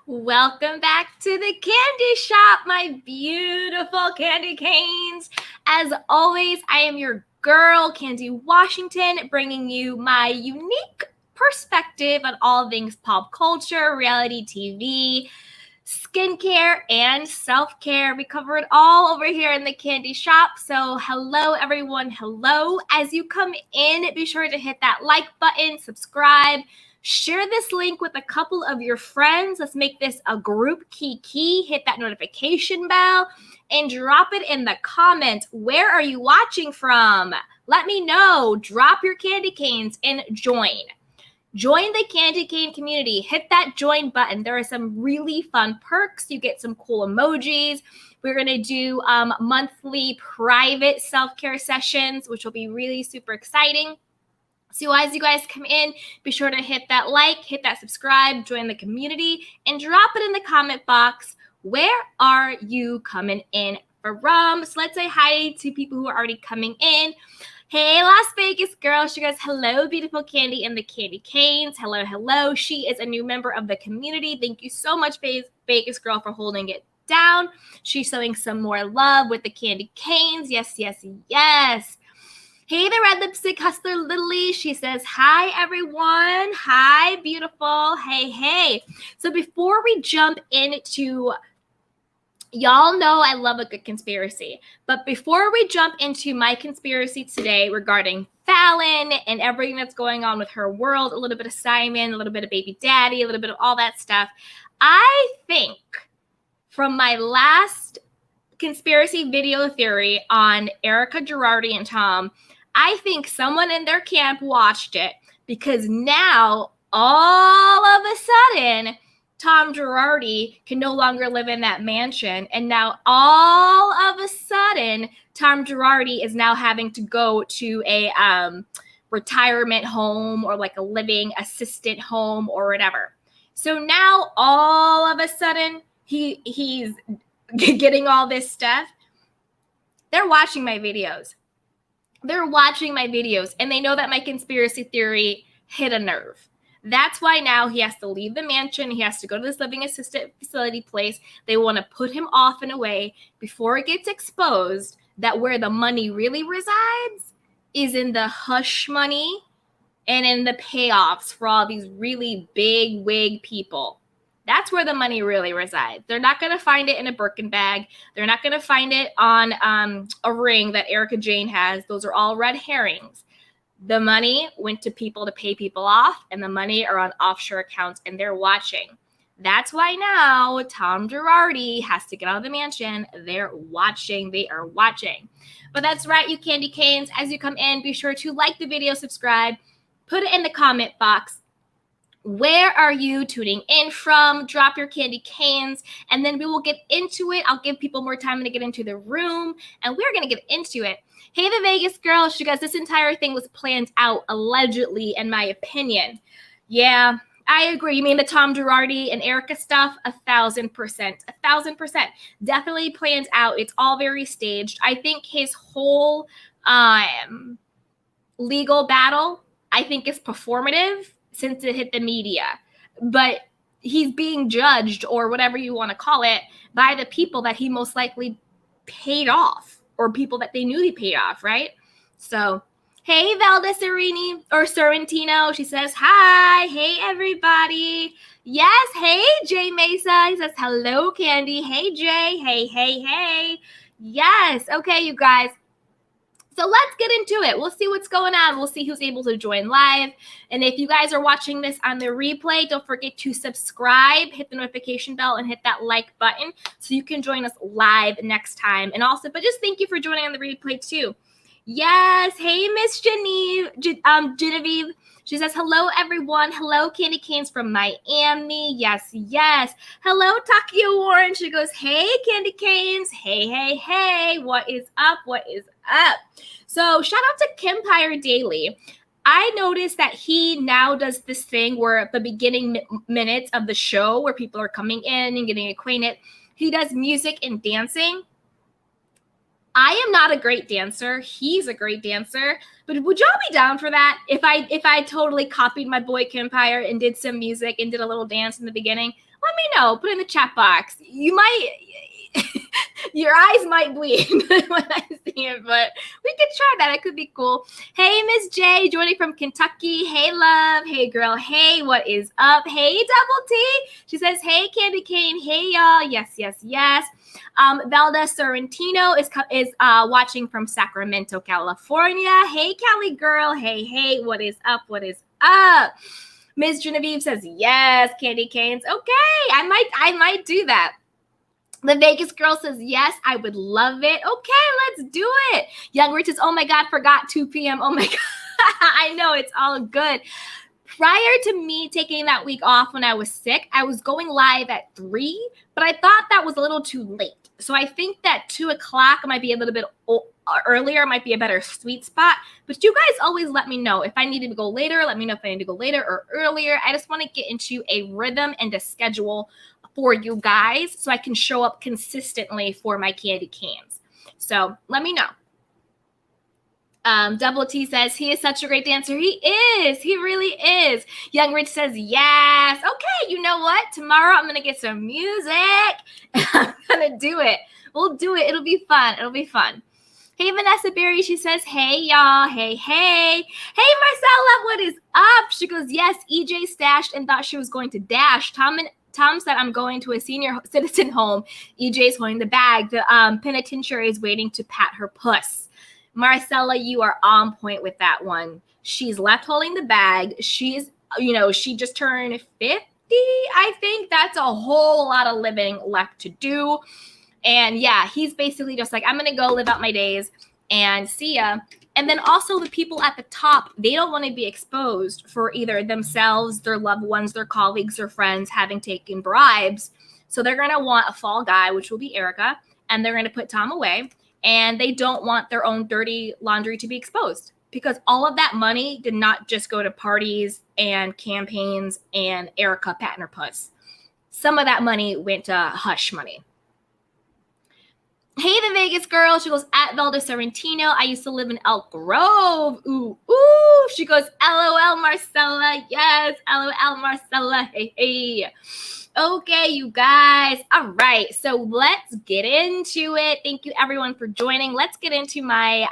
Welcome back to the candy shop, my beautiful candy canes. As always, I am your girl, Candy Washington, bringing you my unique perspective on all things pop culture, reality TV, skincare, and self-care. We cover it all over here in the candy shop. So hello, everyone. Hello. As you come in, be sure to hit that like button, subscribe, share this link with a couple of your friends. Let's make this a group key. Hit that notification bell and drop it in the comments. Where are you watching from? Let me know. Drop your candy canes and join. Join the candy cane community. Hit that join button. There are some really fun perks. You get some cool emojis. We're going to do monthly private self-care sessions, which will be really super exciting. So as you guys come in, be sure to hit that like, hit that subscribe, join the community, and drop it in the comment box. Where are you coming in from? So let's say hi to people who are already coming in. Hey, Las Vegas girl. She goes, hello, beautiful Candy and the Candy Canes. Hello, hello. She is a new member of the community. Thank you so much, Vegas girl, for holding it down. She's showing some more love with the Candy Canes. Yes, yes, yes. Hey, the Red Lipstick Hustler Lily. She says, hi, everyone. Hi, beautiful. Hey, hey. So before we jump into, y'all know I love a good conspiracy. But before we jump into my conspiracy today regarding Falynn and everything that's going on with her world, a little bit of Simon, a little bit of baby daddy, a little bit of all that stuff, I think from my last conspiracy video theory on Erica Girardi and Tom, I think someone in their camp watched it because now all of a sudden Tom Girardi can no longer live in that mansion, and now all of a sudden Tom Girardi is now having to go to a retirement home or like a living assistant home or whatever. So now all of a sudden he's getting all this stuff. They're watching my videos. They're watching my videos, and they know that my conspiracy theory hit a nerve. That's why now he has to leave the mansion. He has to go to this living assistant facility place. They want to put him off in a way before it gets exposed that where the money really resides is in the hush money and in the payoffs for all these really big wig people. That's where the money really resides. They're not going to find it in a Birkin bag. They're not going to find it on a ring that Erica Jane has. Those are all red herrings. The money went to people to pay people off, and the money are on offshore accounts, and they're watching. That's why now Tom Girardi has to get out of the mansion. They're watching. They are watching. But that's right, you candy canes. As you come in, be sure to like the video, subscribe, put it in the comment box. Where are you tuning in from? Drop your candy canes, and then we will get into it. I'll give people more time to get into the room, and we're going to get into it. Hey, the Vegas girl. She goes, this entire thing was planned out, allegedly, in my opinion. Yeah, I agree. You mean the Tom Girardi and Erica stuff? 1,000%. 1,000%. Definitely planned out. It's all very staged. I think his whole legal battle, I think, is performative since it hit the media. But he's being judged, or whatever you want to call it, by the people that he most likely paid off, or people that they knew he paid off, right? So, hey, Velda Serini, or Sorrentino. She says, hi. Hey, everybody. Yes, hey, Jay Mesa. He says, hello, Candy. Hey, Jay. Hey, hey, hey. Yes. Okay, you guys. So let's get into it. We'll see what's going on. We'll see who's able to join live. And if you guys are watching this on the replay, don't forget to subscribe, hit the notification bell, and hit that like button so you can join us live next time. And also, but just thank you for joining on the replay too. Yes. Hey, Miss Genevieve. She says, hello, everyone. Hello, Candy Canes from Miami. Yes, yes. Hello, Takio Warren. She goes, hey, Candy Canes. Hey, hey, hey. What is up? What is up? So shout out to Kempire Daily. I noticed that he now does this thing where at the beginning minutes of the show where people are coming in and getting acquainted, he does music and dancing. I am not a great dancer. He's a great dancer. But would y'all be down for that? If I totally copied my boy Kempire and did some music and did a little dance in the beginning, let me know. Put it in the chat box. You might, your eyes might bleed when I see it, but we could try that. It could be cool. Hey, Miss J, joining from Kentucky. Hey, love. Hey, girl. Hey, what is up? Hey, Double T. She says, hey, Candy Cane. Hey, y'all. Yes, yes, yes. Velda Sorrentino is watching from Sacramento, California. Hey, Cali girl. Hey, hey, what is up? What is up? Ms. Genevieve says, yes, candy canes. Okay, I might do that. The Vegas girl says, yes, I would love it. Okay, let's do it. Young Rich says, oh my God, forgot 2 p.m. Oh my God. I know, it's all good. Prior to me taking that week off when I was sick, I was going live at 3, but I thought that was a little too late. So I think that 2 o'clock might be a little bit earlier, might be a better sweet spot. But you guys always let me know. If I need to go later, let me know if I need to go later or earlier. I just want to get into a rhythm and a schedule for you guys so I can show up consistently for my candy cans. So let me know. Double T says, he is such a great dancer. He is. He really is. Young Rich says, yes. Okay, you know what? Tomorrow I'm going to get some music. I'm going to do it. We'll do it. It'll be fun. It'll be fun. Hey, Vanessa Berry. She says, hey, y'all. Hey, hey. Hey, Marcella, what is up? She goes, yes, EJ stashed and thought she was going to dash. Tom said, I'm going to a senior citizen home. EJ's holding the bag. The penitentiary is waiting to pat her puss. Marcella, you are on point with that one. She's left holding the bag. She's, she just turned 50. I think that's a whole lot of living left to do. And yeah, he's basically just like, I'm going to go live out my days and see ya. And then also the people at the top, they don't want to be exposed for either themselves, their loved ones, their colleagues or friends having taken bribes. So they're going to want a fall guy, which will be Erica, and they're going to put Tom away. And they don't want their own dirty laundry to be exposed because all of that money did not just go to parties and campaigns and Erica patting her puss. Some of that money went to hush money. Hey, the Vegas girl. She goes, at Velda Sorrentino. I used to live in Elk Grove. Ooh, ooh. She goes, LOL, Marcella. Yes, LOL, Marcella. Hey, hey. Okay, you guys. All right, so let's get into it. Thank you, everyone, for joining. Let's get into my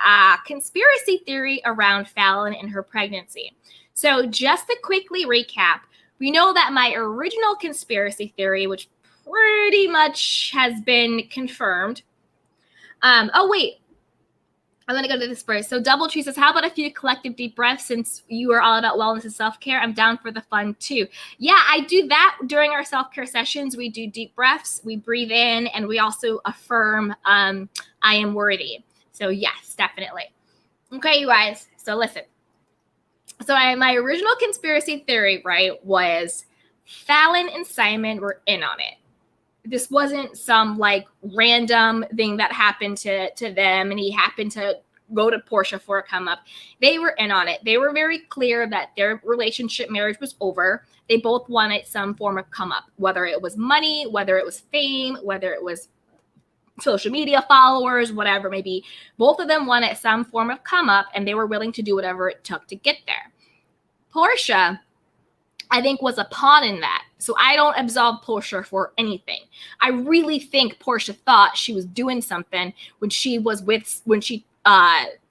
conspiracy theory around Falynn and her pregnancy. So just to quickly recap, we know that my original conspiracy theory, which pretty much has been confirmed. Oh, wait. I'm going to go to this first. So Double Tree says, how about a few collective deep breaths since you are all about wellness and self-care? I'm down for the fun too. Yeah, I do that during our self-care sessions. We do deep breaths. We breathe in and we also affirm I am worthy. So yes, definitely. Okay, you guys. So listen. So my original conspiracy theory, right, was Falynn and Simon were in on it. This wasn't some like random thing that happened to them and he happened to go to Portia for a come up. They were in on it. They were very clear that their relationship marriage was over. They both wanted some form of come up, whether it was money, whether it was fame, whether it was social media followers, whatever maybe. Both of them wanted some form of come up and they were willing to do whatever it took to get there. Portia, I think, was a pawn in that. So I don't absolve Portia for anything. I really think Portia thought she was doing something when she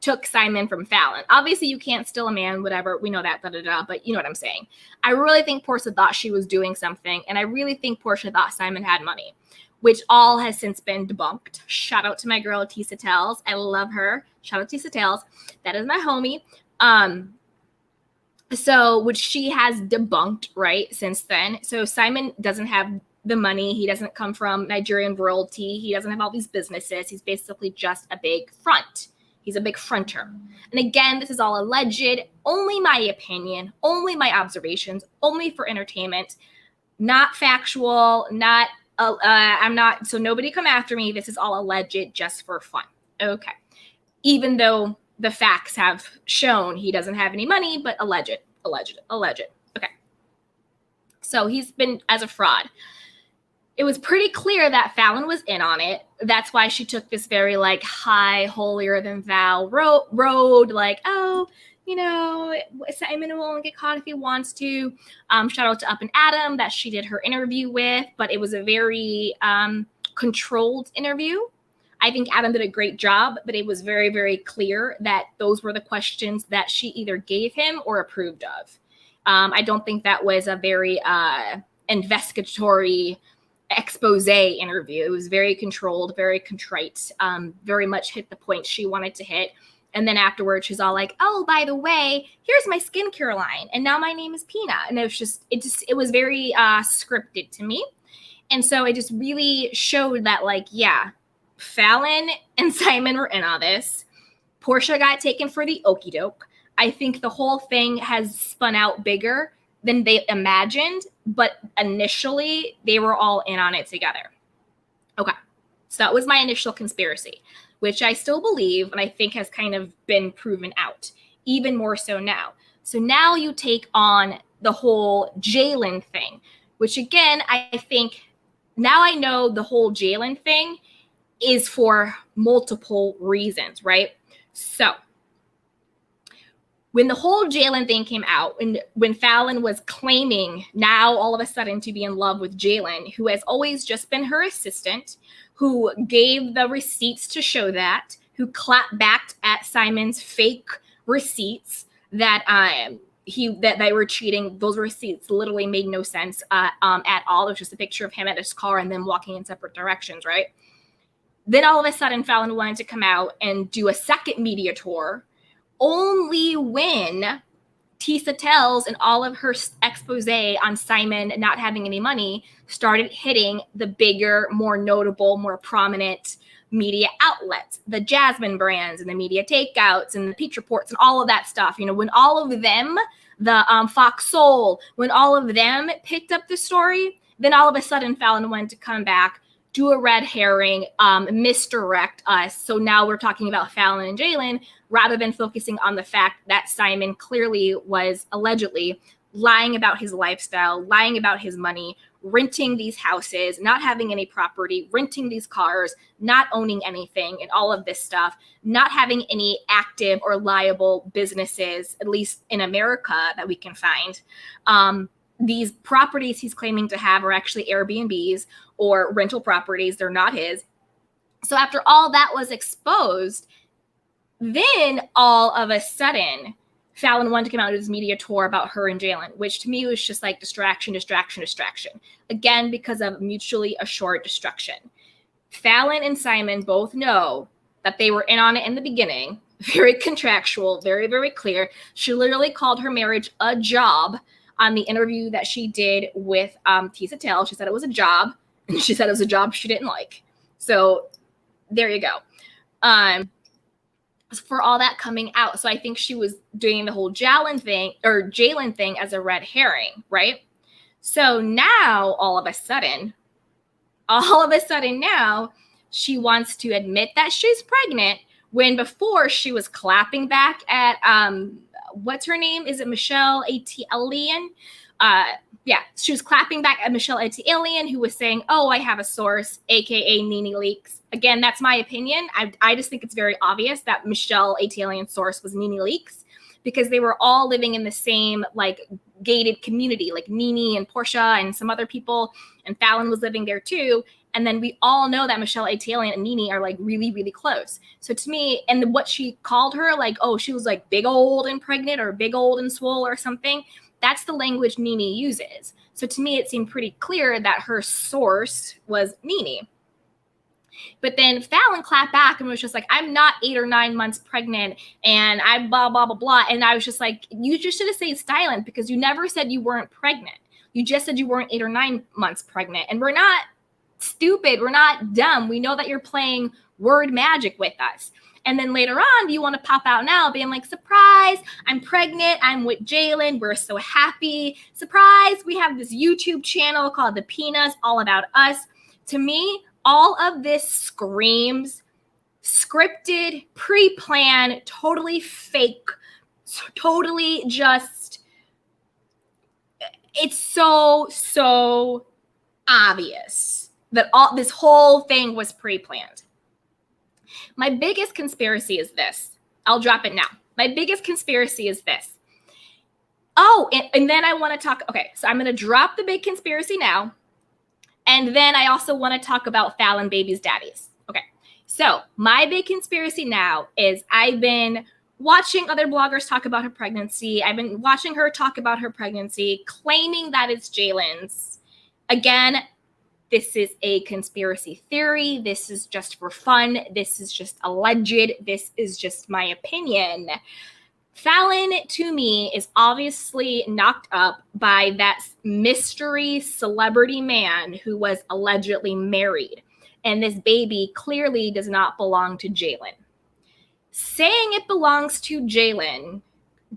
took Simon from Falynn. Obviously, you can't steal a man, whatever. We know that, but you know what I'm saying. I really think Portia thought she was doing something. And I really think Portia thought Simon had money, which all has since been debunked. Shout out to my girl, Tisa Tells. I love her. Shout out Tisa Tells. That is my homie. So, which she has debunked, right, since then. So Simon doesn't have the money. He doesn't come from Nigerian royalty. He doesn't have all these businesses. He's basically just a big front. He's a big fronter. And again, this is all alleged, only my opinion, only my observations, only for entertainment, not factual, not, I'm not, so nobody come after me. This is all alleged just for fun. Okay. Even though the facts have shown he doesn't have any money, but alleged. Okay. So he's been as a fraud. it was pretty clear that Falynn was in on it. That's why she took this very like high, holier than thou road, like, oh, you know, Simon will only get caught if he wants to. Shout out to Up and Adam that she did her interview with, but it was a very controlled interview. I think Adam did a great job, but it was very, very clear that those were the questions that she either gave him or approved of. I don't think that was a very investigatory expose interview. It was very controlled, very contrite, very much hit the point she wanted to hit. And then afterwards, she's all like, oh, by the way, here's my skincare line. And now my name is Pina. And it was very scripted to me. And so it just really showed that, like, yeah, Falynn and Simon were in on this. Portia got taken for the okie doke. I think the whole thing has spun out bigger than they imagined, but initially they were all in on it together. Okay, so that was my initial conspiracy, which I still believe and I think has kind of been proven out, even more so now. So now you take on the whole Jalen thing, which again, I think now I know the whole Jalen thing is for multiple reasons, right? So when the whole Jalen thing came out, and when Falynn was claiming now all of a sudden to be in love with Jalen, who has always just been her assistant, who gave the receipts to show that, who clapped back at Simon's fake receipts that they were cheating. Those receipts literally made no sense at all. It was just a picture of him at his car and them walking in separate directions, right? Then all of a sudden, Falynn wanted to come out and do a second media tour, only when Tisa Tells and all of her expose on Simon not having any money started hitting the bigger, more notable, more prominent media outlets, the Jasmine brands and the media takeouts and the Peach Reports and all of that stuff. You know, when all of them, the Fox Soul, when all of them picked up the story, then all of a sudden Falynn wanted to come back, do a red herring, misdirect us. So now we're talking about Falynn and Jalen rather than focusing on the fact that Simon clearly was allegedly lying about his lifestyle, lying about his money, renting these houses, not having any property, renting these cars, not owning anything, and all of this stuff, not having any active or liable businesses, at least in America, that we can find. These properties he's claiming to have are actually Airbnbs or rental properties. They're not his. So after all that was exposed, then all of a sudden, Falynn wanted to come out with his media tour about her and Jalen, which to me was just like distraction. Again, because of mutually assured destruction. Falynn and Simon both know that they were in on it in the beginning. Very contractual, very, very clear. She literally called her marriage a job on the interview that she did with Tisa Tell. She said it was a job, and she said it was a job she didn't like. So there you go. For all that coming out. So I think she was doing the whole Jalen thing as a red herring, right? So now all of a sudden now she wants to admit that she's pregnant when before she was clapping back at what's her name? Is it Michelle A.T. Yeah, she was clapping back at Michelle A.T. who was saying, oh, I have a source, aka Nene Leakes. Again, that's my opinion. I just think it's very obvious that Michelle A.T. source was Nene Leakes because they were all living in the same like gated community, like Nene and Portia and some other people, and Falynn was living there too. And then we all know that Michelle A.T. and Nene are like really, really close. So to me, and what she called her, like, oh, she was like big old and pregnant or big old and swole or something. That's the language Nene uses. So to me, it seemed pretty clear that her source was Nene. But then Falynn clapped back and was just like, I'm not 8 or 9 months pregnant and I blah, blah, blah, blah. And I was just like, you just should have stayed silent because you never said you weren't pregnant. You just said you weren't 8 or 9 months pregnant. And we're not stupid. We're not dumb. We know that you're playing word magic with us. And then later on, you want to pop out now being like, surprise, I'm pregnant. I'm with Jalen. We're so happy. Surprise, we have this YouTube channel called The Pinas, all about us. To me, all of this screams scripted, pre-planned, totally fake, totally just, it's so obvious that all this whole thing was pre-planned. My biggest conspiracy is this. I'll drop it now. My biggest conspiracy is this. Oh, and then I want to talk. Okay, so I'm going to drop the big conspiracy now. And then I also want to talk about Falynn baby's daddies. Okay, so my big conspiracy now is I've been watching other bloggers talk about her pregnancy. I've been watching her talk about her pregnancy, claiming that it's Jalen's. Again, this is a conspiracy theory. This is just for fun. This is just alleged. This is just my opinion. Falynn, to me, is obviously knocked up by that mystery celebrity man who was allegedly married. And this baby clearly does not belong to Jalen. Saying it belongs to Jalen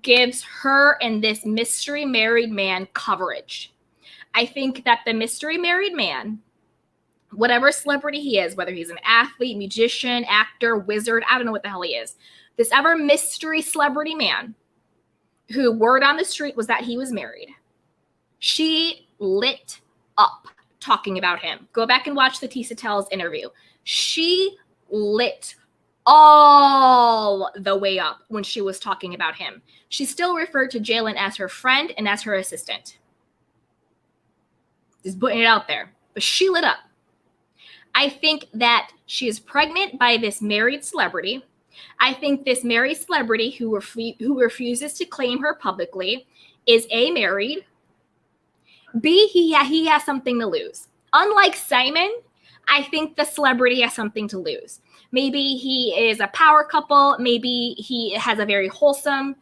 gives her and this mystery married man coverage. I think that the mystery married man, whatever celebrity he is, whether he's an athlete, musician, actor, wizard, I don't know what the hell he is, this ever mystery celebrity man who word on the street was that he was married, she lit up talking about him. Go back and watch the Tisa Tells interview. She lit all the way up when she was talking about him. She still referred to Jalen as her friend and as her assistant. Just putting it out there. But she lit up. I think that she is pregnant by this married celebrity. I think this married celebrity who refuses to claim her publicly is A, married, B, he has something to lose. Unlike Simon, I think the celebrity has something to lose. Maybe he is a power couple. Maybe he has a very wholesome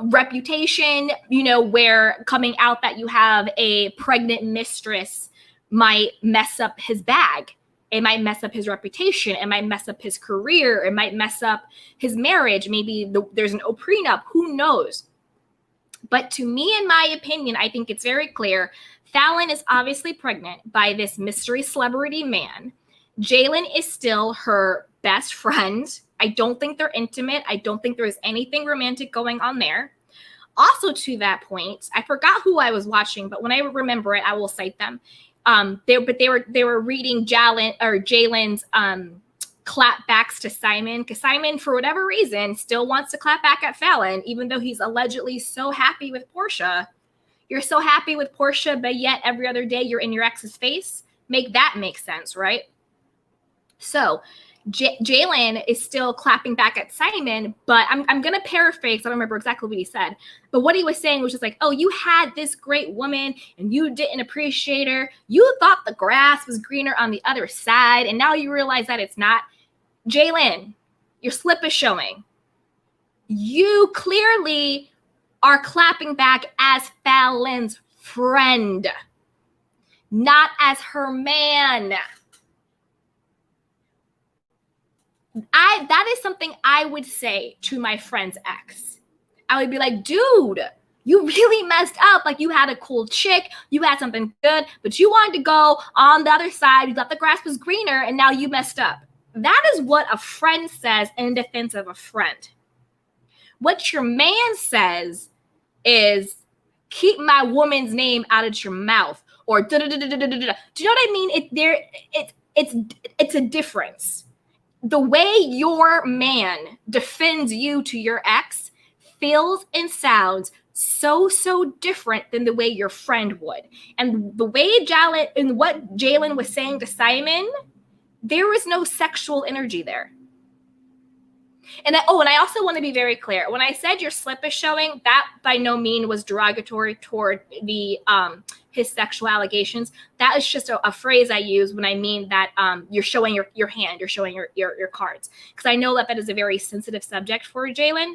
reputation, where coming out that you have a pregnant mistress might mess up his bag. It might mess up his reputation. It might mess up his career. It might mess up his marriage. Maybe there's an prenup. Who knows? But to me, in my opinion, I think it's very clear. Falynn is obviously pregnant by this mystery celebrity man. Jalen is still her best friend. I don't think they're intimate. I don't think there is anything romantic going on there. Also, to that point, I forgot who I was watching, but when I remember it, I will cite them. They were reading Jalen's clapbacks to Simon, because Simon, for whatever reason, still wants to clap back at Falynn, even though he's allegedly so happy with Portia. You're so happy with Portia, but yet every other day you're in your ex's face. Make that make sense, right? So Jalen is still clapping back at Simon, but I'm going to paraphrase. I don't remember exactly what he said. But what he was saying was just like, oh, you had this great woman and you didn't appreciate her. You thought the grass was greener on the other side, and now you realize that it's not. Jalen, your slip is showing. You clearly are clapping back as Falynn's friend, not as her man. That is something I would say to my friend's ex. I would be like, dude, you really messed up. Like, you had a cool chick, you had something good, but you wanted to go on the other side. You thought the grass was greener, and now you messed up. That is what a friend says in defense of a friend. What your man says is, keep my woman's name out of your mouth, or da da da da da da da. Do you know what I mean? It's a difference. The way your man defends you to your ex feels and sounds so different than the way your friend would. And the way what Jalen was saying to Simon, there was no sexual energy there. And I also want to be very clear. When I said your slip is showing, that by no means was derogatory toward the his sexual allegations. That is just a phrase I use when I mean that you're showing your hand, you're showing your cards. Because I know that is a very sensitive subject for Jalen.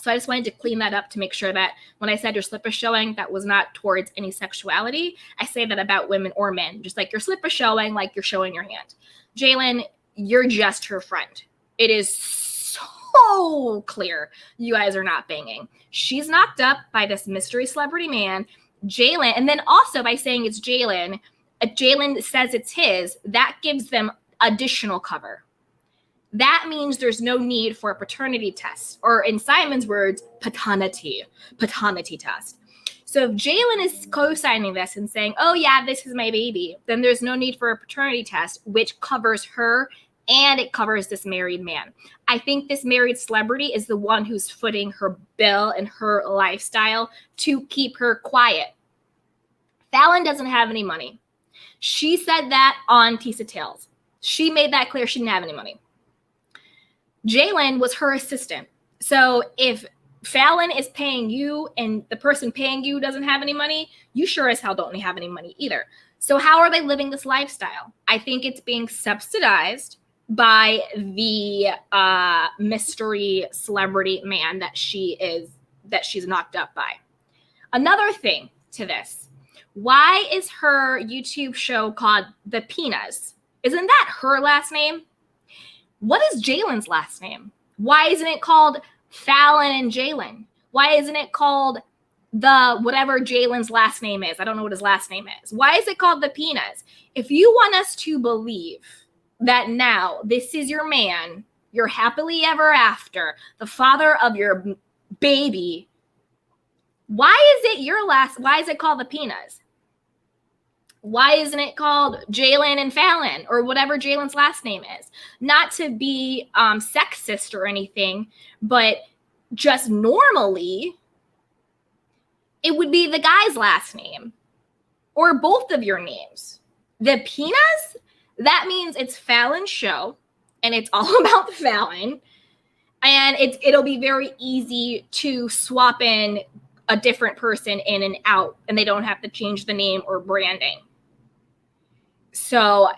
So I just wanted to clean that up to make sure that when I said your slip is showing, that was not towards any sexuality. I say that about women or men. Just like your slip is showing, like you're showing your hand. Jalen, you're just her friend. It is so clear you guys are not banging. She's knocked up by this mystery celebrity man, Jalen. And then also by saying it's Jalen, if Jalen says it's his, that gives them additional cover. That means there's no need for a paternity test, or in Simon's words, paternity test. So if Jalen is co-signing this and saying, oh yeah, this is my baby, then there's no need for a paternity test, which covers her and it covers this married man. I think this married celebrity is the one who's footing her bill and her lifestyle to keep her quiet. Falynn doesn't have any money. She said that on Tisa Tales. She made that clear she didn't have any money. Jalen was her assistant. So if Falynn is paying you and the person paying you doesn't have any money, you sure as hell don't have any money either. So how are they living this lifestyle? I think it's being subsidized by the mystery celebrity man that she's knocked up by. Another thing to this, why is her YouTube show called The Pinas? Isn't that her last name? What is Jalen's last name? Why isn't it called Falynn and Jalen? Why isn't it called the whatever Jalen's last name is? I don't know what his last name is. Why is it called The Pinas? If you want us to believe that now this is your man, you're happily ever after, the father of your baby, why is it called The Pinas? Why isn't it called Jalen and Falynn or whatever Jalen's last name is? Not to be sexist or anything, but just normally, it would be the guy's last name or both of your names. The Pinas, that means it's Falynn's show and it's all about Falynn. And it'll be very easy to swap in a different person in and out, and they don't have to change the name or branding. So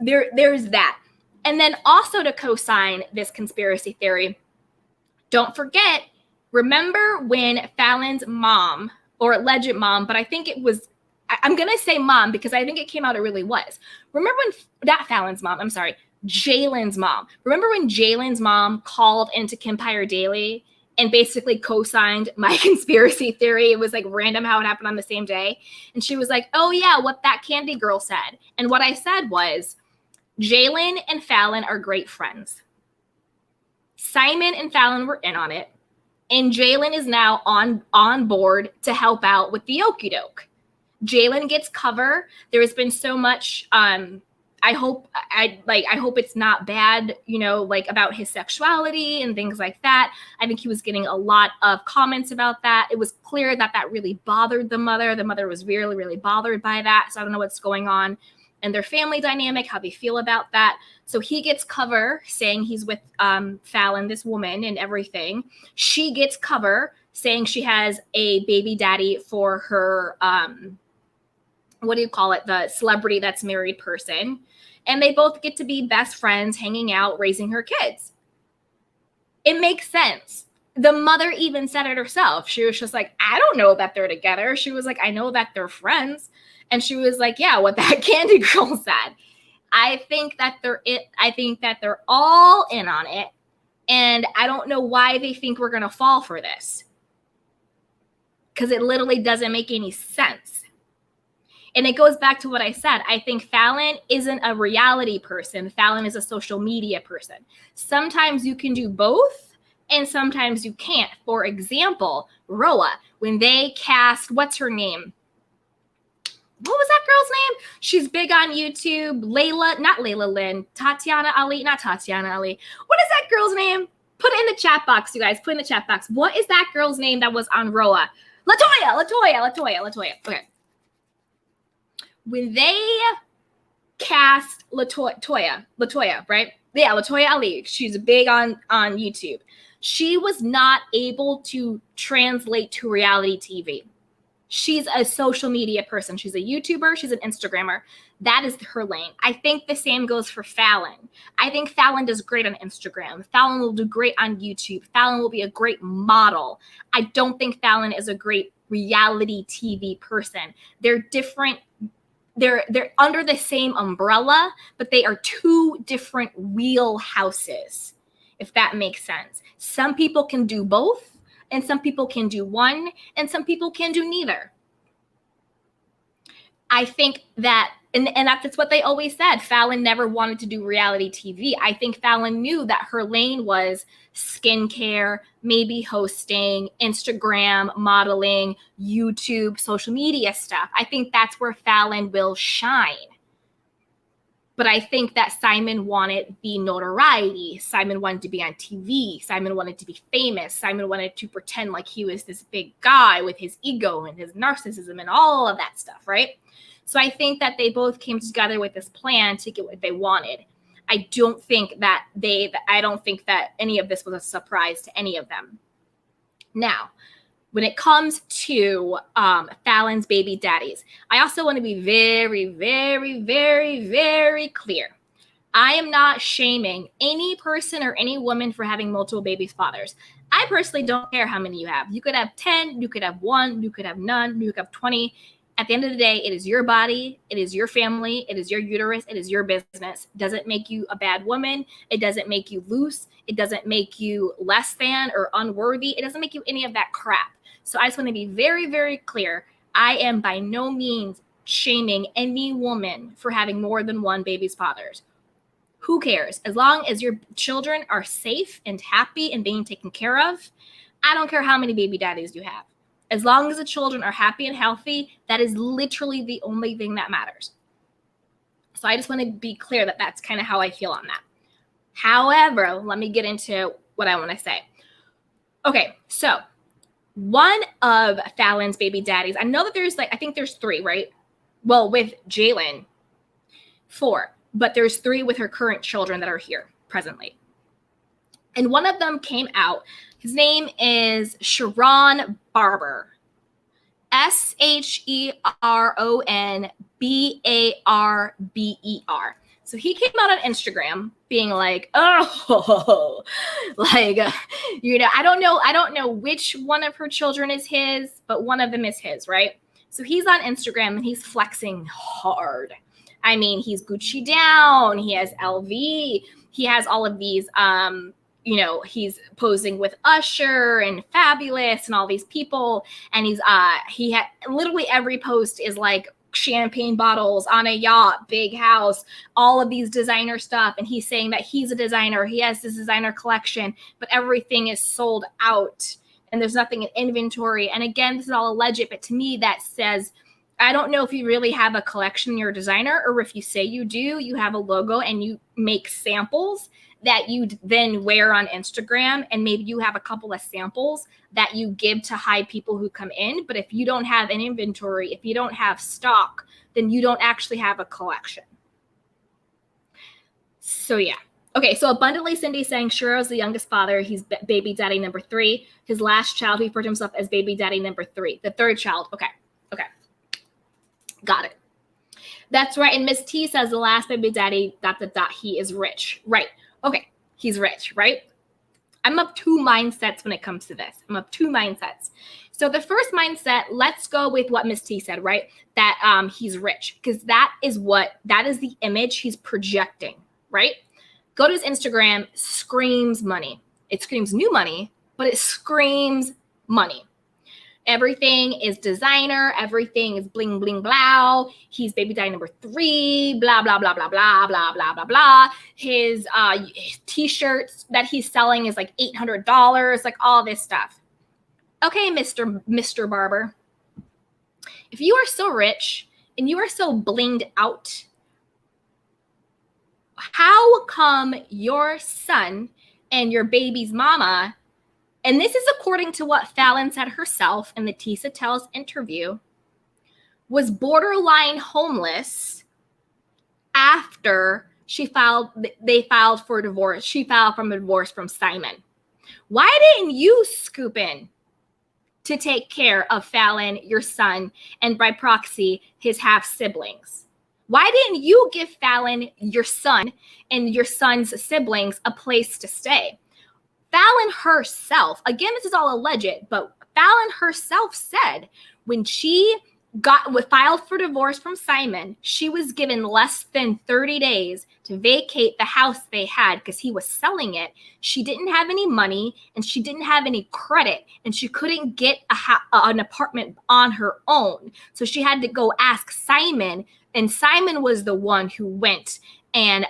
there's that. And then also to co-sign this conspiracy theory, don't forget, remember when Falynn's mom, or alleged mom, but I think it was, I'm going to say mom because I think it came out it really was. Remember when, not Falynn's mom, I'm sorry, Jalen's mom. Remember when Jalen's mom called into Kimpire Daily and basically co-signed my conspiracy theory? It was like random how it happened on the same day. And she was like, oh yeah, what that Candy girl said. And what I said was, Jalen and Falynn are great friends. Simon and Falynn were in on it. And Jalen is now on board to help out with the Okie Doke. Jalen gets cover. There has been so much, I hope it's not bad, like about his sexuality and things like that. I think he was getting a lot of comments about that. It was clear that really bothered the mother. The mother was really, really bothered by that. So I don't know what's going on in their family dynamic, how they feel about that. So he gets cover saying he's with Falynn, this woman, and everything. She gets cover saying she has a baby daddy for her, the celebrity that's married person. And they both get to be best friends, hanging out, raising her kids. It makes sense. The mother even said it herself. She was just like, I don't know that they're together. She was like, I know that they're friends. And she was like, yeah, what that Candy girl said. I think that they're all in on it. And I don't know why they think we're going to fall for this. Because it literally doesn't make any sense. And it goes back to what I said. I think Falynn isn't a reality person. Falynn is a social media person. Sometimes you can do both, and sometimes you can't. For example, Roa, when they cast, what's her name? What was that girl's name? She's big on YouTube. Not Layla Lynn. Tatiana Ali. Not Tatiana Ali. What is that girl's name? Put it in the chat box, you guys. Put in the chat box. What is that girl's name that was on Roa? Latoya. Okay. When they cast Latoya, right? Yeah, Latoya Ali. She's big on YouTube. She was not able to translate to reality TV. She's a social media person. She's a YouTuber. She's an Instagrammer. That is her lane. I think the same goes for Falynn. I think Falynn does great on Instagram. Falynn will do great on YouTube. Falynn will be a great model. I don't think Falynn is a great reality TV person. They're different. They're under the same umbrella, but they are two different wheelhouses, if that makes sense. Some people can do both, and some people can do one, and some people can do neither. I think that And that's what they always said. Falynn never wanted to do reality TV. I think Falynn knew that her lane was skincare, maybe hosting, Instagram, modeling, YouTube, social media stuff. I think that's where Falynn will shine. But I think that Simon wanted the notoriety. Simon wanted to be on TV. Simon wanted to be famous. Simon wanted to pretend like he was this big guy with his ego and his narcissism and all of that stuff, right? So I think that they both came together with this plan to get what they wanted. I don't think that any of this was a surprise to any of them. Now, when it comes to Falynn's baby daddies, I also want to be very, very, very, very clear. I am not shaming any person or any woman for having multiple baby fathers. I personally don't care how many you have. You could have 10, you could have 1, you could have none, you could have 20. At the end of the day, it is your body, it is your family, it is your uterus, it is your business. It doesn't make you a bad woman. It doesn't make you loose. It doesn't make you less than or unworthy. It doesn't make you any of that crap. So I just want to be very, very clear. I am by no means shaming any woman for having more than one baby's fathers. Who cares? As long as your children are safe and happy and being taken care of, I don't care how many baby daddies you have. As long as the children are happy and healthy, that is literally the only thing that matters. So I just want to be clear that that's kind of how I feel on that. However, let me get into what I want to say. Okay, so one of Falynn's baby daddies, I know that I think there's 3, right? Well, with Jalen, 4, but there's 3 with her current children that are here presently. And one of them came out. His name is Sharon Barber. SHERONBARBER. So he came out on Instagram being like, oh, like, I don't know which one of her children is his, but one of them is his, right? So he's on Instagram and he's flexing hard. I mean, he's Gucci down. He has LV. He has all of these, he's posing with Usher and Fabulous and all these people. And he had literally every post is like champagne bottles on a yacht, big house, all of these designer stuff. And he's saying that he's a designer. He has this designer collection, but everything is sold out and there's nothing in inventory. And again, this is all alleged, but to me that says, I don't know if you really have a collection, you're a designer, or if you say you do, you have a logo and you make samples that you then wear on Instagram, and maybe you have a couple of samples that you give to hide people who come in. But if you don't have an inventory, if you don't have stock, then you don't actually have a collection. So yeah. Okay, so abundantly Cindy saying Shiro's the youngest father. He's baby daddy number 3. His last child, he referred to himself as baby daddy number 3. The 3rd child. Okay. Got it. That's right. And Miss T says the last baby daddy, ... he is rich. Right. Okay. He's rich, right? I'm of 2 mindsets when it comes to this. I'm of 2 mindsets. So the first mindset, let's go with what Miss T said, right? That he's rich, because that is the image he's projecting, right? Go to his Instagram, screams money. It screams new money, but it screams money. Everything is designer. Everything is bling, bling, blah. He's baby daddy number 3, blah, blah, blah, blah, blah, blah, blah, blah, blah. His t-shirts that he's selling is like $800, like all this stuff. Okay, Mr. Barber. If you are so rich and you are so blinged out, how come your son and your baby's mama, and this is according to what Falynn said herself in the Tisa Tells interview, was borderline homeless after they filed for divorce. She filed from a divorce from Simon. Why didn't you scoop in to take care of Falynn, your son, and by proxy, his half siblings? Why didn't you give Falynn, your son, and your son's siblings a place to stay? Falynn herself, again, this is all alleged, but Falynn herself said when she filed for divorce from Simon. She was given less than 30 days to vacate the house they had because he was selling it. She didn't have any money and she didn't have any credit, and she couldn't get an apartment on her own. So she had to go ask Simon, and Simon was the one who went and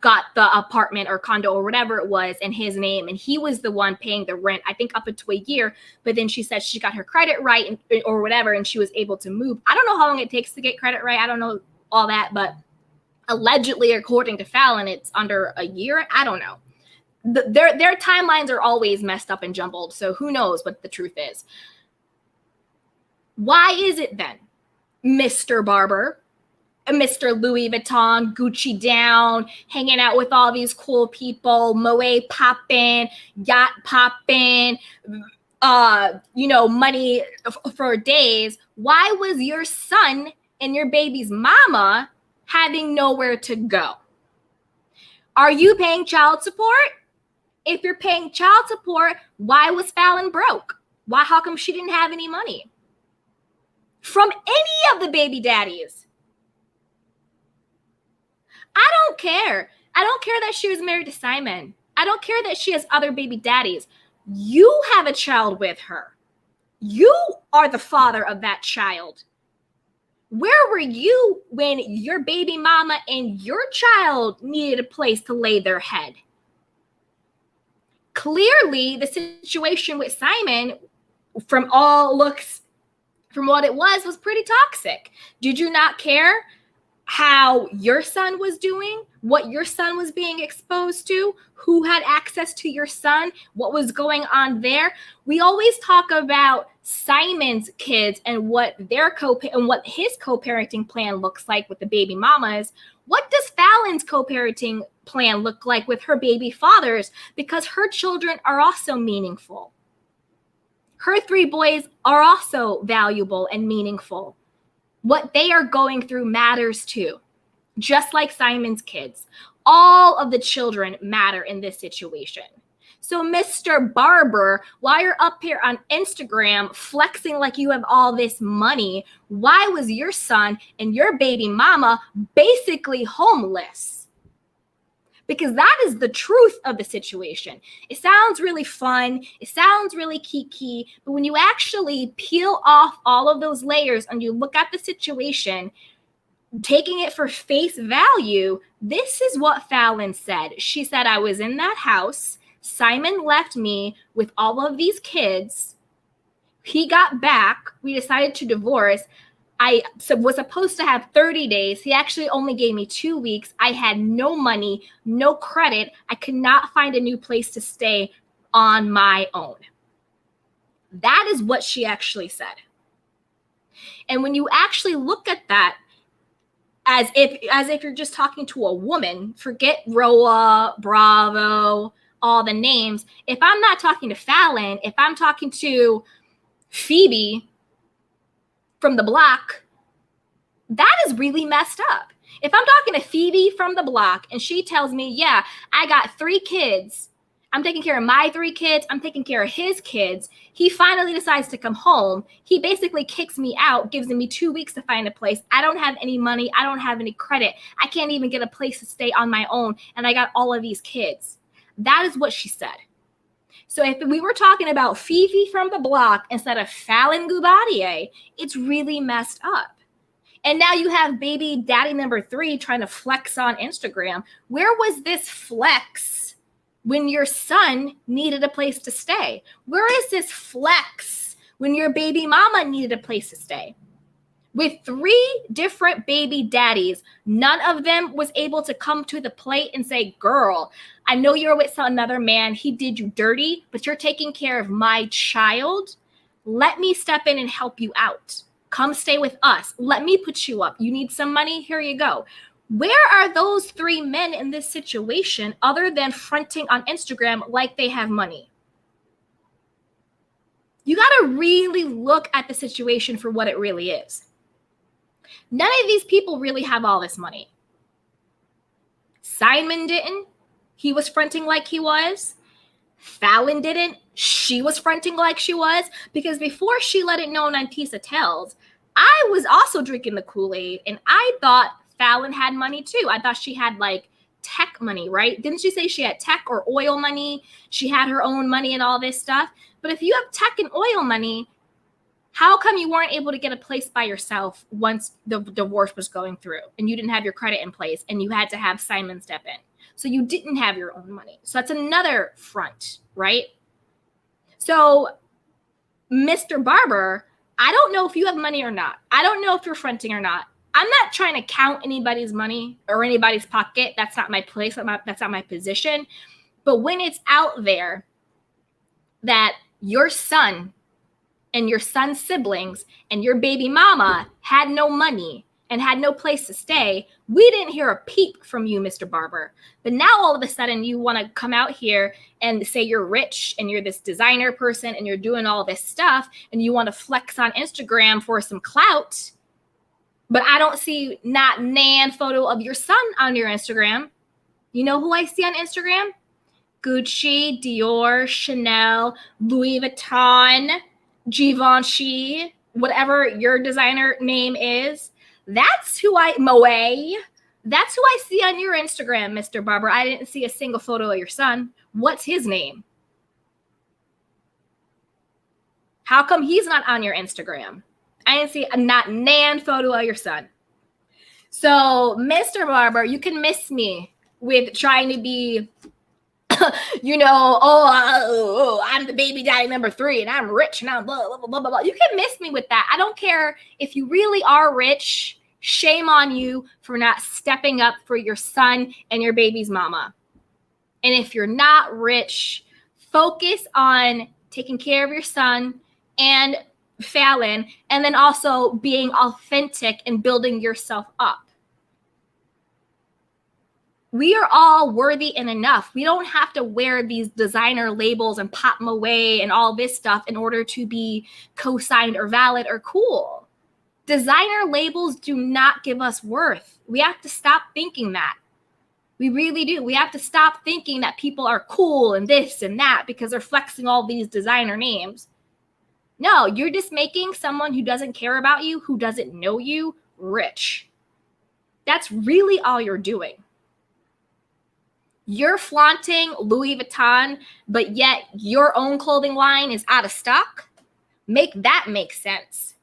got the apartment or condo or whatever it was in his name, and he was the one paying the rent, I think up into a year. But then she said she got her credit right or whatever, and she was able to move. I don't know how long it takes to get credit right. I don't know all that, but allegedly, according to Falynn, it's under a year. I don't know. Their timelines are always messed up and jumbled, so who knows what the truth is. Why is it then, Mr. Barber, Mr. Louis Vuitton, Gucci down, hanging out with all these cool people, Moet popping, yacht popping, money for days? Why was your son and your baby's mama having nowhere to go? Are you paying child support? If you're paying child support, why was Falynn broke? How come she didn't have any money from any of the baby daddies? I don't care. I don't care that she was married to Simon. I don't care that she has other baby daddies. You have a child with her. You are the father of that child. Where were you when your baby mama and your child needed a place to lay their head? Clearly, the situation with Simon, from all looks, from what it was pretty toxic. Did you not care how your son was doing, what your son was being exposed to, who had access to your son, what was going on there? We always talk about Simon's kids and what what his co-parenting plan looks like with the baby mamas. What does Falynn's co-parenting plan look like with her baby fathers? Because her children are also meaningful. Her 3 boys are also valuable and meaningful. What they are going through matters too, just like Simon's kids. All of the children matter in this situation. So, Mr. Barber, while you're up here on Instagram flexing like you have all this money, why was your son and your baby mama basically homeless? Because that is the truth of the situation. It sounds really fun. It sounds really kiki. But when you actually peel off all of those layers and you look at the situation, taking it for face value, this is what Falynn said. She said, I was in that house. Simon left me with all of these kids. He got back. We decided to divorce. I was supposed to have 30 days. He actually only gave me 2 weeks. I had no money, no credit. I could not find a new place to stay on my own. That is what she actually said. And when you actually look at that as if you're just talking to a woman, forget Roa, Bravo, all the names. If I'm not talking to Falynn, if I'm talking to Phoebe from the block, that is really messed up. If I'm talking to Phoebe from the block and she tells me, yeah, I got 3 kids, I'm taking care of my 3 kids, I'm taking care of his kids, he finally decides to come home, he basically kicks me out, gives me 2 weeks to find a place, I don't have any money, I don't have any credit, I can't even get a place to stay on my own, and I got all of these kids. That is what she said. So if we were talking about Fifi from the block instead of Falynn Guodabia, it's really messed up. And now you have baby daddy number 3 trying to flex on Instagram. Where was this flex when your son needed a place to stay? Where is this flex when your baby mama needed a place to stay? With 3 different baby daddies, none of them was able to come to the plate and say, girl, I know you're with another man. He did you dirty, but you're taking care of my child. Let me step in and help you out. Come stay with us. Let me put you up. You need some money? Here you go. Where are those 3 men in this situation other than fronting on Instagram like they have money? You got to really look at the situation for what it really is. None of these people really have all this money. Simon didn't. He was fronting like he was. Falynn didn't. she was fronting like she was, because before she let it known on Tisa Tells, I was also drinking the Kool-Aid, and I thought Falynn had money too. I thought she had like tech money, right? Didn't she say she had tech or oil money? She had her own money and all this stuff. But if you have tech and oil money, how come you weren't able to get a place by yourself once the divorce was going through and you didn't have your credit in place and you had to have Simon step in? So you didn't have your own money. So that's another front, right? So Mr. Barber, I don't know if you have money or not. I don't know if you're fronting or not. I'm not trying to count anybody's money or anybody's pocket. That's not my place. That's not my position. But when it's out there that your son and your son's siblings and your baby mama had no money and had no place to stay, we didn't hear a peep from you, Mr. Barber. But now all of a sudden you want to come out here and say you're rich and you're this designer person and you're doing all this stuff and you want to flex on Instagram for some clout. But I don't see not nan photo of your son on your Instagram. You know who I see on Instagram? Gucci, Dior, Chanel, Louis Vuitton, Givenchy, whatever your designer name is. That's who Moet. That's who I see on your Instagram, Mr. Barber. I didn't see a single photo of your son. What's his name? How come he's not on your Instagram? I didn't see a not nan photo of your son. So, Mr. Barber, you can miss me with trying to be, I'm the baby daddy number 3 and I'm rich and I'm blah, blah, blah, blah, blah. You can miss me with that. I don't care if you really are rich. Shame on you for not stepping up for your son and your baby's mama. And if you're not rich, focus on taking care of your son and Falynn, and then also being authentic and building yourself up. We are all worthy and enough. We don't have to wear these designer labels and pop them away and all this stuff in order to be co-signed or valid or cool. Designer labels do not give us worth. We have to stop thinking that. We really do. We have to stop thinking that people are cool and this and that because they're flexing all these designer names. No, you're just making someone who doesn't care about you, who doesn't know you, rich. That's really all you're doing. You're flaunting Louis Vuitton, but yet your own clothing line is out of stock. Make that make sense.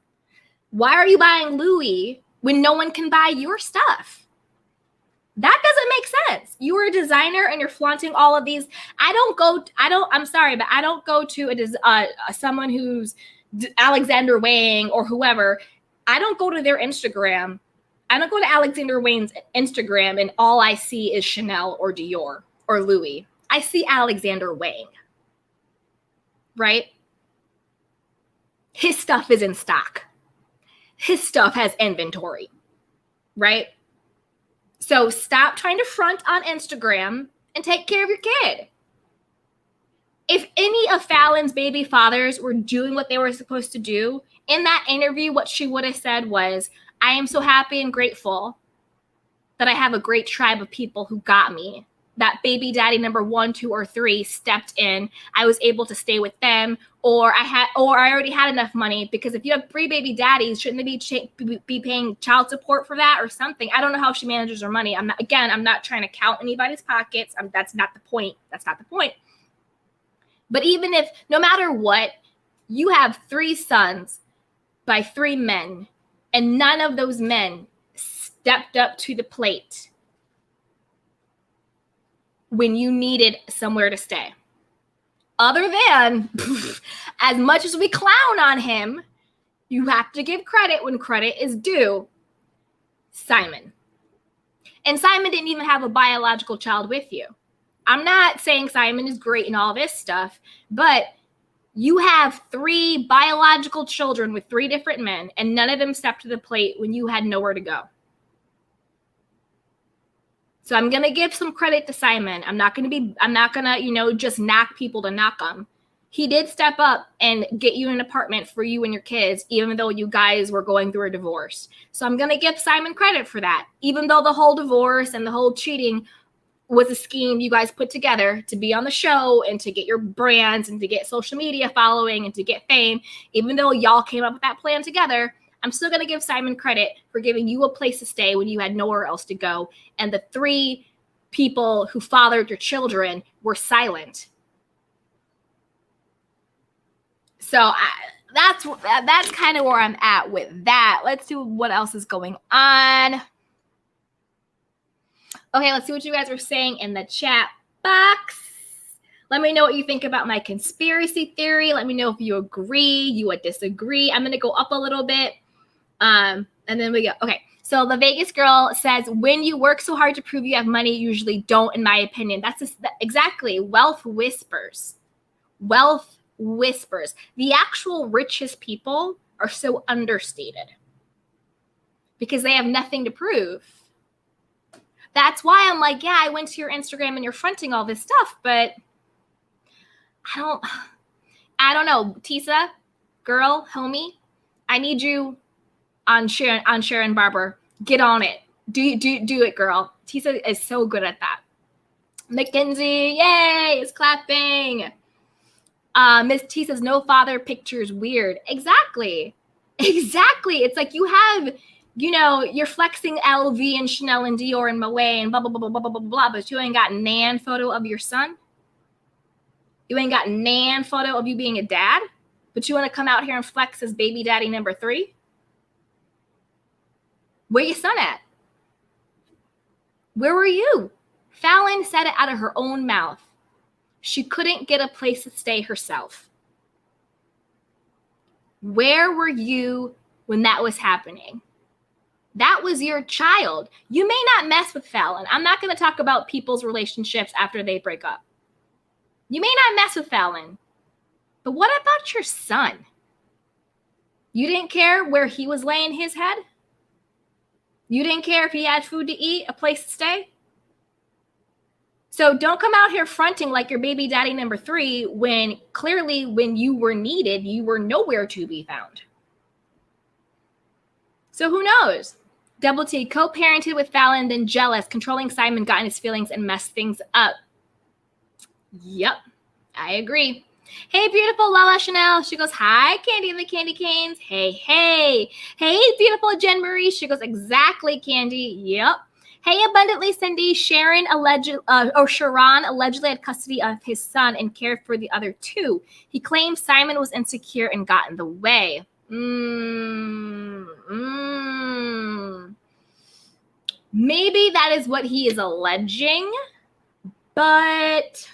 Why are you buying Louis when no one can buy your stuff? That doesn't make sense. You are a designer and you're flaunting all of these. I'm sorry, but I don't go to someone who's Alexander Wang or whoever. I don't go to their Instagram. I don't go to Alexander Wang's Instagram and all I see is Chanel or Dior or Louis. I see Alexander Wang, right? His stuff is in stock. His stuff has inventory, right? So stop trying to front on Instagram and take care of your kid. If any of Falynn's baby fathers were doing what they were supposed to do, in that interview, what she would have said was, I am so happy and grateful that I have a great tribe of people who got me. That baby daddy number 1, 2, or 3 stepped in. I was able to stay with them, or I already had enough money, because if you have 3 baby daddies, shouldn't they be paying child support for that or something? I don't know how she manages her money. I'm not trying to count anybody's pockets. That's not the point. That's not the point. But even if, no matter what, you have 3 sons by 3 men, and none of those men stepped up to the plate when you needed somewhere to stay. Other than, as much as we clown on him, you have to give credit when credit is due. Simon. And Simon didn't even have a biological child with you. I'm not saying Simon is great and all this stuff, but you have 3 biological children with 3 different men, and none of them stepped to the plate when you had nowhere to go. So I'm going to give some credit to Simon. I'm not going to, just knock people to knock them. He did step up and get you an apartment for you and your kids, even though you guys were going through a divorce. So I'm going to give Simon credit for that, even though the whole divorce and the whole cheating was a scheme you guys put together to be on the show and to get your brands and to get social media following and to get fame. Even though y'all came up with that plan together, I'm still going to give Simon credit for giving you a place to stay when you had nowhere else to go. And the 3 people who fathered your children were silent. So that's kind of where I'm at with that. Let's see what else is going on. Okay, let's see what you guys are saying in the chat box. Let me know what you think about my conspiracy theory. Let me know if you agree, you would disagree. I'm going to go up a little bit. And then we go. Okay, so the Vegas girl says, when you work so hard to prove you have money, you usually don't, in my opinion. That's exactly. Wealth whispers. Wealth whispers. The actual richest people are so understated because they have nothing to prove. That's why I'm like, yeah, I went to your Instagram and you're fronting all this stuff, but I don't know. Tisa, girl, homie, I need you on Sharon Barber. Get on it. Do it, girl. Tisa is so good at that. Mackenzie, yay, is clapping. Miss T says, no father pictures weird. Exactly. It's like you have, you're flexing LV and Chanel and Dior and Moet and blah, blah, blah, blah, blah, blah, blah, but you ain't got nan photo of your son. You ain't got nan photo of you being a dad, but you want to come out here and flex as baby daddy number 3? Where your son at? Where were you? Falynn said it out of her own mouth. She couldn't get a place to stay herself. Where were you when that was happening? That was your child. You may not mess with Falynn. I'm not going to talk about people's relationships after they break up. You may not mess with Falynn. But what about your son? You didn't care where he was laying his head? You didn't care if he had food to eat, a place to stay? So don't come out here fronting like your baby daddy number 3 when clearly when you were needed, you were nowhere to be found. So who knows? Double T, co-parented with Falynn, then jealous, controlling Simon, got in his feelings and messed things up. Yep, I agree. Hey, beautiful Lala Chanel. She goes, hi, Candy and the Candy Canes. Hey, hey. Hey, beautiful Jen Marie. She goes, exactly, Candy. Yep. Hey, abundantly Cindy. Sharon allegedly had custody of his son and cared for the other 2. He claimed Simon was insecure and got in the way. Maybe that is what he is alleging, but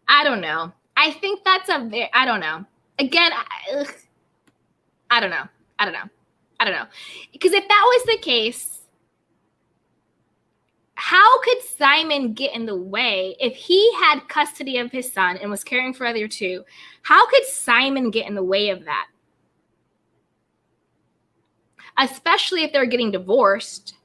I don't know. I think that's I don't know. Again, I don't know. Because if that was the case, how could Simon get in the way if he had custody of his son and was caring for the other 2? How could Simon get in the way of that? Especially if they're getting divorced.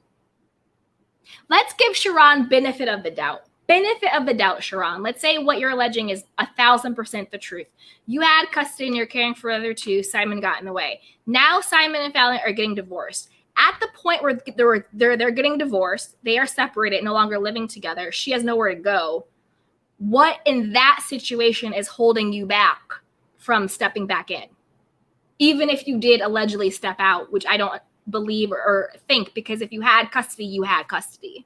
Let's give Sharon benefit of the doubt. Benefit of the doubt, Sharon. Let's say what you're alleging is 1,000% the truth. You had custody and you're caring for the other 2. Simon got in the way. Now Simon and Falynn are getting divorced. At the point where they're getting divorced, they are separated, no longer living together. She has nowhere to go. What in that situation is holding you back from stepping back in? Even if you did allegedly step out, which I don't believe or think, because if you had custody, you had custody.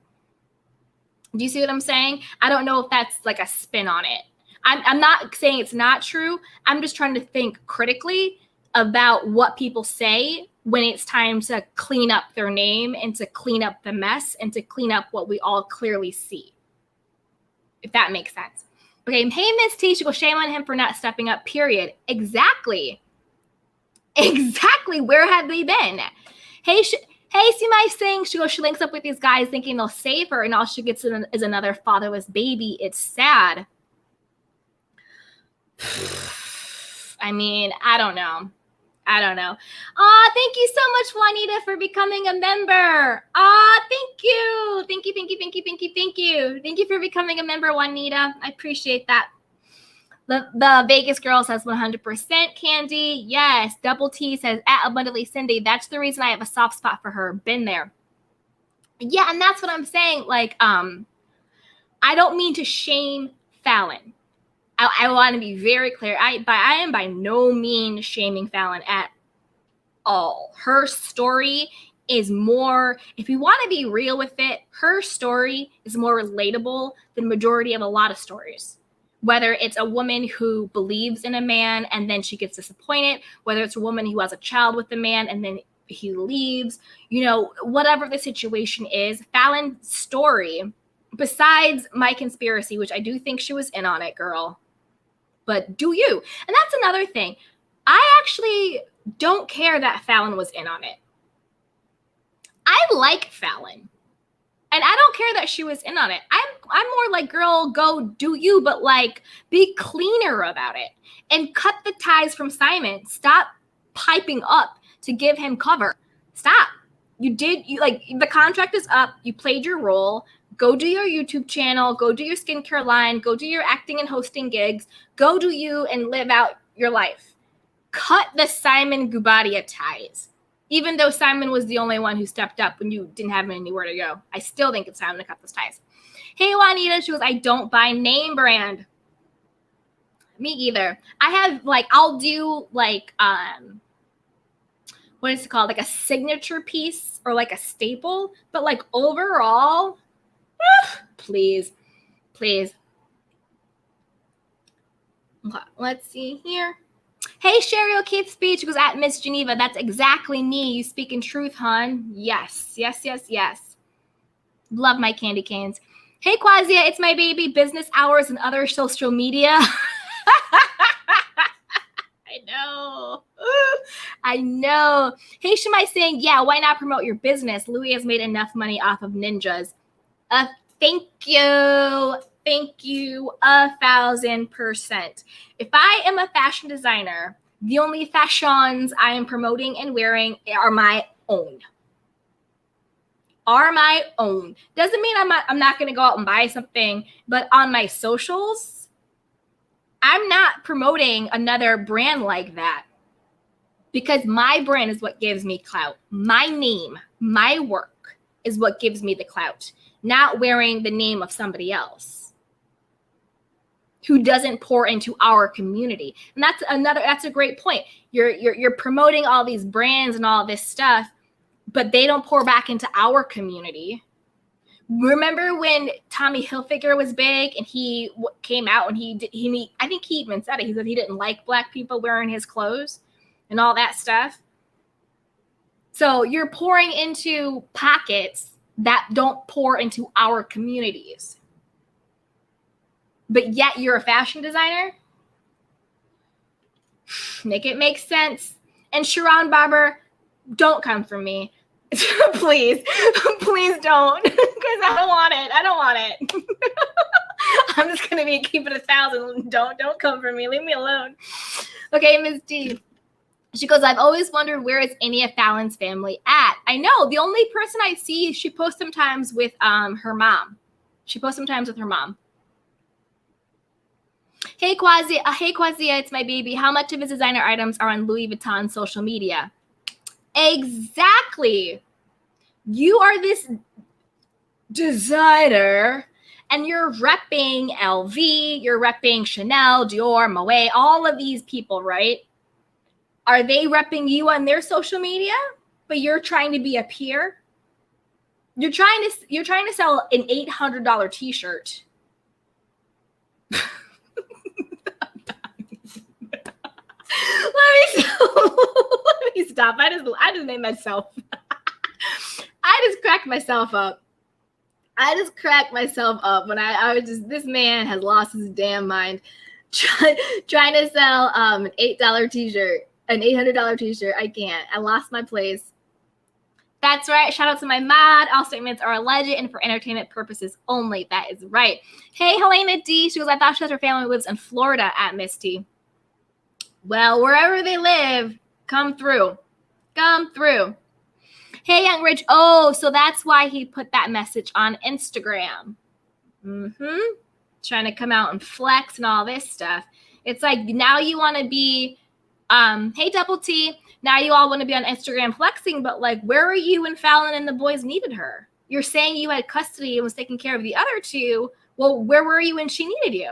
Do you see what I'm saying? I don't know if that's like a spin on it. I'm not saying it's not true. I'm just trying to think critically about what people say when it's time to clean up their name and to clean up the mess and to clean up what we all clearly see. If that makes sense. Okay, hey, Miss T, she goes, shame on him for not stepping up, period. Exactly. Where have they been? Hey, see my saying? She goes, she links up with these guys thinking they'll save her, and all she gets is another fatherless baby. It's sad. I mean, I don't know. Thank you so much, Juanita, for becoming a member. Thank you. Thank you for becoming a member, Juanita. I appreciate that. The Vegas girl says 100% Candy. Yes. Double T says at abundantly Cindy. That's the reason I have a soft spot for her. Been there. Yeah, and that's what I'm saying. Like, I don't mean to shame Falynn. I want to be very clear. I am by no means shaming Falynn at all. Her story is more, if you want to be real with it, her story is more relatable than majority of a lot of stories. Whether it's a woman who believes in a man and then she gets disappointed, whether it's a woman who has a child with a man and then he leaves, you know, whatever the situation is, Falynn's story, besides my conspiracy, which I do think she was in on it, girl, but do you? And that's another thing. I actually don't care that Falynn was in on it. I like Falynn. And I don't care that she was in on it. I'm more like, girl, go do you, but like be cleaner about it and cut the ties from Simon. Stop piping up to give him cover. Stop. You like the contract is up. You played your role. Go do your YouTube channel. Go do your skincare line. Go do your acting and hosting gigs. Go do you and live out your life. Cut the Simon Guodabia ties. Even though Simon was the only one who stepped up when you didn't have anywhere to go. I still think it's time to cut those ties. Hey, Juanita, she goes, I don't buy name brand. Me either. I have, like, I'll do, like, what is it called? Like a signature piece or like a staple. But, like, overall, please. Let's see here. Hey, Sherry O'Keefe Speech goes at Miss Geneva. That's exactly me. You speak in truth, hon. Yes. Love my candy canes. Hey, Quazia, it's my baby. Business hours and other social media. I know. Hey, Shemai saying, yeah, why not promote your business? Louis has made enough money off of ninjas. Thank you. 1,000%. If I am a fashion designer, the only fashions I am promoting and wearing are my own. Doesn't mean I'm not going to go out and buy something, but on my socials, I'm not promoting another brand like that because my brand is what gives me clout. My name, my work is what gives me the clout, not wearing the name of somebody else who doesn't pour into our community. And that's a great point. You're promoting all these brands and all this stuff, but they don't pour back into our community. Remember when Tommy Hilfiger was big and he came out and I think he even said it. He said he didn't like Black people wearing his clothes and all that stuff. So you're pouring into pockets that don't pour into our communities. But yet you're a fashion designer? Make it make sense. And Sharon Barber, don't come for me. Please don't. Because I don't want it. I'm just going to keep it 1,000. Don't come for me. Leave me alone. Okay, Ms. D. She goes, I've always wondered where is any of Falynn's family at? I know. The only person I see, she posts sometimes with her mom. Hey, Quazia, it's my baby. How much of his designer items are on Louis Vuitton social media? Exactly. You are this designer, and you're repping LV, you're repping Chanel, Dior, Moet, all of these people, right? Are they repping you on their social media? But you're trying to be a peer? You're trying to sell an $800 t-shirt. Let me stop. I just made myself. I just cracked myself up. When I was just, this man has lost his damn mind trying to sell an $8 t-shirt, an $800 t-shirt. I can't. I lost my place. That's right. Shout out to my mod. All statements are alleged and for entertainment purposes only. That is right. Hey, Helena D. She goes, I thought she said her family lives in Florida at Misty. Well, wherever they live, come through. Hey, Young Rich. Oh, so that's why he put that message on Instagram. Trying to come out and flex and all this stuff. It's like now you want to be, hey, Double T. Now you all want to be on Instagram flexing, but like, where were you when Falynn and the boys needed her? You're saying you had custody and was taking care of the other two. Well, where were you when she needed you?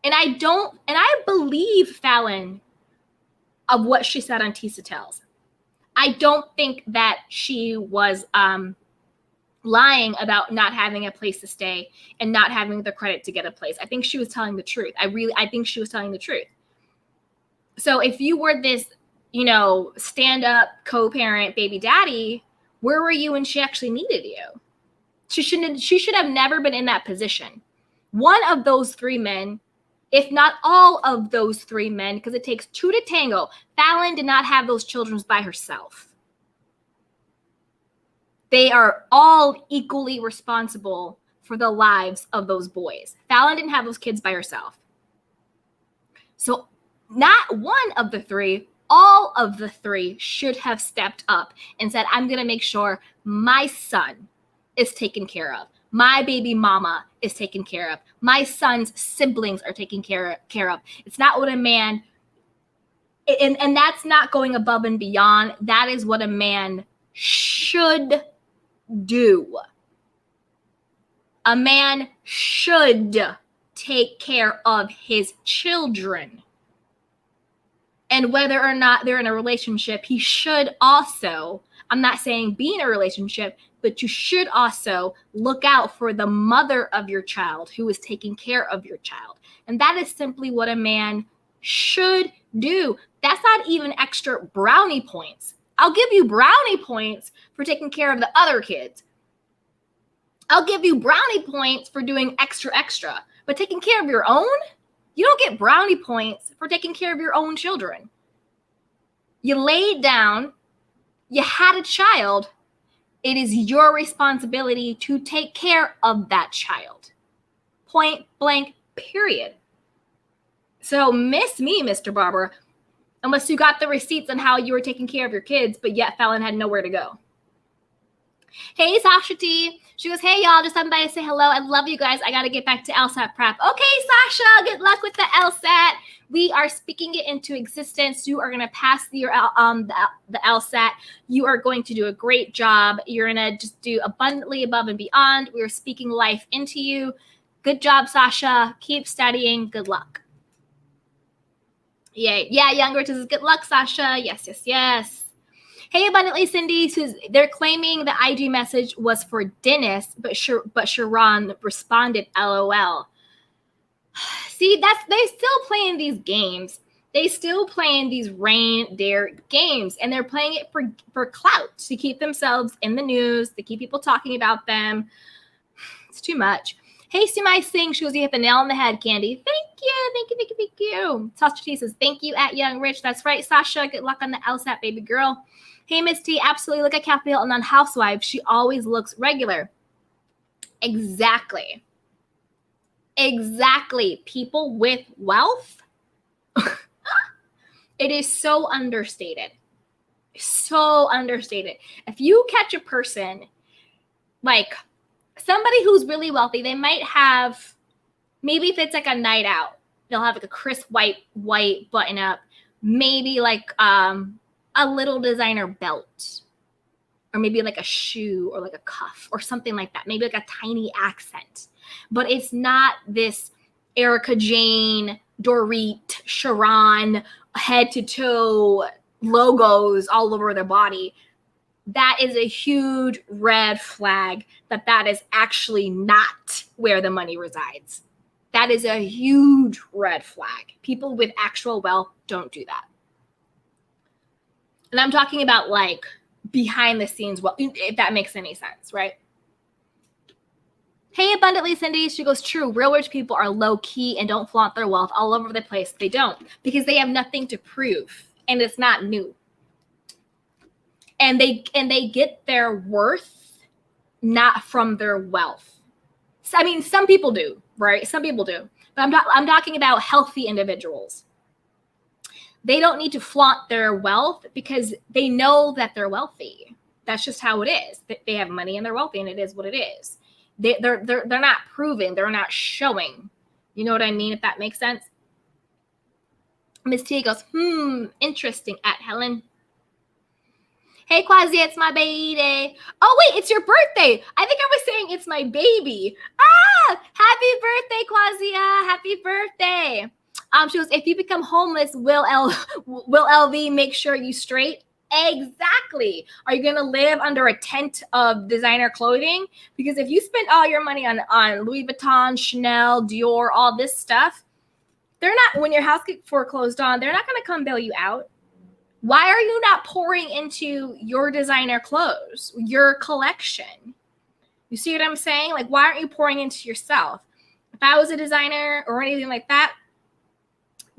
And I believe Falynn of what she said on Tisa Tells. I don't think that she was lying about not having a place to stay and not having the credit to get a place. I think she was telling the truth. I think she was telling the truth. So if you were this, stand-up co-parent baby daddy, where were you when she actually needed you? She should have never been in that position. One of those three men, if not all of those three men, because it takes two to tango, Falynn did not have those children by herself. They are all equally responsible for the lives of those boys. Falynn didn't have those kids by herself. So not one of the three, all of the three should have stepped up and said, I'm going to make sure my son is taken care of. My baby mama is taken care of. My son's siblings are taken care of. It's not what a man, and that's not going above and beyond. That is what a man should do. A man should take care of his children. And whether or not they're in a relationship, he should also, I'm not saying be in a relationship, but you should also look out for the mother of your child who is taking care of your child. And that is simply what a man should do. That's not even extra brownie points. I'll give you brownie points for taking care of the other kids. I'll give you brownie points for doing extra, but taking care of your own? You don't get brownie points for taking care of your own children. You laid down, you had a child. It is your responsibility to take care of that child. Point blank, period. So miss me, Mr. Barber, unless you got the receipts on how you were taking care of your kids, but yet Falynn had nowhere to go. Hey, Sasha T. She goes, hey, y'all, just somebody to say hello. I love you guys. I got to get back to LSAT prep. Okay, Sasha, good luck with the LSAT. We are speaking it into existence. You are going to pass the LSAT. You are going to do a great job. You're going to just do abundantly above and beyond. We are speaking life into you. Good job, Sasha. Keep studying. Good luck. Yay. Yeah, Young Rich says, good luck, Sasha. Yes, yes, yes. Hey, Abundantly Cindy, they're claiming the IG message was for Dennis, but Sharon responded, LOL. See, they still playing these games. They still playing these rain dare games, and they're playing it for clout, to keep themselves in the news, to keep people talking about them. It's too much. Hey, Sumai Singh, she goes, you hit the nail on the head, Candy. Thank you. Sasha T says, thank you at Young Rich. That's right, Sasha. Good luck on the LSAT, baby girl. Hey, Miss T, absolutely look at Kathy Hilton on Housewives. She always looks regular. Exactly. People with wealth, it is so understated. If you catch a person, like somebody who's really wealthy, they might have, maybe if it's like a night out, they'll have like a crisp white button up, maybe like a little designer belt, or maybe like a shoe or like a cuff or something like that. Maybe like a tiny accent, but it's not this Erica Jane, Dorit, Sharon, head to toe logos all over their body. That is a huge red flag that is actually not where the money resides. That is a huge red flag. People with actual wealth don't do that. And I'm talking about like behind the scenes, well, if that makes any sense, right? Hey, Abundantly Cindy, she goes, true, real rich people are low key and don't flaunt their wealth all over the place. They don't, because they have nothing to prove, and it's not new. And they get their worth not from their wealth. So, I mean, some people do, right? Some people do, but I'm talking about healthy individuals. They don't need to flaunt their wealth because they know that they're wealthy. That's just how it is. They have money and they're wealthy, and it is what it is. They're not proving. They're not showing. You know what I mean? If that makes sense. Miss T goes, interesting at Helen. Hey, Quasi, it's my baby. Oh, wait, it's your birthday. I think I was saying it's my baby. Ah, happy birthday, Quasia. Happy birthday. She goes, if you become homeless, will LV make sure you straight? Exactly. Are you going to live under a tent of designer clothing? Because if you spend all your money on Louis Vuitton, Chanel, Dior, all this stuff, they're not, when your house gets foreclosed on, they're not going to come bail you out. Why are you not pouring into your designer clothes, your collection? You see what I'm saying? Like, why aren't you pouring into yourself? If I was a designer or anything like that,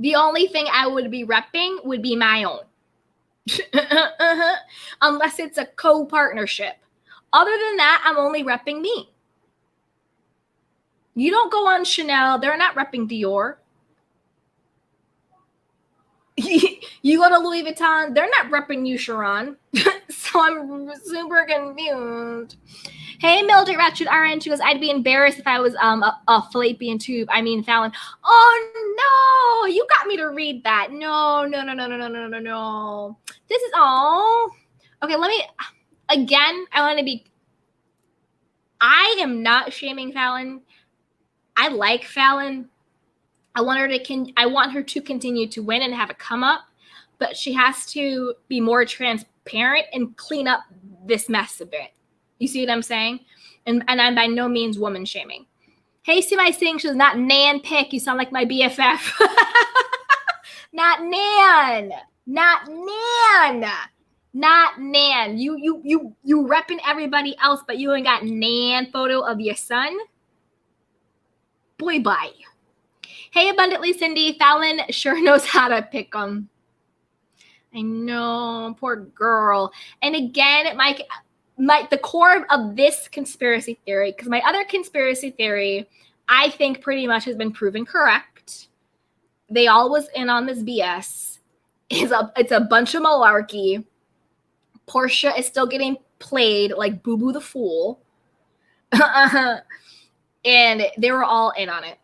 the only thing I would be repping would be my own. Unless it's a co-partnership. Other than that, I'm only repping me. You don't go on Chanel. They're not repping Dior. You go to Louis Vuitton, they're not repping you, Sharon. So I'm super confused. Hey, Mildred Ratchet RN, she goes, I'd be embarrassed if I was a fallopian tube. I mean, Falynn. Oh, no, you got me to read that. No. This is all. Okay, let me, again, I am not shaming Falynn. I like Falynn. I want her to continue to win and have a come up, but she has to be more transparent and clean up this mess a bit. You see what I'm saying? And I'm by no means woman shaming. Hey, see my sing, she's not Nan Pick. You sound like my BFF. Not Nan. You repping everybody else, but you ain't got Nan photo of your son. Boy, bye. Hey, Abundantly Cindy, Falynn sure knows how to pick them. I know, poor girl. And again, the core of this conspiracy theory, because my other conspiracy theory, I think pretty much has been proven correct. They all was in on this BS. It's a bunch of malarkey. Portia is still getting played like Boo Boo the Fool. And they were all in on it.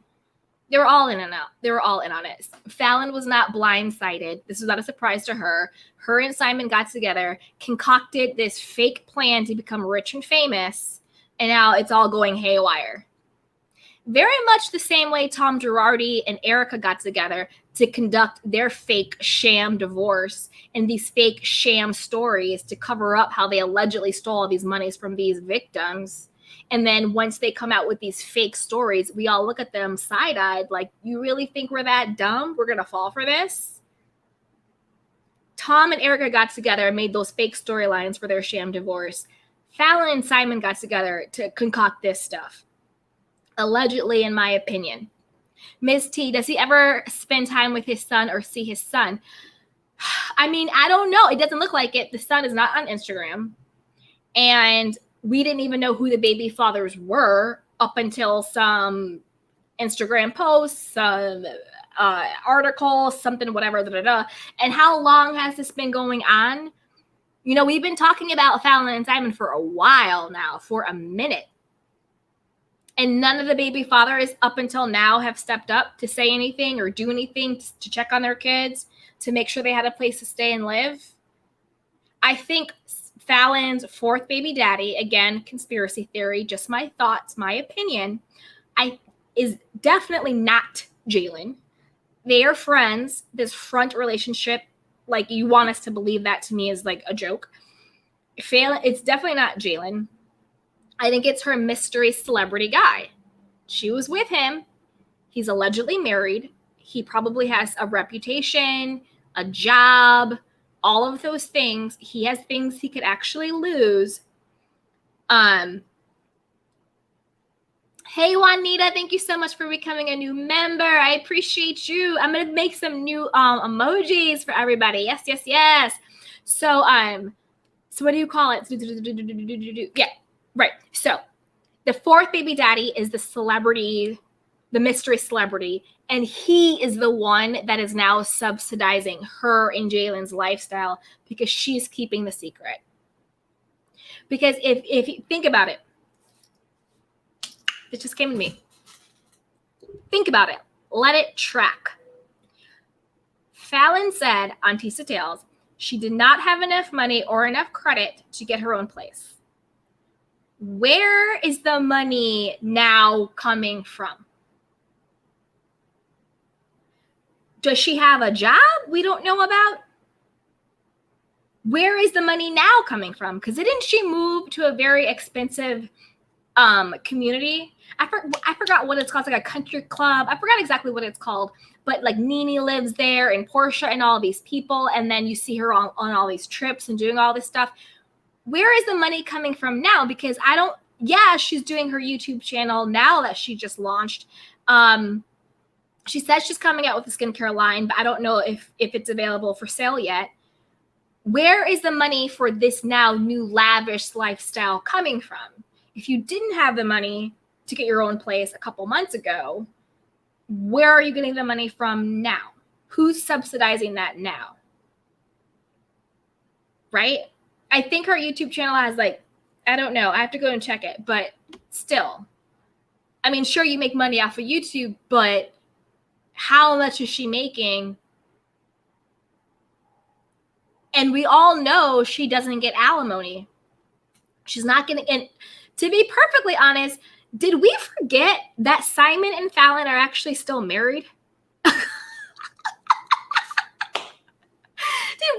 They were all in on it. Falynn was not blindsided. This was not a surprise to her. Her and Simon got together, concocted this fake plan to become rich and famous, and now it's all going haywire. Very much the same way Tom Girardi and Erica got together to conduct their fake sham divorce and these fake sham stories to cover up how they allegedly stole all these monies from these victims. And then once they come out with these fake stories, we all look at them side-eyed like, you really think we're that dumb? We're going to fall for this? Tom and Erica got together and made those fake storylines for their sham divorce. Falynn and Simon got together to concoct this stuff. Allegedly, in my opinion. Ms. T, does he ever spend time with his son or see his son? I mean, I don't know. It doesn't look like it. The son is not on Instagram. And we didn't even know who the baby fathers were up until some Instagram posts, some articles, something, whatever, And how long has this been going on? You know, we've been talking about Falynn and Simon for a while now, for a minute. And none of the baby fathers up until now have stepped up to say anything or do anything to check on their kids, to make sure they had a place to stay and live. I think Falynn's fourth baby daddy, again, conspiracy theory, just my thoughts, my opinion, is definitely not Jalen. They are friends. This front relationship, like, you want us to believe that, to me is like a joke. It's definitely not Jalen. I think it's her mystery celebrity guy. She was with him. He's allegedly married. He probably has a reputation, a job, all of those things. He has things he could actually lose. Hey, Juanita, thank you so much for becoming a new member. I appreciate you. I'm going to make some new emojis for everybody. Yes. So what do you call it? Yeah, right. So the fourth baby daddy is the celebrity, the mystery celebrity, and he is the one that is now subsidizing her and Jalen's lifestyle because she's keeping the secret. Because if you think about it, it just came to me. Think about it. Let it track. Falynn said on Tisa Tales She did not have enough money or enough credit to get her own place. Where is the money now coming from? Does she have a job we don't know about? Where is the money now coming from? Because didn't she move to a very expensive community? I forgot what it's called. It's like a country club. I forgot exactly what it's called. But like Nene lives there and Portia and all these people. And then you see her on all these trips and doing all this stuff. Where is the money coming from now? Because she's doing her YouTube channel now that she just launched. She says she's coming out with a skincare line, but I don't know if it's available for sale yet. Where is the money for this now new lavish lifestyle coming from? If you didn't have the money to get your own place a couple months ago, where are you getting the money from now? Who's subsidizing that now? Right? I think her YouTube channel has I don't know. I have to go and check it, but still. I mean, sure, you make money off of YouTube, but how much is she making? And we all know she doesn't get alimony. She's not getting, and to be perfectly honest, did we forget that Simon and Falynn are actually still married? Did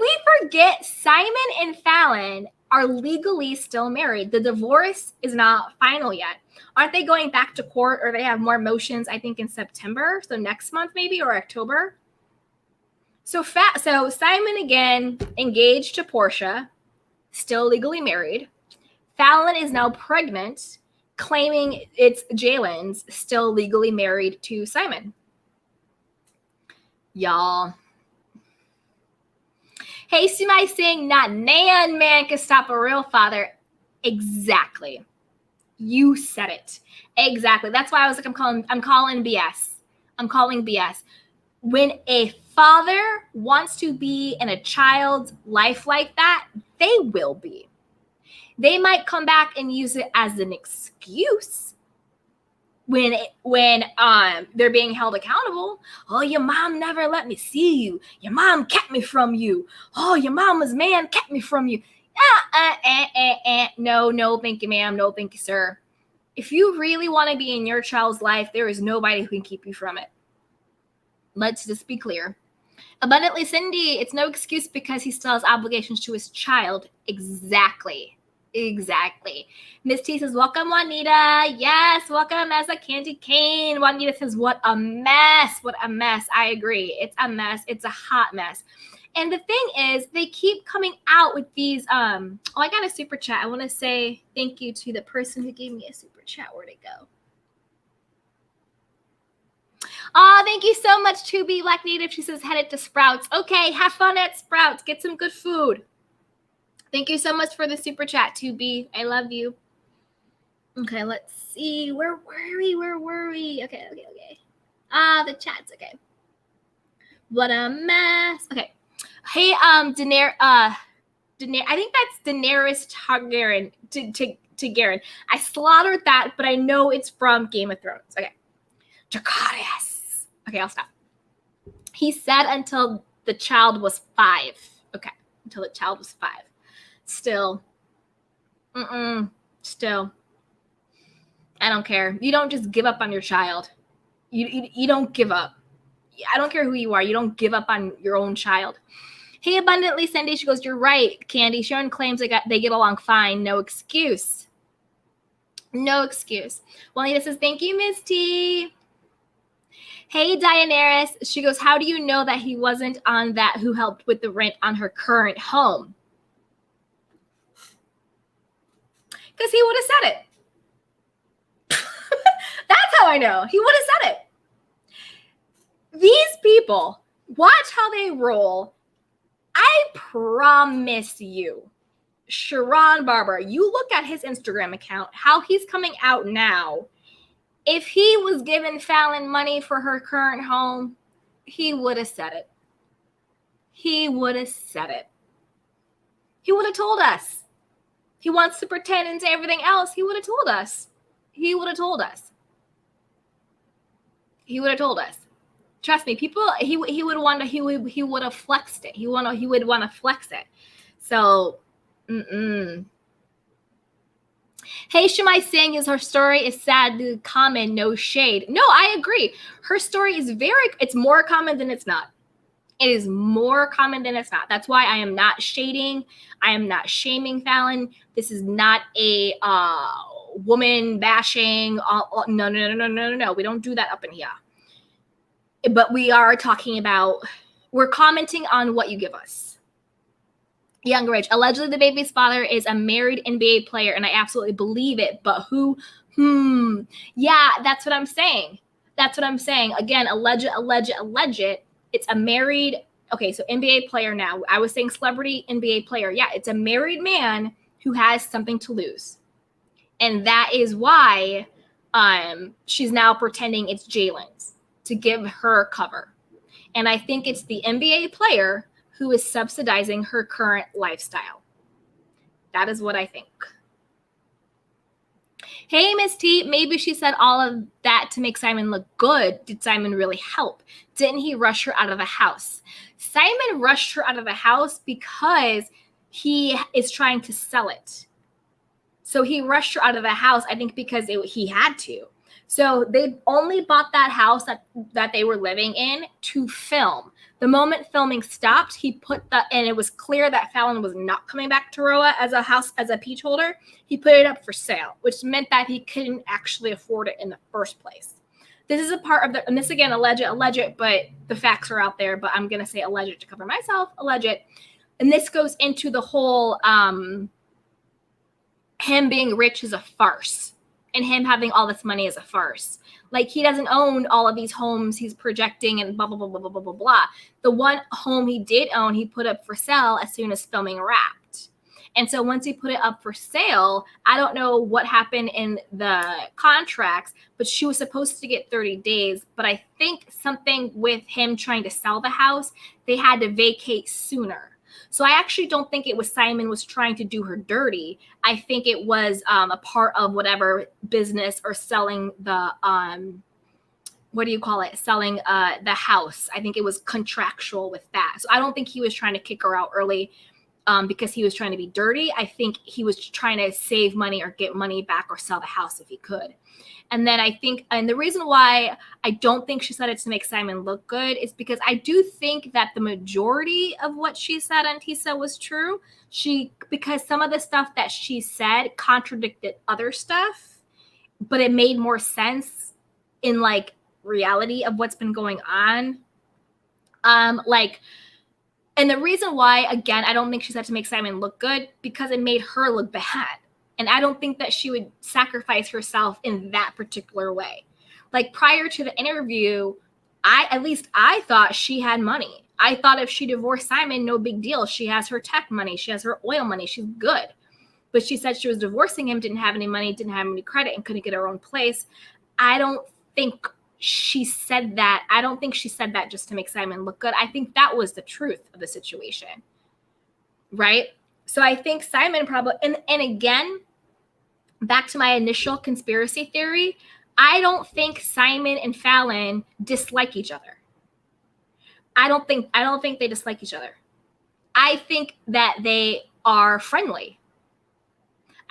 we forget Simon and Falynn are legally still married? The divorce is not final yet. Aren't they going back to court, or they have more motions, I think, in September? So next month maybe, or October? So Simon, again, engaged to Portia, still legally married. Falynn is now pregnant, claiming it's Jalen's, still legally married to Simon. Y'all. Hey, Sumai saying, not nan man can stop a real father. Exactly. You said it. Exactly. That's why I was like, I'm calling BS. I'm calling BS. When a father wants to be in a child's life like that, they will be. They might come back and use it as an excuse when they're being held accountable. Oh, your mom never let me see you. Your mom kept me from you. Oh, your mama's man kept me from you. No, thank you, ma'am. No, thank you, sir. If you really want to be in your child's life, there is nobody who can keep you from it. Let's just be clear. Abundantly Cindy, it's no excuse because he still has obligations to his child. Exactly. Miss T says, welcome, Juanita. Yes, welcome as a candy cane. Juanita says, what a mess. What a mess. I agree. It's a mess. It's a hot mess. And the thing is, they keep coming out with these, I got a super chat. I want to say thank you to the person who gave me a super chat. Where'd it go? Oh, thank you so much, To Be Black Native. She says, headed to Sprouts. Okay, have fun at Sprouts. Get some good food. Thank you so much for the super chat, 2B. I love you. Okay, let's see. Where were we? Okay. The chat's okay. What a mess. Okay. Hey, Daenerys. I think that's Daenerys Targaryen. Targaryen. I slaughtered that, but I know it's from Game of Thrones. Okay. Dracarys. Okay, I'll stop. He said until the child was 5. Okay, until the child was 5. Still. Still. I don't care. You don't just give up on your child. You don't give up. I don't care who you are. You don't give up on your own child. Hey, Abundantly Cindy, she goes, you're right, Candy. Sharon claims they get along fine. No excuse. No excuse. Juanita says, thank you, Miss T. Hey, Daenerys. She goes, how do you know that he wasn't on that who helped with the rent on her current home? Because he would have said it. That's how I know. He would have said it. These people, watch how they roll. I promise you, Sharon Barber, you look at his Instagram account, how he's coming out now. If he was giving Falynn money for her current home, he would have said it. He would have said it. He would have told us. He wants to pretend and say everything else. He would have told us. He would have told us. He would have told us. Trust me, people, he would have flexed it. He would want to flex it. So, Hey, Shemai Singh, is her story is sadly common, no shade. No, I agree. Her story is it's more common than it's not. It is more common than it's not. That's why I am not shading. I am not shaming Falynn. This is not a woman bashing. No. We don't do that up in here. But we are talking about, we're commenting on what you give us. Young Rich, allegedly the baby's father is a married NBA player, and I absolutely believe it. But who? Yeah, that's what I'm saying. Again, alleged. It's a married, okay, so NBA player now. I was saying celebrity NBA player. Yeah, it's a married man who has something to lose. And that is why she's now pretending it's Jalen's to give her cover. And I think it's the NBA player who is subsidizing her current lifestyle. That is what I think. Hey, Miss T, maybe she said all of that to make Simon look good. Did Simon really help? Didn't he rush her out of the house? Simon rushed her out of the house because he is trying to sell it. So he rushed her out of the house, I think, because he had to. So they only bought that house that they were living in to film. The moment filming stopped, he put and it was clear that Falynn was not coming back to Roa as a peach holder. He put it up for sale, which meant that he couldn't actually afford it in the first place. This is a part of and this again, alleged, but the facts are out there, but I'm going to say alleged to cover myself, alleged. And this goes into the whole, him being rich is a farce. And him having all this money is a farce. Like, he doesn't own all of these homes he's projecting and blah, blah, blah, blah, blah, blah, blah. The one home he did own, he put up for sale as soon as filming wrapped. And so once he put it up for sale, I don't know what happened in the contracts, but she was supposed to get 30 days. But I think something with him trying to sell the house, they had to vacate sooner. So I actually don't think it was Simon was trying to do her dirty. I think it was a part of whatever business or selling the, selling the house. I think it was contractual with that. So I don't think he was trying to kick her out early because he was trying to be dirty. I think he was trying to save money or get money back or sell the house if he could. And then I think, and the reason why I don't think she said it to make Simon look good is because I do think that the majority of what she said on Tisa was true. Because some of the stuff that she said contradicted other stuff, but it made more sense in like reality of what's been going on. And the reason why, again, I don't think she said to make Simon look good because it made her look bad. And I don't think that she would sacrifice herself in that particular way. Like, prior to the interview, I thought she had money. I thought if she divorced Simon, no big deal. She has her tech money. She has her oil money. She's good. But she said she was divorcing him, didn't have any money, didn't have any credit, and couldn't get her own place. I don't think she said that. I don't think she said that just to make Simon look good. I think that was the truth of the situation. Right? So I think Simon probably, and again, back to my initial conspiracy theory, I don't think Simon and Falynn dislike each other. I don't think they dislike each other. I think that they are friendly.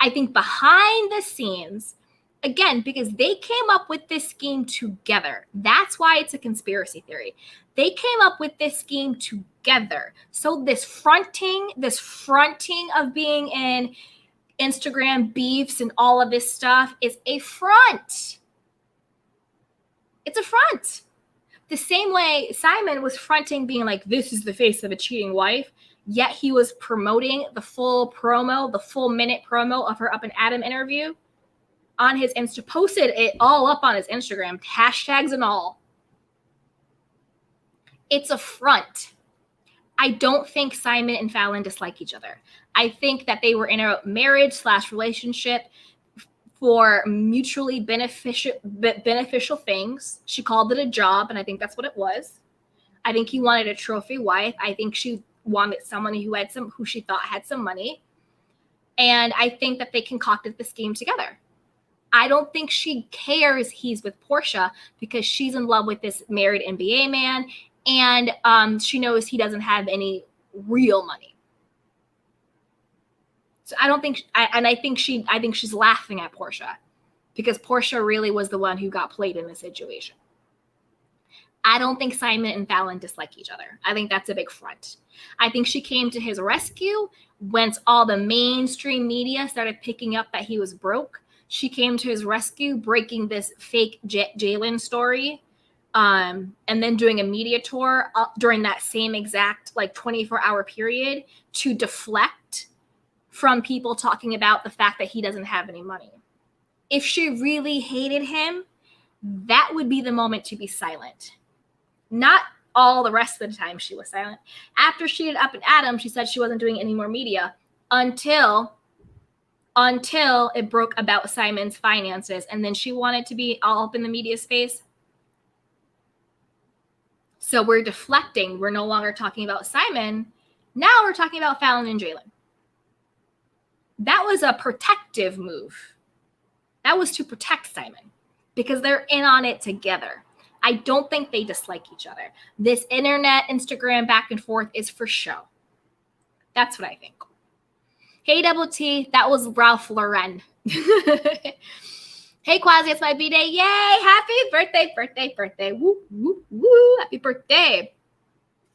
I think behind the scenes, again, because they came up with this scheme together. That's why it's a conspiracy theory. They came up with this scheme together. So this fronting of being in Instagram beefs and all of this stuff is a front. It's a front. The same way Simon was fronting, being like, this is the face of a cheating wife, yet he was promoting the full minute promo of her Up and Adam interview on his Insta, posted it all up on his Instagram, hashtags and all. It's a front. I don't think Simon and Falynn dislike each other. I think that they were in a marriage/relationship for mutually beneficial things. She called it a job, and I think that's what it was. I think he wanted a trophy wife. I think she wanted someone who she thought had some money. And I think that they concocted the scheme together. I don't think she cares he's with Portia because she's in love with this married NBA man, and she knows he doesn't have any real money. So I don't think, I think she's laughing at Portia because Portia really was the one who got played in the situation. I don't think Simon and Falynn dislike each other. I think that's a big front. I think she came to his rescue once all the mainstream media started picking up that he was broke. She came to his rescue, breaking this fake Jalen story, and then doing a media tour during that same exact 24-hour period to deflect from people talking about the fact that he doesn't have any money. If she really hated him, that would be the moment to be silent. Not all the rest of the time she was silent. After she did Up and Adam, she said she wasn't doing any more media until it broke about Simon's finances, and then she wanted to be all up in the media space. So we're deflecting. We're no longer talking about Simon. Now we're talking about Falynn and Jalen. That was a protective move. That was to protect Simon because they're in on it together. I don't think they dislike each other. This internet, Instagram back and forth is for show. That's what I think. Hey, Double T, that was Ralph Lauren. Hey, Quasi, it's my B-Day. Yay, happy birthday. Woo, woo, woo, happy birthday.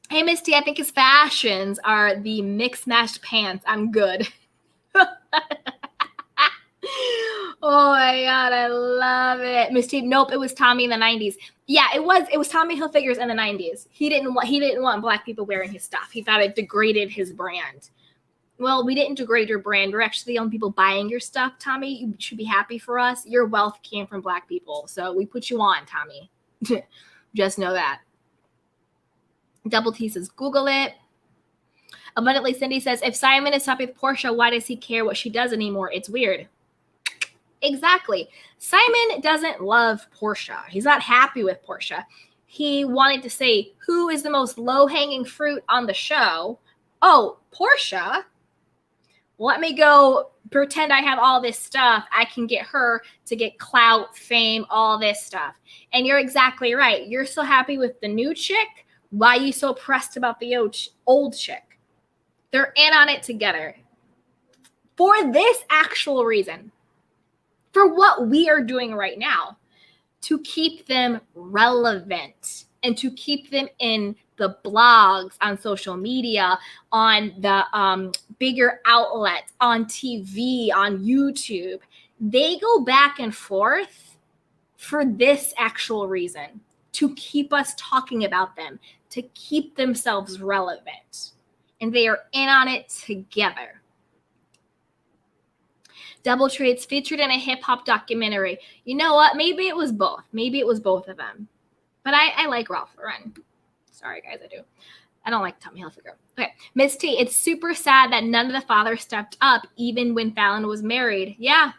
Hey, Miss T, I think his fashions are the mixed matched pants. I'm good. Oh my God, I love it. Miss T, nope, it was Tommy in the 90s. Yeah, it was Tommy Hilfiger's in the 90s. He didn't want black people wearing his stuff. He thought it degraded his brand. Well, we didn't degrade your brand. We're actually the only people buying your stuff, Tommy. You should be happy for us. Your wealth came from black people. So we put you on, Tommy. Just know that. Double T says, Google it. Abundantly Cindy says, if Simon is happy with Portia, why does he care what she does anymore? It's weird. Exactly. Simon doesn't love Portia. He's not happy with Portia. He wanted to say, who is the most low-hanging fruit on the show? Oh, Portia. Let me go pretend I have all this stuff. I can get her to get clout, fame, all this stuff. And you're exactly right. You're so happy with the new chick. Why are you so pressed about the old chick? They're in on it together. For this actual reason. For what we are doing right now. To keep them relevant. And to keep them in the blogs, on social media, on the bigger outlets, on TV, on YouTube. They go back and forth for this actual reason. To keep us talking about them. To keep themselves relevant. And they are in on it together. Double Trades featured in a hip-hop documentary. You know what? Maybe it was both. Maybe it was both of them. But I like Ralph Lauren. Sorry, guys, I do. I don't like Tommy Hilfiger. Okay, Miss T, it's super sad that none of the fathers stepped up even when Falynn was married. Yeah,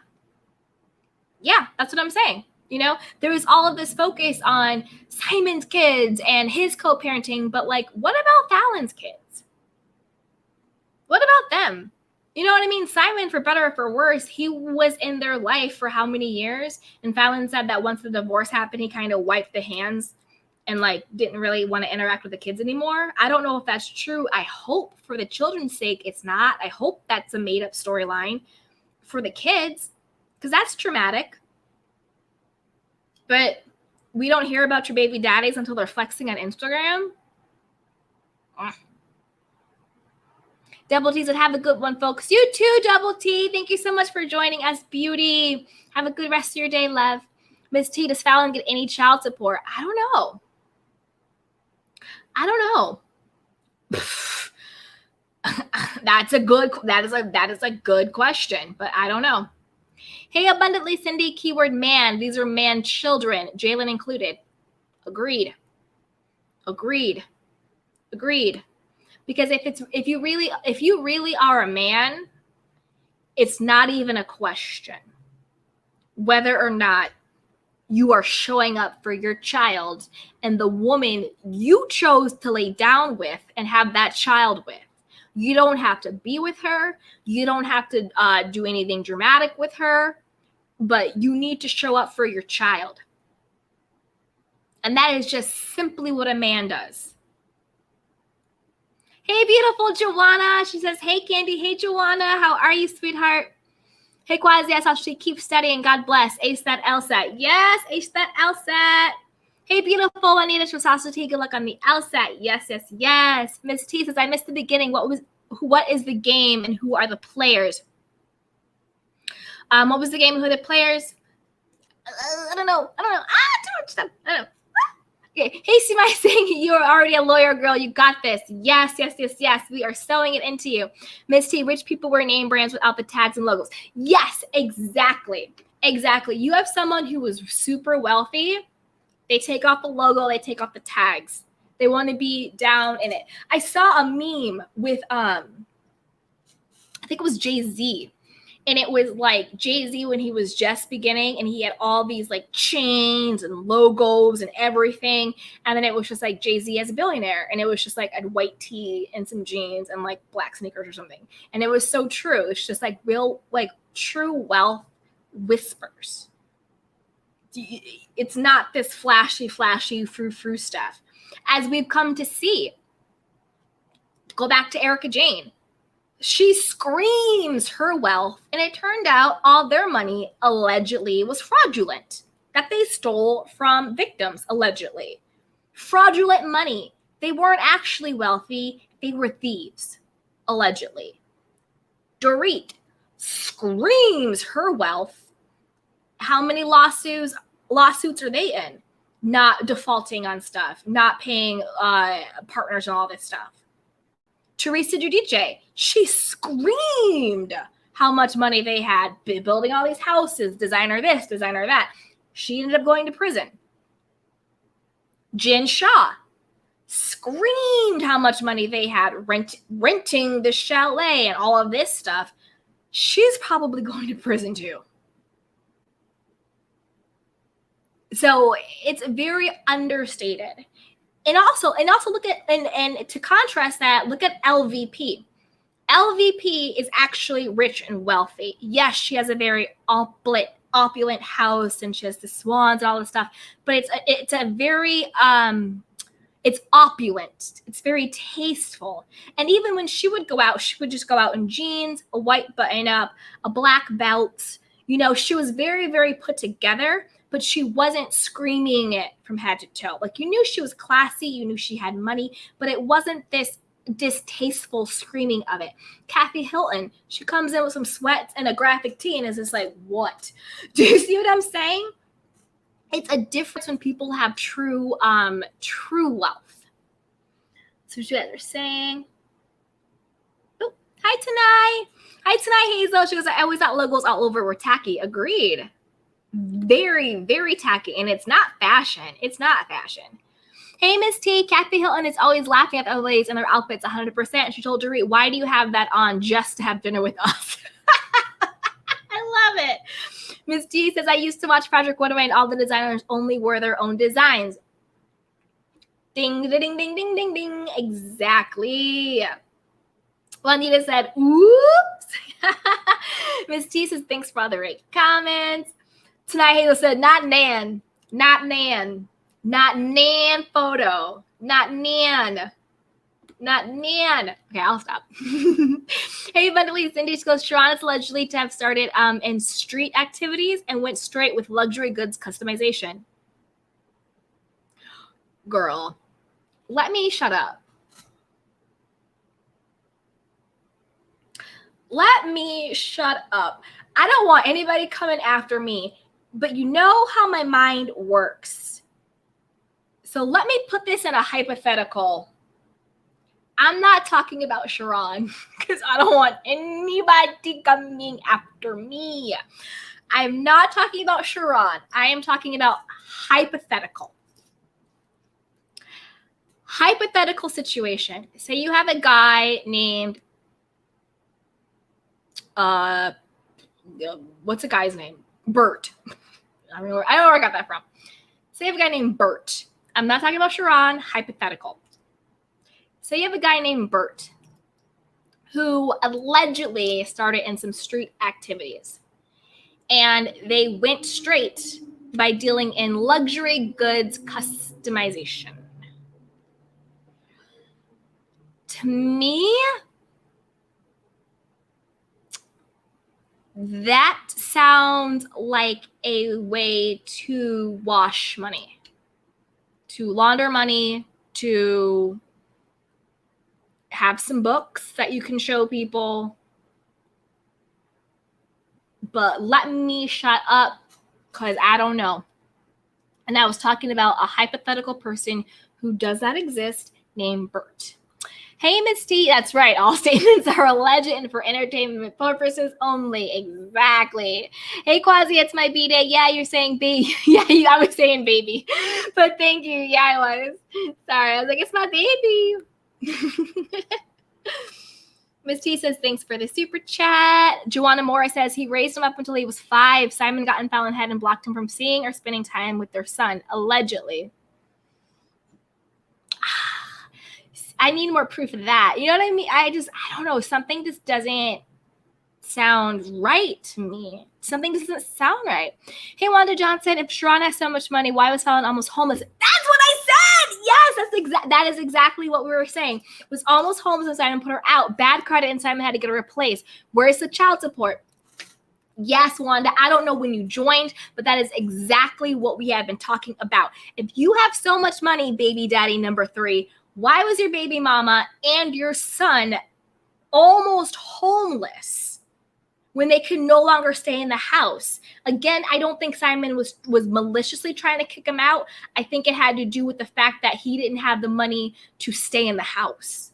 that's what I'm saying. You know, there was all of this focus on Simon's kids and his co-parenting, but like, what about Falynn's kids? What about them? You know what I mean? Simon, for better or for worse, he was in their life for how many years? And Falynn said that once the divorce happened, he kind of wiped the hands and like didn't really want to interact with the kids anymore. I don't know if that's true. I hope for the children's sake it's not. I hope that's a made up storyline for the kids because that's traumatic. But we don't hear about your baby daddies until they're flexing on Instagram. Ugh. Double T said, have a good one, folks. You too, Double T. Thank you so much for joining us, beauty. Have a good rest of your day, love. Miss T, does Falynn get any child support? I don't know. That is a good question, but I don't know. Hey, Abundantly Cindy, keyword man. These are man children, Jalen included. Agreed. Because if you really are a man, it's not even a question whether or not you are showing up for your child and the woman you chose to lay down with and have that child with. You don't have to be with her. You don't have to do anything dramatic with her. but you need to show up for your child. And that is just simply what a man does. Hey, beautiful Joanna. She says, hey, Candy. Hey, Joanna. How are you, sweetheart? Hey, Quaz. Yes, I'll keep studying. God bless. ASET, LSAT. Yes, ASET, LSAT. Hey, beautiful Anita Shosasati. Good luck on the LSAT. Yes, yes, yes. Miss T says, I missed the beginning. What is the game and who are the players? What was the game and who are the players? I don't know. Too much stuff. I don't know. Okay. Hey, Simai saying you're already a lawyer, girl. You got this. Yes, yes, yes, yes. We are sewing it into you. Miss T, rich people wear name brands without the tags and logos. Yes, exactly. Exactly. You have someone who is super wealthy. They take off the logo. They take off the tags. They want to be down in it. I saw a meme with, I think it was Jay-Z. And it was like Jay-Z when he was just beginning and he had all these like chains and logos and everything. And then it was just like Jay-Z as a billionaire. And it was just like a white tee and some jeans and like black sneakers or something. And it was so true. It's just like real, like true wealth whispers. It's not this flashy frou-frou stuff. As we've come to see, go back to Erica Jane. She screams her wealth, and it turned out all their money allegedly was fraudulent, that they stole from victims, allegedly. Fraudulent money. They weren't actually wealthy. They were thieves, allegedly. Dorit screams her wealth. How many lawsuits are they in? Not defaulting on stuff, not paying partners and all this stuff. Teresa Giudice, she screamed how much money they had, building all these houses, designer this, designer that. She ended up going to prison. Jen Shaw screamed how much money they had, renting the chalet and all of this stuff. She's probably going to prison too. So it's very understated. And also look at, and to contrast that, look at LVP. LVP is actually rich and wealthy. Yes, she has a very opulent house and she has the swans and all this stuff, but it's a very, it's opulent. It's very tasteful. And even when she would go out, she would just go out in jeans, a white button up, a black belt. You know, she was very, very put together, but she wasn't screaming it from head to toe. Like, you knew she was classy, you knew she had money, but it wasn't this distasteful screaming of it. Kathy Hilton, she comes in with some sweats and a graphic tee and is just like, what? Do you see what I'm saying? It's a difference when people have true wealth. So what you guys are saying. Oh, hi Tanai. Hi Tanai Hazel. She goes, I always thought logos all over were tacky. Agreed. Very, very tacky. And it's not fashion. It's not fashion. Hey, Miss T, Kathy Hilton is always laughing at the other ladies and their outfits 100%. She told Dorit, why do you have that on just to have dinner with us? I love it. Miss T says, I used to watch Project Guodabia and all the designers only wore their own designs. Ding, ding, ding, ding, ding, ding. Exactly. Juanita said, oops. Miss T says, thanks for all the great comments. Tonight, Hazel said, not Nan. Not Nan. Not Nan photo. Not Nan. Not Nan. Okay, I'll stop. Hey, Bundley, Cindy goes, Sharon is allegedly to have started in street activities and went straight with luxury goods customization. Girl, let me shut up. Let me shut up. I don't want anybody coming after me, but you know how my mind works. So let me put this in a hypothetical. I'm not talking about Sharon because I don't want anybody coming after me. I'm not talking about Sharon. I am talking about hypothetical. Hypothetical situation. Say you have a guy named, what's a guy's name? Bert. I don't know where I got that from. Say you have a guy named Bert. I'm not talking about Sharon, hypothetical. So you have a guy named Bert who allegedly started in some street activities. And they went straight by dealing in luxury goods customization. To me, that sounds like a way to wash money, to launder money, to have some books that you can show people. But let me shut up because I don't know. And I was talking about a hypothetical person who does not exist named Bert. Hey, Miss T, that's right. All statements are alleged and for entertainment purposes only. Exactly. Hey, Quasi, it's my B-Day. Yeah, you're saying baby. Yeah, I was saying baby. But thank you. Yeah, I was. Sorry. I was like, it's my baby. Miss T says, thanks for the super chat. Joanna Mora says, he raised him up until he was 5. Simon got in Falyn's head and blocked him from seeing or spending time with their son, allegedly. I need more proof of that. You know what I mean? I don't know. Something just doesn't sound right to me. Something doesn't sound right. Hey, Wanda Johnson, if Sharon has so much money, why was Falyn almost homeless? That's what I said! Yes, that is exactly what we were saying. Was almost homeless and Simon put her out. Bad credit and Simon had to get her replaced. Where's the child support? Yes, Wanda, I don't know when you joined, but that is exactly what we have been talking about. If you have so much money, baby daddy number 3, why was your baby mama and your son almost homeless when they could no longer stay in the house? Again, I don't think Simon was maliciously trying to kick him out. I think it had to do with the fact that he didn't have the money to stay in the house.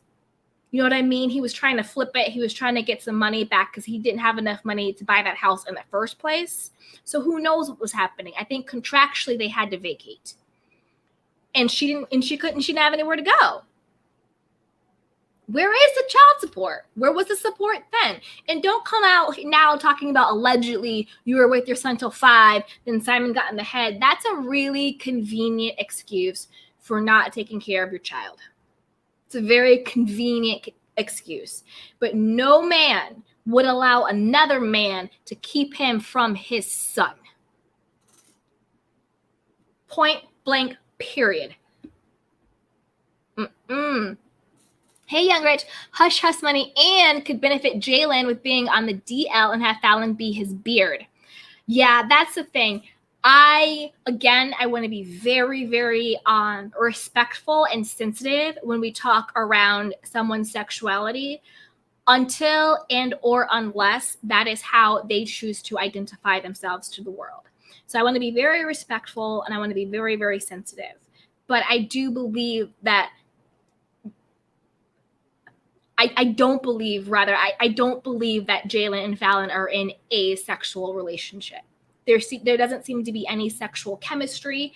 You know what I mean? He was trying to flip it. He was trying to get some money back because he didn't have enough money to buy that house in the first place. So who knows what was happening? I think contractually they had to vacate. And she didn't have anywhere to go. Where is the child support? Where was the support then? And don't come out now talking about allegedly you were with your son till 5, then Simon got in the head. That's a really convenient excuse for not taking care of your child. It's a very convenient excuse. But no man would allow another man to keep him from his son. Point blank, period. Hey, Young Rich, hush hush money and could benefit Jalen with being on the DL and have Falyn be his beard. Yeah, that's the thing. I want to be very, very respectful and sensitive when we talk around someone's sexuality until and or unless that is how they choose to identify themselves to the world. So I want to be very respectful and I want to be very, very sensitive. But I do believe that I don't believe that Jalen and Falyn are in a sexual relationship. There doesn't seem to be any sexual chemistry.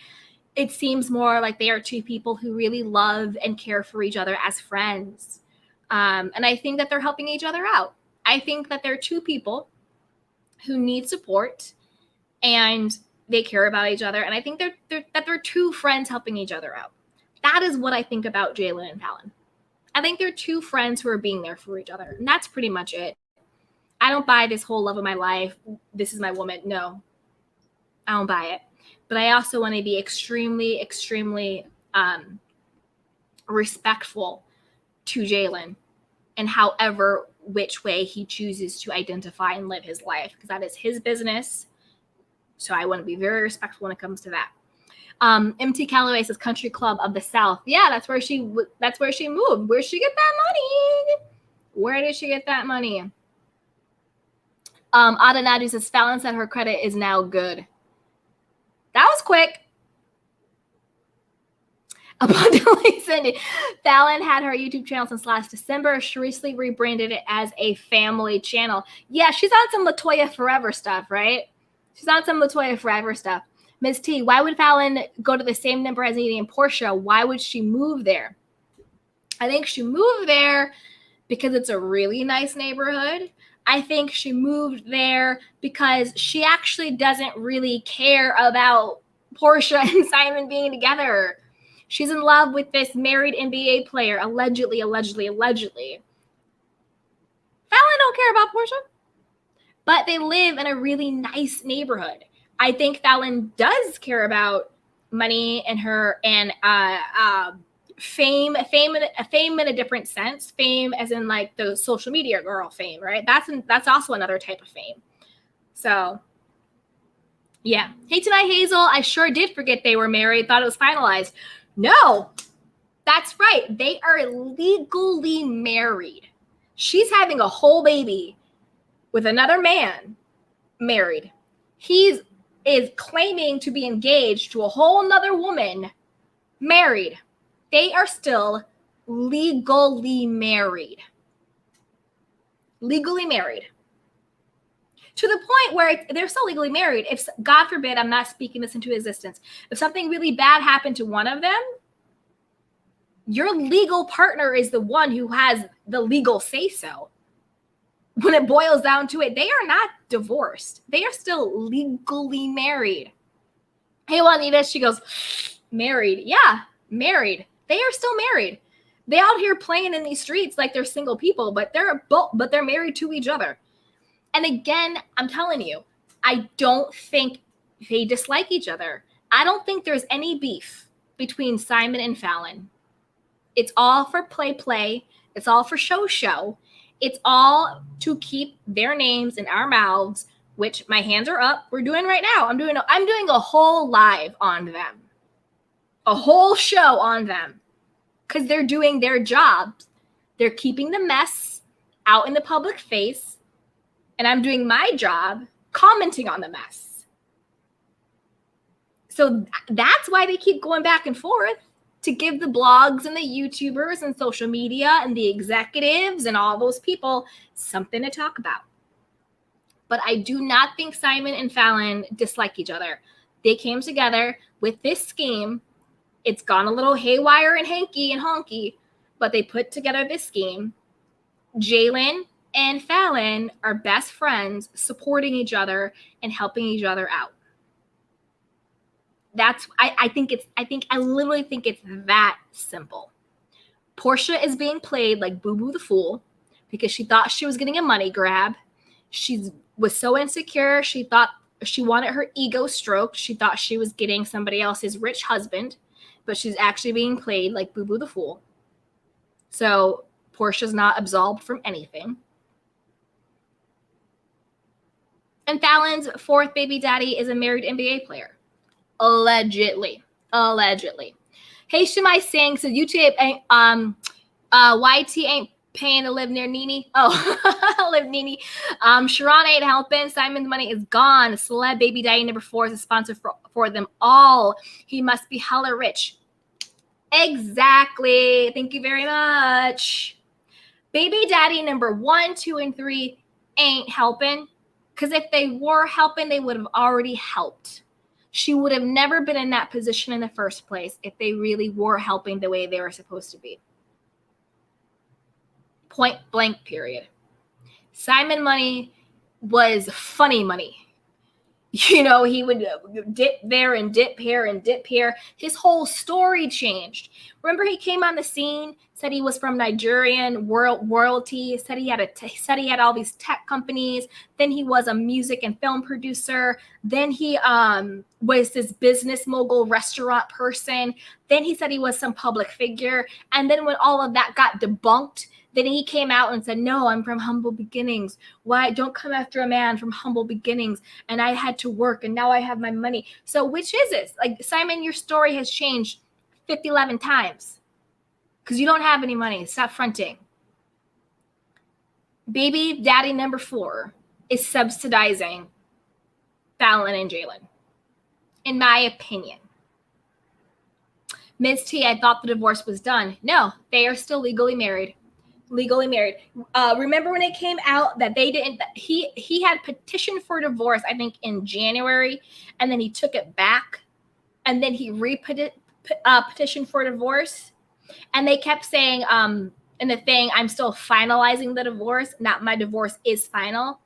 It seems more like they are two people who really love and care for each other as friends. And I think that they're helping each other out. I think that they're two people who need support and they care about each other. And I think they're two friends helping each other out. That is what I think about Jalen and Falyn. I think they're two friends who are being there for each other. And that's pretty much it. I don't buy this whole love of my life. This is my woman. No, I don't buy it. But I also want to be extremely, extremely respectful to Jalen and however which way he chooses to identify and live his life, because that is his business. So I want to be very respectful when it comes to that. MT Calloway says Country Club of the South. Yeah, that's where she moved. Where'd she get that money? Where did she get that money? Adanadu says Falyn said her credit is now good. That was quick. Abundantly Cindy. Falyn had her YouTube channel since last December. She recently rebranded it as a family channel. Yeah, she's on some Latoya Forever stuff, right? She's on some Latoya Forever stuff. Ms. T, why would Falyn go to the same number as Edie and Portia? Why would she move there? I think she moved there because it's a really nice neighborhood. I think she moved there because she actually doesn't really care about Portia and Simon being together. She's in love with this married NBA player, allegedly. Falyn don't care about Portia. but they live in a really nice neighborhood. I think Falynn does care about money and her and fame in a different sense. Fame as in like the social media girl fame, right? That's also another type of fame. So yeah. Hey, tonight, Hazel. I sure did forget they were married. Thought it was finalized. No, that's right. They are legally married. She's having a whole baby with another man, married. He is claiming to be engaged to a whole nother woman, married. They are still legally married. Legally married. To the point where they're still legally married. If, God forbid, I'm not speaking this into existence, if something really bad happened to one of them, your legal partner is the one who has the legal say-so. When it boils down to it, they are not divorced. They are still legally married. Hey, Juanita, she goes, married. Yeah, married. They are still married. They out here playing in these streets like they're single people, but they're married to each other. And again, I'm telling you, I don't think they dislike each other. I don't think there's any beef between Simon and Falynn. It's all for play. It's all for show. It's all to keep their names in our mouths, which my hands are up. We're doing right now. I'm doing a whole live on them. A whole show on them. Because they're doing their jobs. They're keeping the mess out in the public face. And I'm doing my job commenting on the mess. So that's why they keep going back and forth, to give the blogs and the YouTubers and social media and the executives and all those people something to talk about. But I do not think Simon and Falynn dislike each other. They came together with this scheme. It's gone a little haywire and hanky and honky, but they put together this scheme. Jalen and Falynn are best friends, supporting each other and helping each other out. I literally think it's that simple. Portia is being played like Boo Boo the Fool because she thought she was getting a money grab. She was so insecure. She thought she wanted her ego stroked. She thought she was getting somebody else's rich husband, but she's actually being played like Boo Boo the Fool. So Portia's not absolved from anything. And Falynn's fourth baby daddy is a married NBA player. Allegedly. Hey, Shemai Singh, so YouTube ain't YT ain't paying to live near Nene. Oh, live Nene. Sharon ain't helping. Simon's money is gone. Celeb baby daddy number 4 is a sponsor for them all. He must be hella rich. Exactly. Thank you very much. Baby daddy number 1, 2, and 3 ain't helping. Because if they were helping, they would have already helped. She would have never been in that position in the first place if they really were helping the way they were supposed to be. Point blank, period. Simon money was funny money. You know, he would dip there and dip here and dip here. His whole story changed. Remember, he came on the scene, said he was from Nigerian royalty, said he had all these tech companies. Then he was a music and film producer. Then he was this business mogul restaurant person. Then he said he was some public figure. And then when all of that got debunked, then he came out and said, no, I'm from humble beginnings. Why? Don't come after a man from humble beginnings. And I had to work and now I have my money. So which is it? Like, Simon, your story has changed 11 times because you don't have any money. Stop fronting. Baby daddy number 4 is subsidizing Falynn and Jalen, in my opinion. Ms. T, I thought the divorce was done. No, they are still legally married. Remember when it came out that they didn't, he had petitioned for divorce, I think in January, and then he took it back, and then he petitioned for divorce, and they kept saying in the thing, I'm still finalizing the divorce, not my divorce is final.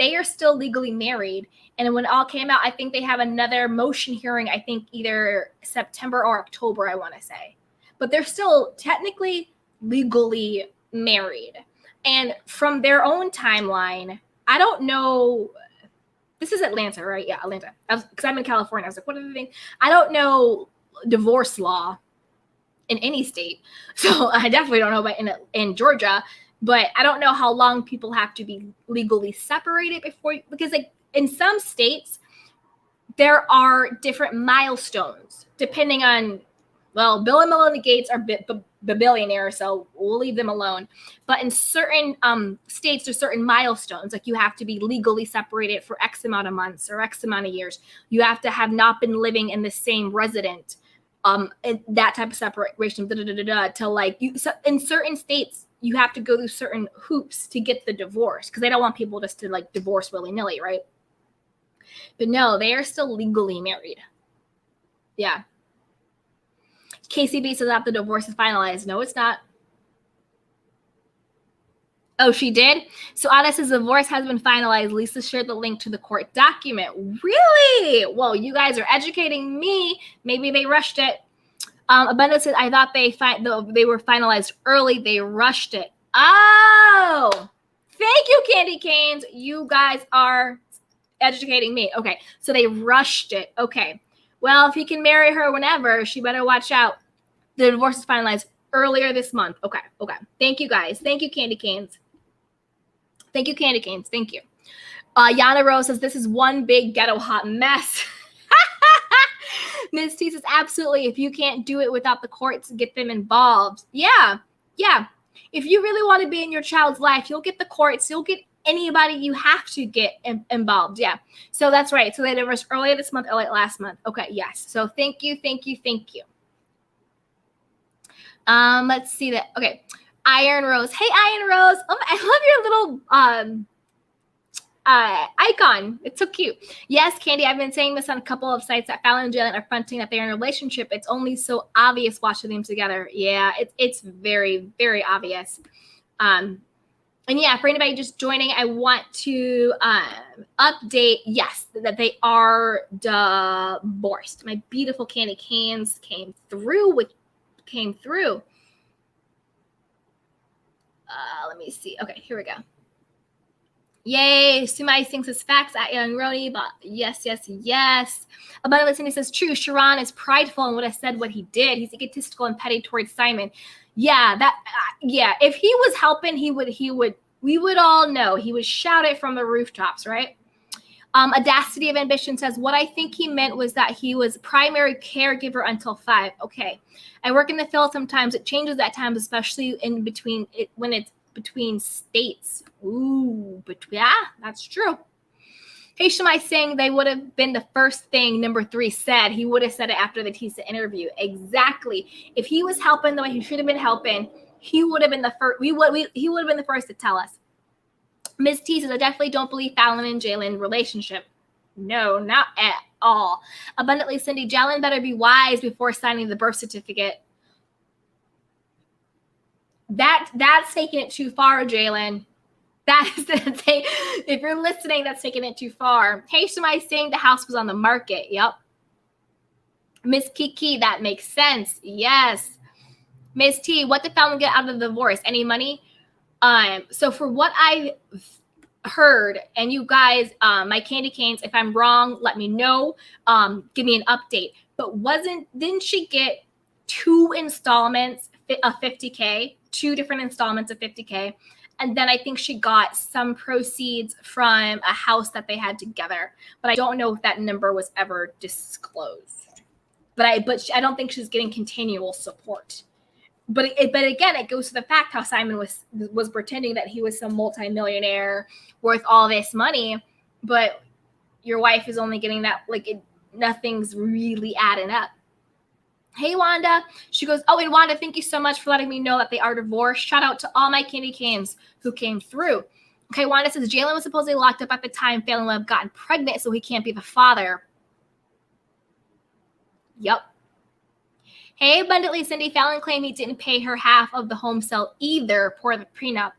They are still legally married, and when it all came out, I think they have another motion hearing, I think either September or October, I want to say, but they're still technically legally married. And from their own timeline, I don't know. This is Atlanta, right? Yeah, Atlanta. Because I'm in California. I was like, what are the things? I don't know divorce law in any state. So I definitely don't know about in Georgia. But I don't know how long people have to be legally separated before, because like in some states, there are different milestones depending on, well, Bill and Melinda Gates are the billionaires, so we'll leave them alone. But in certain states, there's certain milestones. Like you have to be legally separated for X amount of months or X amount of years. You have to have not been living in the same resident. That type of separation, to like you. So in certain states, you have to go through certain hoops to get the divorce because they don't want people just to like divorce willy-nilly, right? But no, they are still legally married. Yeah. KCB says that the divorce is finalized. No, it's not. Oh, she did? So Ada says the divorce has been finalized. Lisa shared the link to the court document. Really? Well, you guys are educating me. Maybe they rushed it. Abundance said, I thought they were finalized early. They rushed it. Oh, thank you, Candy Canes. You guys are educating me. Okay, so they rushed it. Okay. Well, if he can marry her whenever, she better watch out. The divorce is finalized earlier this month. Okay. Thank you, guys. Thank you, Candy Canes. Thank you, Candy Canes. Thank you. Yana Rose says, this is one big ghetto hot mess. Ms. T says, absolutely. If you can't do it without the courts, get them involved. Yeah. If you really want to be in your child's life, you'll get the courts. You'll get anybody you have to get involved. Yeah. So that's right. So they divorced earlier this month, earlier last month. Okay. Yes. So thank you. Let's see that. Okay. Iron Rose. Hey, Iron Rose. Oh, I love your little icon. It's so cute. Yes, Candy, I've been saying this on a couple of sites that Falynn and Jalen are fronting that they're in a relationship. It's only so obvious watching them together. Yeah, it's very, very obvious. And yeah, for anybody just joining, I want to update, yes, that they are divorced. My beautiful Candy Canes came through. Let me see. Okay, here we go. Yay. Sumai Singh says facts at Young Roni, but yes. Abundant Listening says true. Sharon is prideful and would have said what he did. He's egotistical and petty towards Simon. Yeah, if he was helping, we would all know. He would shout it from the rooftops, right? Audacity of Ambition says, what I think he meant was that he was primary caregiver until 5. Okay. I work in the field sometimes. It changes at times, especially when it's between states. Ooh, but yeah, that's true. Hey, Shemai saying they would have been the first thing number 3 said. He would have said it after the Tisa interview. Exactly. If he was helping the way he should have been helping, he would have been the first. He would have been the first to tell us. Ms. T says, I definitely don't believe Falynn and Jalen relationship. No, not at all. Abundantly Cindy, Jalen better be wise before signing the birth certificate. That's taking it too far, Jalen. If you're listening, that's taking it too far. Hey, Shemai saying the house was on the market. Yep. Miss Kiki, that makes sense. Yes. Miss T, what did Falynn get out of the divorce? Any money? So for what I heard, and you guys, my Candy Canes, if I'm wrong, let me know. Give me an update. But didn't she get 2 installments of $50K, 2 different installments of $50K? And then I think she got some proceeds from a house that they had together. But I don't know if that number was ever disclosed. But I don't think she's getting continual support. But again, it goes to the fact how Simon was pretending that he was some multimillionaire worth all this money, but your wife is only getting that, nothing's really adding up. Hey, Wanda. She goes, oh, and Wanda, thank you so much for letting me know that they are divorced. Shout out to all my Candy Canes who came through. Okay, Wanda says Jalen was supposedly locked up at the time Falynn would have gotten pregnant, so he can't be the father. Yep. Hey, abundantly Cindy, Falynn claimed he didn't pay her half of the home sale either for the prenup.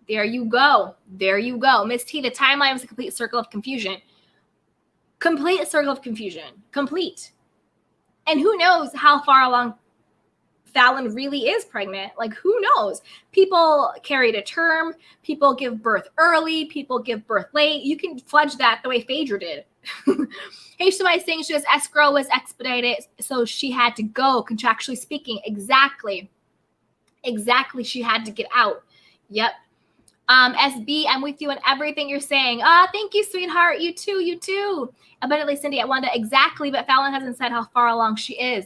There you go. Miss T, the timeline was a complete circle of confusion. Complete circle of confusion. Complete. And who knows how far along Falynn really is pregnant. Like, who knows? People carry to term. People give birth early. People give birth late. You can fudge that the way Phaedra did. Hey, somebody's saying she was escrow was expedited, so she had to go, contractually speaking. Exactly. She had to get out. Yep. SB, I'm with you on everything you're saying. Thank you, sweetheart. You too. Abundantly, Cindy, I wonder exactly, but Falynn hasn't said how far along she is.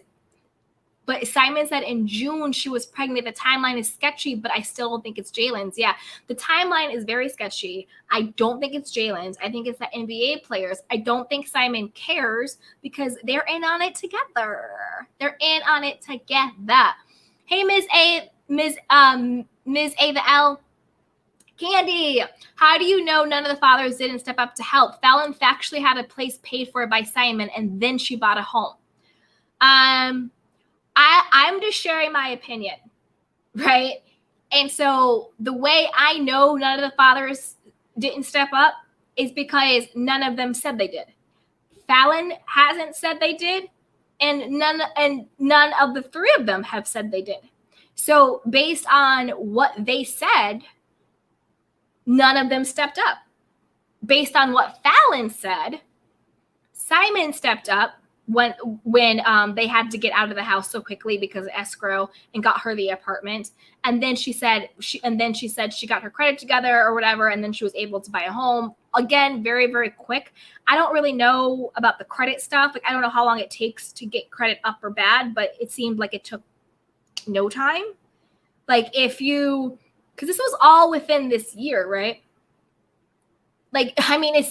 But Simon said in June she was pregnant. The timeline is sketchy, but I still don't think it's Jalen's. Yeah, the timeline is very sketchy. I don't think it's Jalen's. I think it's the NBA players. I don't think Simon cares because they're in on it together. Hey, Ms. Ava L. Candy, how do you know none of the fathers didn't step up to help? Falynn factually had a place paid for by Simon, and then she bought a home. I'm just sharing my opinion, right? And so the way I know none of the fathers didn't step up is because none of them said they did. Falynn hasn't said they did, and none of the three of them have said they did. So based on what they said, none of them stepped up. Based on what Falynn said, Simon stepped up when they had to get out of the house so quickly because of escrow and got her the apartment. And then she said she got her credit together or whatever, and then she was able to buy a home. Again, very, very quick. I don't really know about the credit stuff. Like, I don't know how long it takes to get credit up or bad, but it seemed like it took no time. Like, because this was all within this year, right? Like, I mean, it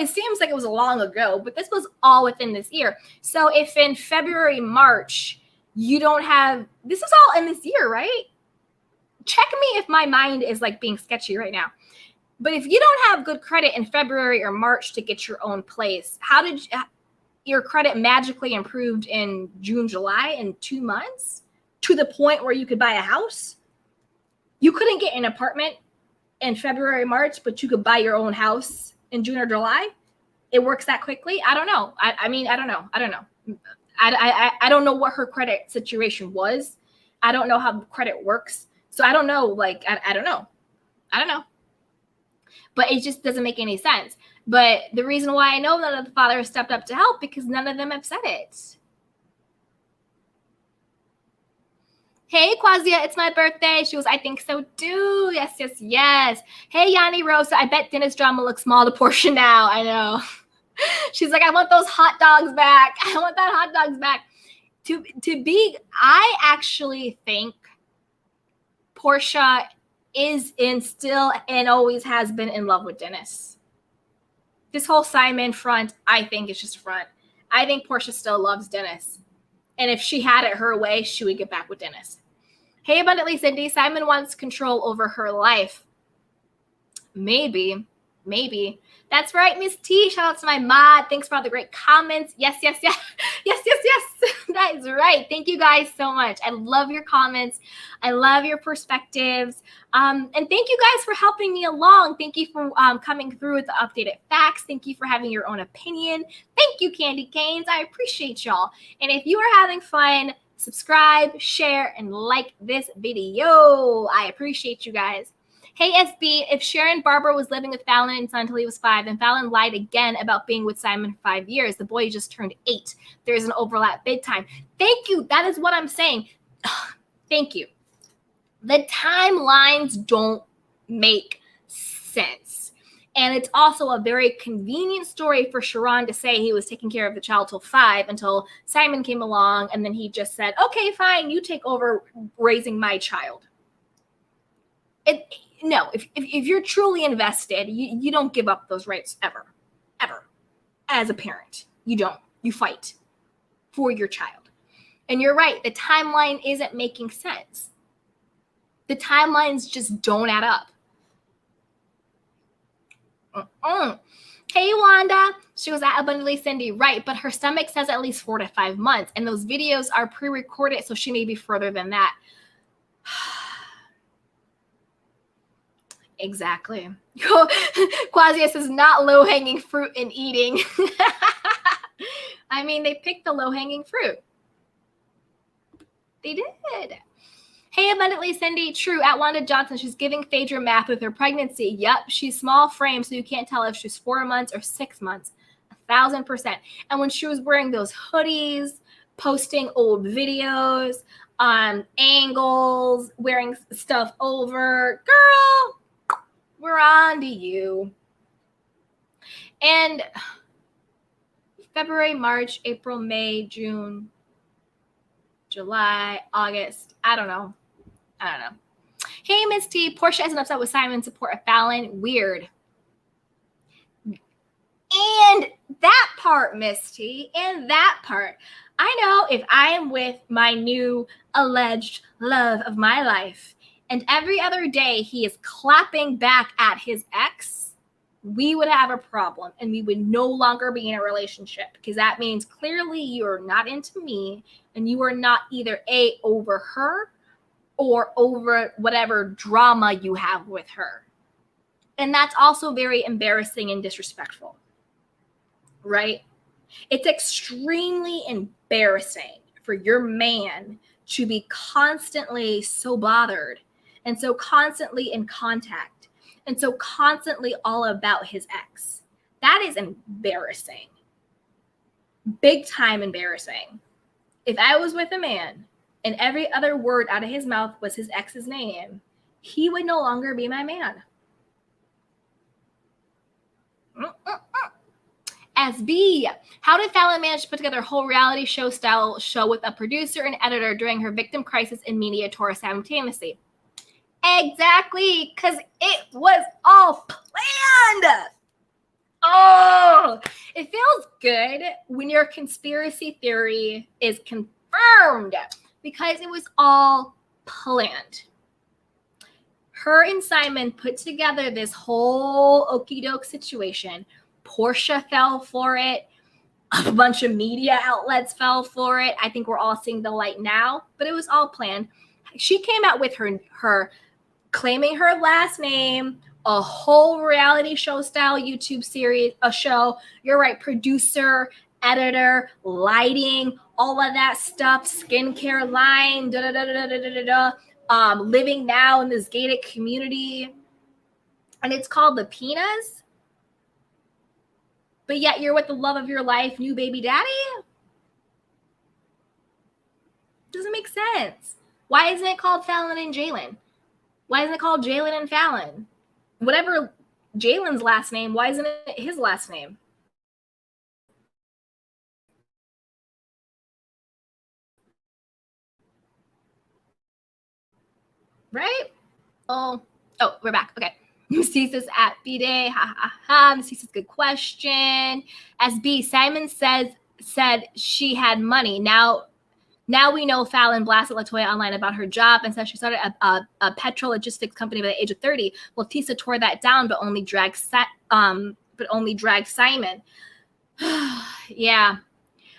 seems like it was long ago, but this was all within this year. So if in February, March, you don't have, this is all in this year, right? Check me if my mind is like being sketchy right now. But if you don't have good credit in February or March to get your own place, how did your credit magically improved in June, July, in 2 months to the point where you could buy a house? You couldn't get an apartment in February, March, but you could buy your own house in June or July. It works that quickly. I don't know. I mean, I don't know. I don't know what her credit situation was. I don't know how credit works. So I don't know. Like, I don't know. But it just doesn't make any sense. But the reason why I know none of the fathers stepped up to help, because none of them have said it. Hey, Quazia, it's my birthday. She goes, I think so too. Yes. Hey, Yanni Rosa, I bet Dennis drama looks small to Portia now. I know. She's like, I want those hot dogs back. I want that hot dogs back. I actually think Portia is still and always has been in love with Dennis. This whole Simon front, I think, is just a front. I think Portia still loves Dennis. And if she had it her way, she would get back with Dennis. Hey, Abundantly Cindy, Simon wants control over her life. Maybe. That's right, Miss T. Shout out to my mod. Thanks for all the great comments. Yes. That is right. Thank you guys so much. I love your comments. I love your perspectives. And thank you guys for helping me along. Thank you for coming through with the updated facts. Thank you for having your own opinion. Thank you, Candy Canes. I appreciate y'all. And if you are having fun, subscribe, share, and like this video. I appreciate you guys. Hey, SB, if Sharon Barber was living with Falynn and son until he was 5, and Falynn lied again about being with Simon for 5 years, the boy just turned 8. There's an overlap big time. Thank you. That is what I'm saying. Thank you. The timelines don't make sense. And it's also a very convenient story for Sharon to say he was taking care of the child till 5 until Simon came along, and then he just said, okay, fine, you take over raising my child. No, if you're truly invested, you don't give up those rights ever. As a parent, you don't. You fight for your child. And you're right, the timeline isn't making sense. The timelines just don't add up. Hey, Wanda. She was at Abundantly Cindy. Right, but her stomach says at least 4 to 5 months, and those videos are pre-recorded, so she may be further than that. Exactly. Quazia says not low-hanging fruit in eating. I mean, they picked the low-hanging fruit. They did. Hey, abundantly Cindy, true. At Wanda Johnson, she's giving Phaedra math with her pregnancy. Yep, she's small frame, so you can't tell if she's 4 months or 6 months. 1,000%. And when she was wearing those hoodies, posting old videos, angles, wearing stuff over, girl, we're on to you. And February, March, April, May, June, July, August, I don't know. Hey, Miss T, Portia isn't upset with Simon support of Falynn. Weird. And that part, Miss T, and that part. I know if I am with my new alleged love of my life, and every other day he is clapping back at his ex, we would have a problem and we would no longer be in a relationship, because that means clearly you're not into me and you are not either A, over her or over whatever drama you have with her. And that's also very embarrassing and disrespectful, right? It's extremely embarrassing for your man to be constantly so bothered and so constantly in contact and so constantly all about his ex. That is embarrassing. Big time embarrassing. If I was with a man and every other word out of his mouth was his ex's name, he would no longer be my man. SB, how did Falynn manage to put together a whole reality show style show with a producer and editor during her victim crisis and media tour simultaneously? Exactly, because it was all planned. Oh, it feels good when your conspiracy theory is confirmed, because it was all planned. Her and Simon put together this whole okie doke situation. Portia fell for it. A bunch of media outlets fell for it. I think we're all seeing the light now, but it was all planned. She came out with her claiming her last name, a whole reality show style YouTube series, a show. You're right, producer, editor, lighting, all of that stuff, skincare line, living now in this gated community. And it's called the Pinas. But yet you're with the love of your life, new baby daddy? Doesn't make sense. Why isn't it called Falynn and Jalen? Why isn't it called Jalen and Falynn? Whatever Jalen's last name, why isn't it his last name? Right? Oh, we're back. Okay. Mrs. at B-Day. Ha ha ha. Mrs. good question. SB, Simon said she had money. Now we know Falynn blasted LaToya online about her job and said she started a petrol logistics company by the age of 30. Well, Tisa tore that down, but only dragged Simon. Yeah.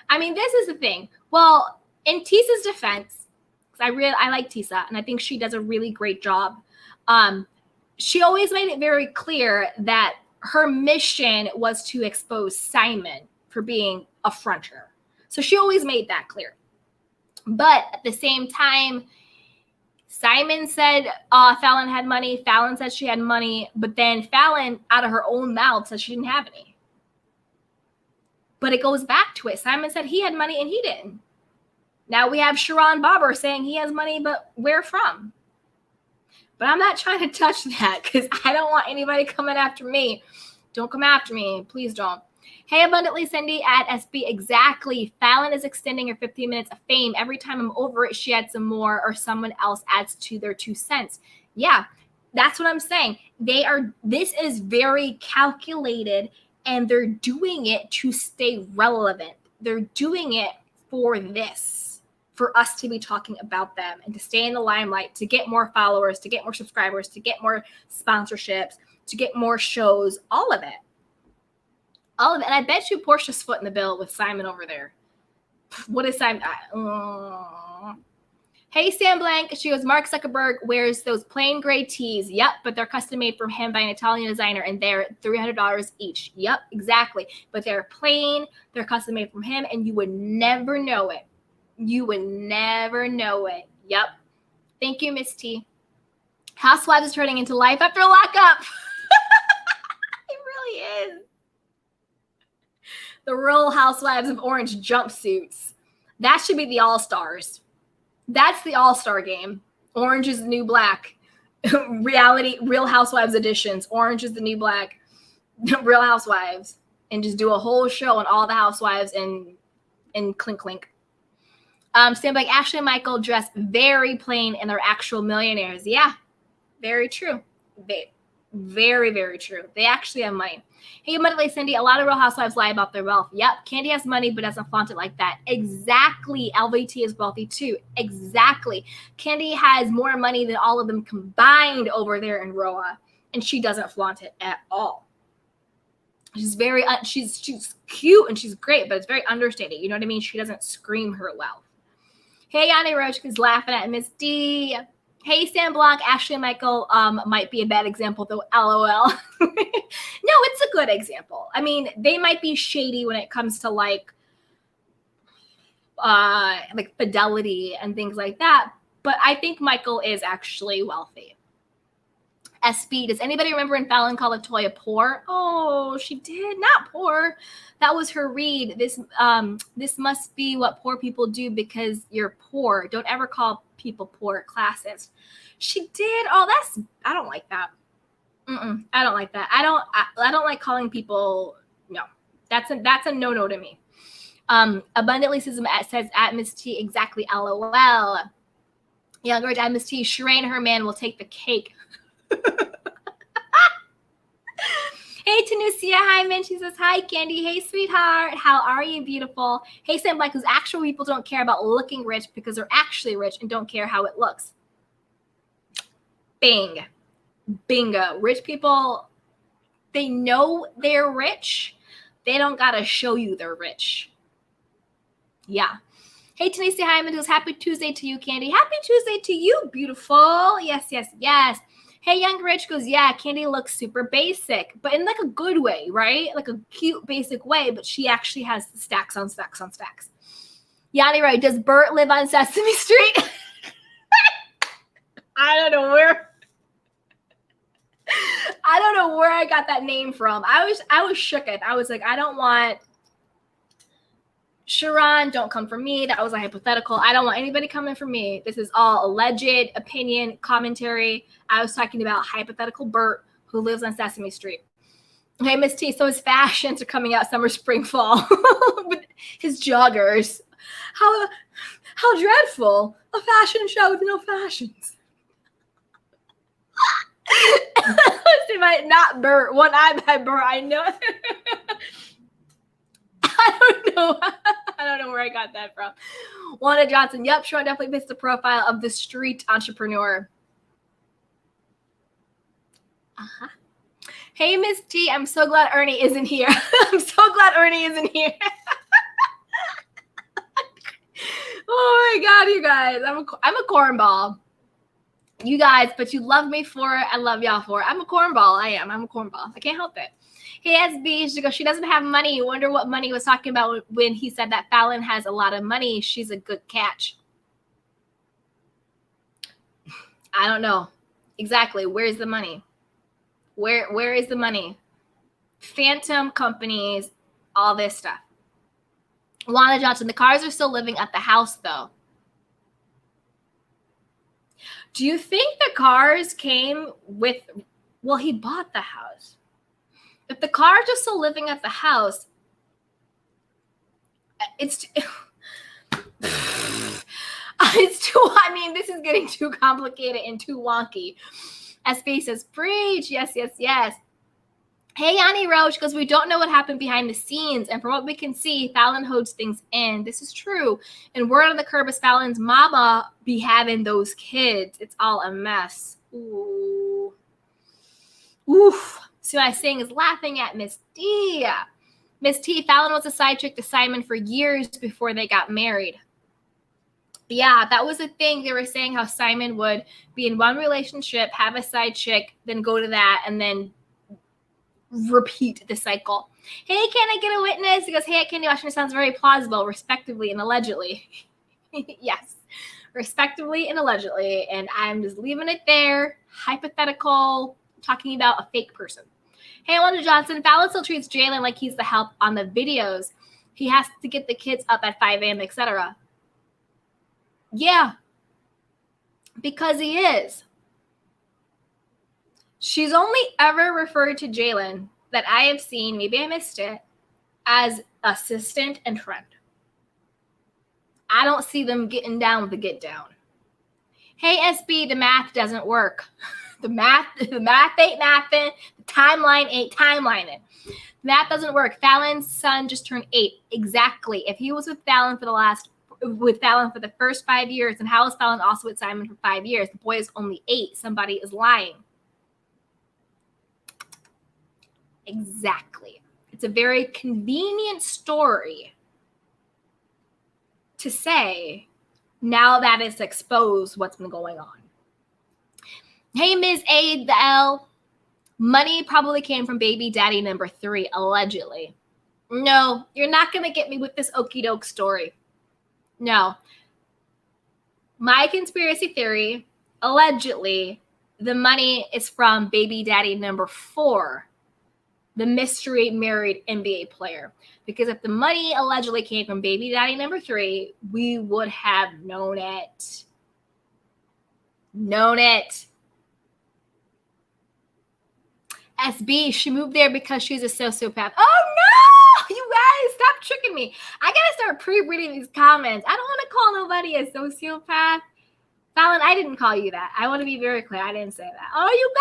I mean, this is the thing. Well, in Tisa's defense, because I like Tisa, and I think she does a really great job. She always made it very clear that her mission was to expose Simon for being a fronter. So she always made that clear. But at the same time, Simon said Falynn had money. Falynn said she had money. But then Falynn, out of her own mouth, said she didn't have any. But it goes back to it. Simon said he had money and he didn't. Now we have Sharon Barber saying he has money, but where from? But I'm not trying to touch that because I don't want anybody coming after me. Don't come after me. Please don't. Hey, Abundantly Cindy at SB. Exactly. Falynn is extending her 15 minutes of fame. Every time I'm over it, she adds some more or someone else adds to their 2 cents. Yeah, that's what I'm saying. This is very calculated and they're doing it to stay relevant. They're doing it for this, for us to be talking about them and to stay in the limelight, to get more followers, to get more subscribers, to get more sponsorships, to get more shows, all of it. All of it. And I bet you Portia's foot in the bill with Simon over there. What is Simon? Hey, Sam Blank. She goes, Mark Zuckerberg wears those plain gray tees. Yep, but they're custom made from him by an Italian designer, and they're $300 each. Yep, exactly. But they're plain. They're custom made from him, and you would never know it. You would never know it. Yep. Thank you, Miss T. Housewives is turning into life after lockup. It really is. The Real Housewives of Orange jumpsuits. That should be the All-Stars. That's the All-Star game. Orange is the new black. Reality, Real Housewives editions. Orange is the new black. Real Housewives. And just do a whole show on all the housewives and clink clink. Stand like Ashley and Michael dress very plain and they're actual millionaires. Yeah, very true. Very, very true. They actually have money. Hey, Monday, Cindy, a lot of Real Housewives lie about their wealth. Yep, Candy has money but doesn't flaunt it like that. Exactly. LVT is wealthy too. Exactly. Candy has more money than all of them combined over there in Roa, and she doesn't flaunt it at all. She's very, she's cute and she's great, but it's very understated. You know what I mean? She doesn't scream her wealth. Hey, Yanni Roach is laughing at Miss D. Hey, Sam Blanc, Ashley and Michael might be a bad example, though, LOL. No, it's a good example. I mean, they might be shady when it comes to, like fidelity and things like that, but I think Michael is actually wealthy. SB, does anybody remember when Falynn called Latoya poor? Oh, she did. Not poor. That was her read. This must be what poor people do because you're poor. Don't ever call people poor, classist. She did. Oh, I don't like that. I don't like that. I don't like calling people. No, that's a no to me. Abundantly says at Miss T, exactly. LOL. Younger at Miss T, Sheree and her man will take the cake. Hey, Tanusia. Hi, Min. She says, hi, Candy. Hey, sweetheart. How are you, beautiful? Hey, Sam Black, because actual people don't care about looking rich because they're actually rich and don't care how it looks. Bing. Bingo. Rich people, they know they're rich. They don't got to show you they're rich. Yeah. Hey, Tanusia. Hi, Min. Says, happy Tuesday to you, Candy. Happy Tuesday to you, beautiful. Yes, yes, yes. Hey, Young Rich goes, yeah, Candy looks super basic, but in like a good way, right? Like a cute, basic way, but she actually has stacks on stacks on stacks. Yanni, right? Does Bert live on Sesame Street? I don't know where I got that name from. I was shooketh. I was like, I don't want Sharon, don't come for me. That was a hypothetical. I don't want anybody coming for me. This is all alleged opinion, commentary. I was talking about hypothetical Bert who lives on Sesame Street. Hey, Miss T, so his fashions are coming out summer, spring, fall. With his joggers. How dreadful. A fashion show with no fashions. Not Bert. One eye by Bert. I know. I don't know where I got that from. Wanda Johnson. Yep, sure. Definitely fits the profile of the street entrepreneur. Hey, Miss T. I'm so glad Ernie isn't here. I'm so glad Ernie isn't here. Oh my God, you guys. I'm a cornball. You guys, but you love me for it. I love y'all for it. I'm a cornball. I am. I'm a cornball. I can't help it. Hey, SB, she goes, she doesn't have money. Wonder what money he was talking about when he said that Falynn has a lot of money. She's a good catch. I don't know. Exactly. Where's the money? Where is the money? Phantom companies, all this stuff. Lana Johnson, the cars are still living at the house, though. Do you think the cars came with, well, he bought the house. If the cars are still living at the house, it's too, I mean, this is getting too complicated and too wonky. SB says, preach. Yes, yes, yes. Hey, Yanni Roach, because we don't know what happened behind the scenes. And from what we can see, Falynn holds things in. This is true. And word on the curb is Fallynn's mama be having those kids. It's all a mess. Ooh. Oof. See what I'm saying is laughing at Miss D. Miss T, Falynn was a side chick to Simon for years before they got married. Yeah, that was a thing. They were saying how Simon would be in one relationship, have a side chick, then go to that, and then repeat the cycle. Hey, can I get a witness? He goes, hey, Candy Washington sounds very plausible, respectively and allegedly. Yes, respectively and allegedly, and I'm just leaving it there. Hypothetical, talking about a fake person. Hey, Wanda Johnson, Fallon still treats Jalen like he's the help on the videos. He has to get the kids up at 5 a.m., etc. Yeah, because he is. She's only ever referred to Jalen that I have seen, maybe I missed it, as assistant and friend. I don't see them getting down with the get down. Hey, SB, the math doesn't work. The math ain't mathing. The timeline ain't timelining. Math doesn't work. Fallon's son just turned 8. Exactly. If he was with Fallon for the first 5 years, and how is Falynn also with Simon for 5 years? The boy is only 8. Somebody is lying. Exactly. It's a very convenient story to say now that it's exposed what's been going on. Hey, Ms. A, the L. Money probably came from baby daddy number 3, allegedly. No, you're not going to get me with this okie doke story. No. My conspiracy theory, allegedly, the money is from baby daddy number 4, the mystery married NBA player. Because if the money allegedly came from baby daddy number 3, we would have known it. Known it. SB, she moved there because she's a sociopath. Oh no! You guys, stop tricking me. I gotta start pre-reading these comments. I don't want to call nobody a sociopath. Falynn, I didn't call you that. I want to be very clear. I didn't say that. Oh, you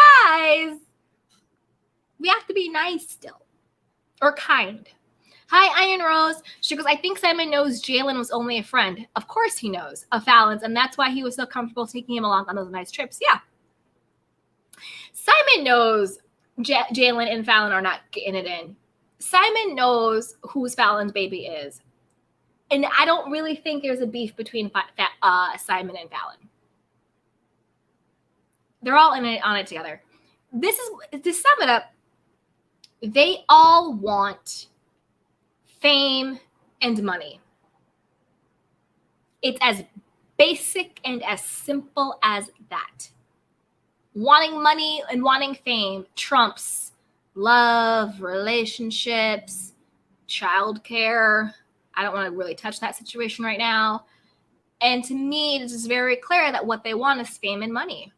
guys. We have to be nice still. Or kind. Hi, Iron Rose. She goes, I think Simon knows Jalen was only a friend. Of course he knows of Fallynn's, and that's why he was so comfortable taking him along on those nice trips. Yeah. Simon knows Jalen and Falynn are not getting it in. Simon knows whose Fallynn's baby is. And I don't really think there's a beef between Simon and Falynn. They're all in it on it together. This is, to sum it up, they all want fame and money. It's as basic and as simple as that. Wanting money and wanting fame trumps love, relationships, childcare. I don't want to really touch that situation right now. And to me, it is very clear that what they want is fame and money.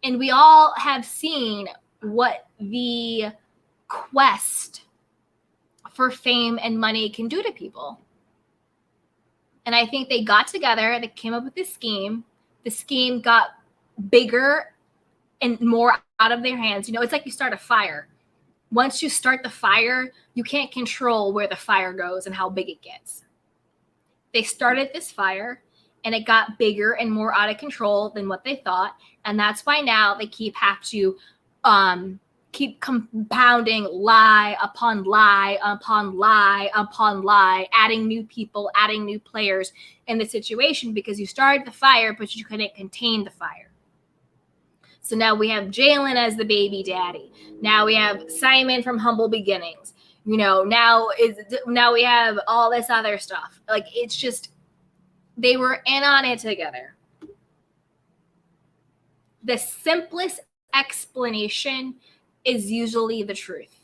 And we all have seen what the quest for fame and money can do to people. And I think they got together, they came up with this scheme. The scheme got bigger and more out of their hands. You know, it's like you start a fire. Once you start the fire, you can't control where the fire goes and how big it gets. They started this fire and it got bigger and more out of control than what they thought. And that's why now they have to keep compounding lie upon lie upon lie upon lie, adding new people, adding new players in the situation because you started the fire, but you couldn't contain the fire. So now we have Jalen as the baby daddy. Now we have Simon from Humble Beginnings. You know, now we have all this other stuff. Like, it's just, they were in on it together. The simplest explanation is usually the truth.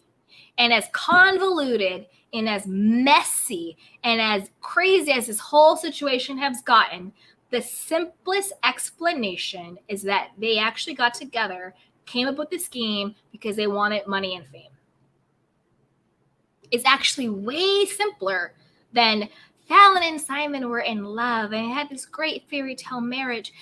And as convoluted and as messy and as crazy as this whole situation has gotten, the simplest explanation is that they actually got together, came up with the scheme because they wanted money and fame. It's actually way simpler than Falynn and Simon were in love and had this great fairy tale marriage.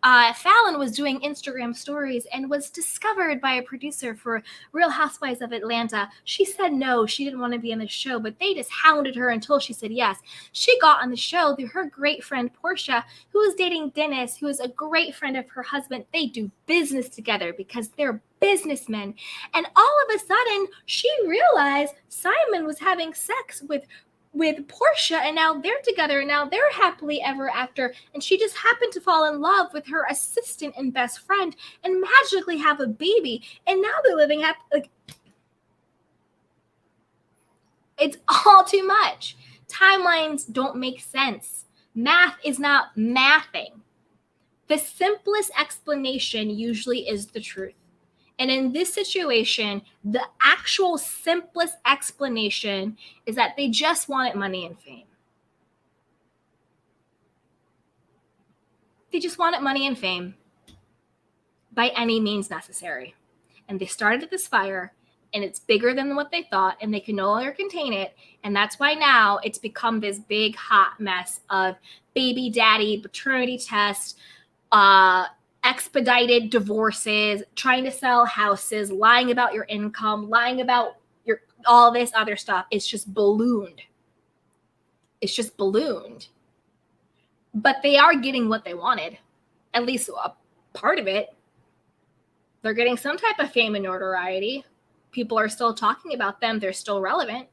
Falynn was doing Instagram stories and was discovered by a producer for Real Housewives of Atlanta. She said no, she didn't want to be on the show, but they just hounded her until she said yes. She got on the show through her great friend Portia, who was dating Dennis, who is a great friend of her husband. They do business together because they're businessmen. And all of a sudden, she realized Simon was having sex with Portia, and now they're together, and now they're happily ever after, and she just happened to fall in love with her assistant and best friend and magically have a baby, and now they're living happy. Like, it's all too much. Timelines don't make sense. Math is not mathing. The simplest explanation usually is the truth. And in this situation, the actual simplest explanation is that they just wanted money and fame. They just wanted money and fame by any means necessary. And they started this fire, and it's bigger than what they thought, and they can no longer contain it. And that's why now it's become this big hot mess of baby daddy, paternity test, expedited divorces, trying to sell houses, lying about your income, lying about your all this other stuff. It's just ballooned. It's just ballooned. But they are getting what they wanted, at least a part of it. They're getting some type of fame and notoriety. People are still talking about them. They're still relevant.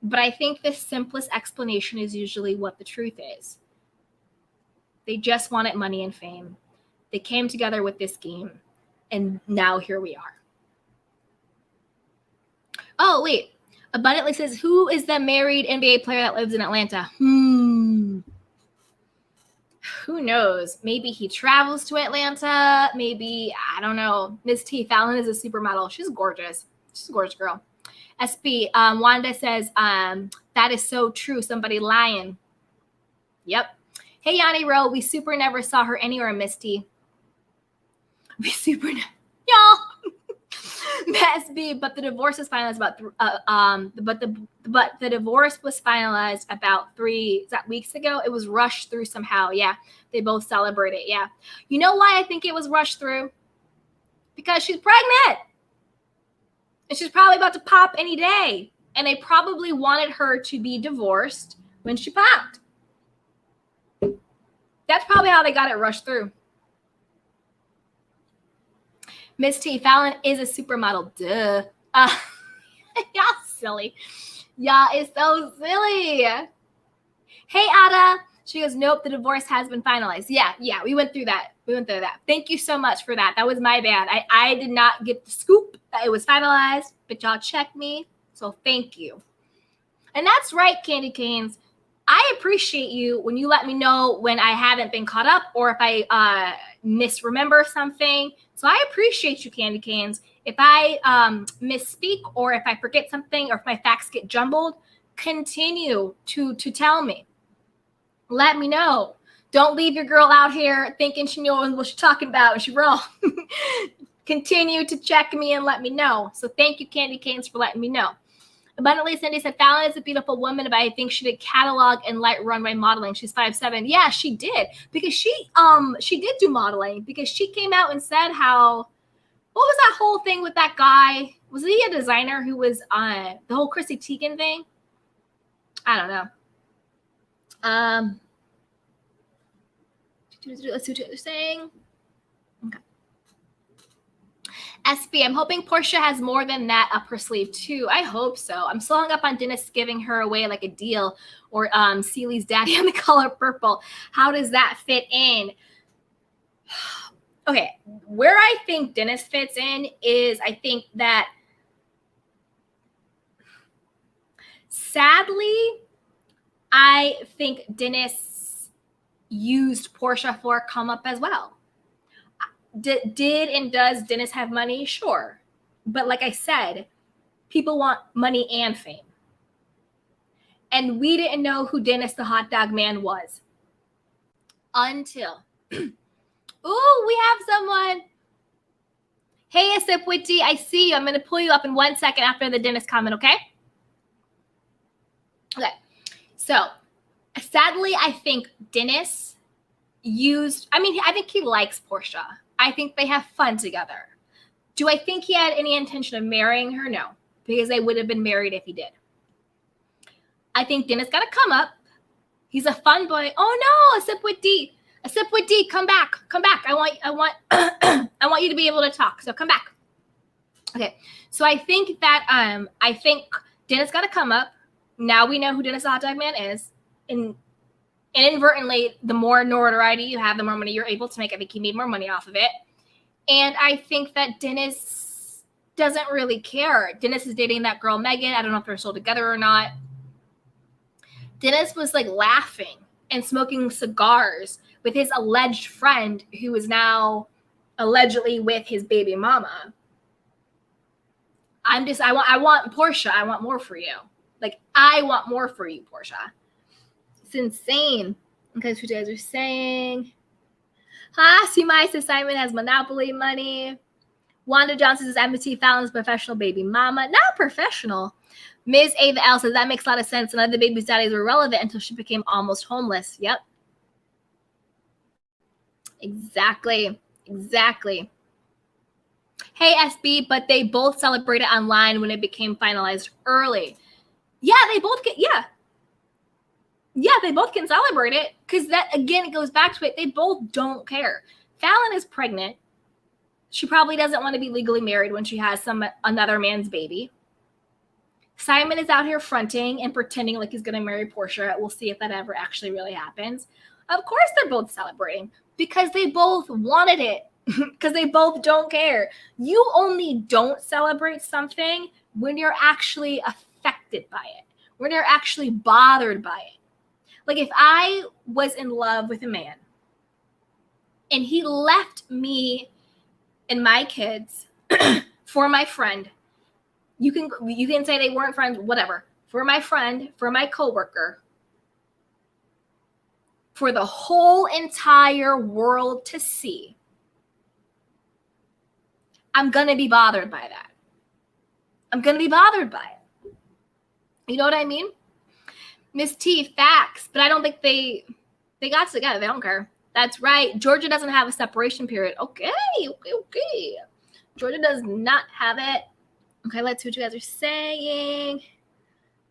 But I think the simplest explanation is usually what the truth is. They just wanted money and fame. They came together with this game, and now here we are. Oh, wait. Abundantly says, who is the married NBA player that lives in Atlanta? Who knows? Maybe he travels to Atlanta. Maybe, I don't know. Miss T. Falynn is a supermodel. She's gorgeous. She's a gorgeous girl. SB, Wanda says, that is so true. Somebody lying. Yep. Hey, Yanni Rowe, we super never saw her anywhere, Miss T. We super y'all. SB, but the divorce was finalized but the divorce was finalized about 3 weeks ago. It was rushed through somehow. Yeah, they both celebrated. Yeah, you know why I think it was rushed through? Because she's pregnant, and she's probably about to pop any day. And they probably wanted her to be divorced when she popped. That's probably how they got it rushed through. Miss T. Falynn is a supermodel. Duh. Y'all silly. Y'all is so silly. Hey, Ada. She goes, nope, the divorce has been finalized. Yeah, we went through that. Thank you so much for that. That was my bad. I did not get the scoop that it was finalized, but y'all checked me. So thank you. And that's right, Candy Canes. I appreciate you when you let me know when I haven't been caught up or if I misremember something. So I appreciate you, Candy Canes. If I misspeak or if I forget something or if my facts get jumbled, continue to tell me. Let me know. Don't leave your girl out here thinking she knows what she's talking about and she's wrong. Continue to check me and let me know. So thank you, Candy Canes, for letting me know. Abundantly Cindy said, Falynn is a beautiful woman, but I think she did catalog and light runway modeling. She's 5'7". Yeah, she did. Because she did do modeling because she came out and said how, what was that whole thing with that guy? Was he a designer who was on the whole Chrissy Teigen thing? I don't know. Let's see what they're saying. Okay. SB, I'm hoping Portia has more than that up her sleeve too. I hope so. I'm still hung up on Dennis giving her away like a deal or Celie's daddy on the color purple. How does that fit in? Okay, where I think Dennis fits in is I think that sadly, I think Dennis used Portia for a come up as well. Did and does Dennis have money? Sure. But like I said, people want money and fame. And we didn't know who Dennis the hot dog man was until. Ooh, we have someone. Hey, Asipwiti, I see you. I'm going to pull you up in 1 second after the Dennis comment, okay? Okay. So, sadly, I think Dennis I think he likes Portia. I think they have fun together. Do I think he had any intention of marrying her? No, because they would have been married if he did. I think Dennis got to come up. He's a fun boy. Oh no, a sip with D, come back. I want I want you to be able to talk. So come back. Okay. So I think that I think Dennis got to come up. Now we know who Dennis the Hot Dog Man is. And inadvertently, the more notoriety you have, the more money you're able to make. I think he made more money off of it. And I think that Dennis doesn't really care. Dennis is dating that girl, Megan. I don't know if they're still together or not. Dennis was like laughing and smoking cigars with his alleged friend who is now allegedly with his baby mama. I want Portia. I want more for you. Like, I want more for you, Portia. It's insane. Okay, so you guys are saying, Simai says Simon has monopoly money. Wanda Johnson says MT Fallon's professional baby mama. Not professional. Ms. Ava L says that makes a lot of sense. None of the baby's daddies were relevant until she became almost homeless. Yep. Exactly. Hey, SB, but they both celebrated online when it became finalized early. Yeah, they both get, they both can celebrate it because that, again, it goes back to it. They both don't care. Fallon is pregnant. She probably doesn't want to be legally married when she has another man's baby. Simon is out here fronting and pretending like he's going to marry Portia. We'll see if that ever actually really happens. Of course they're both celebrating because they both wanted it, because they both don't care. You only don't celebrate something when you're actually affected by it, when you're actually bothered by it. Like if I was in love with a man and he left me and my kids for my friend, you can say they weren't friends, whatever, for my friend, for my coworker, for the whole entire world to see, I'm going to be bothered by that. I'm going to be bothered by it. You know what I mean? Miss T, facts, but I don't think they got together. They don't care. That's right. Georgia doesn't have a separation period. Okay. Georgia does not have it. Okay, let's see what you guys are saying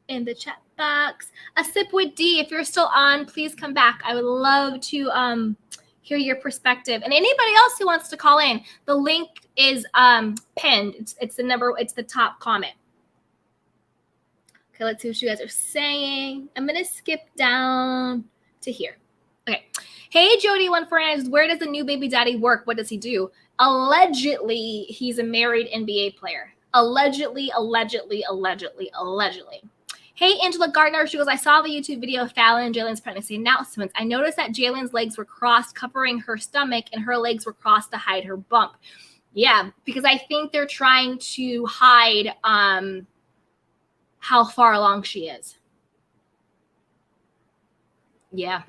in the chat box. A sip with D. If you're still on, please come back. I would love to hear your perspective. And anybody else who wants to call in, the link is pinned. It's the number. It's the top comment. Okay, let's see what you guys are saying. I'm gonna skip down to here. Okay. Hey, Jody 149, where does the new baby daddy work? What does he do? Allegedly, he's a married NBA player. Allegedly. Hey, Angela Gardner, she goes, I saw the YouTube video of Falynn and Jalen's pregnancy announcements. I noticed that Jalen's legs were crossed, covering her stomach, and her legs were crossed to hide her bump. Yeah, because I think they're trying to hide how far along she is. Yeah.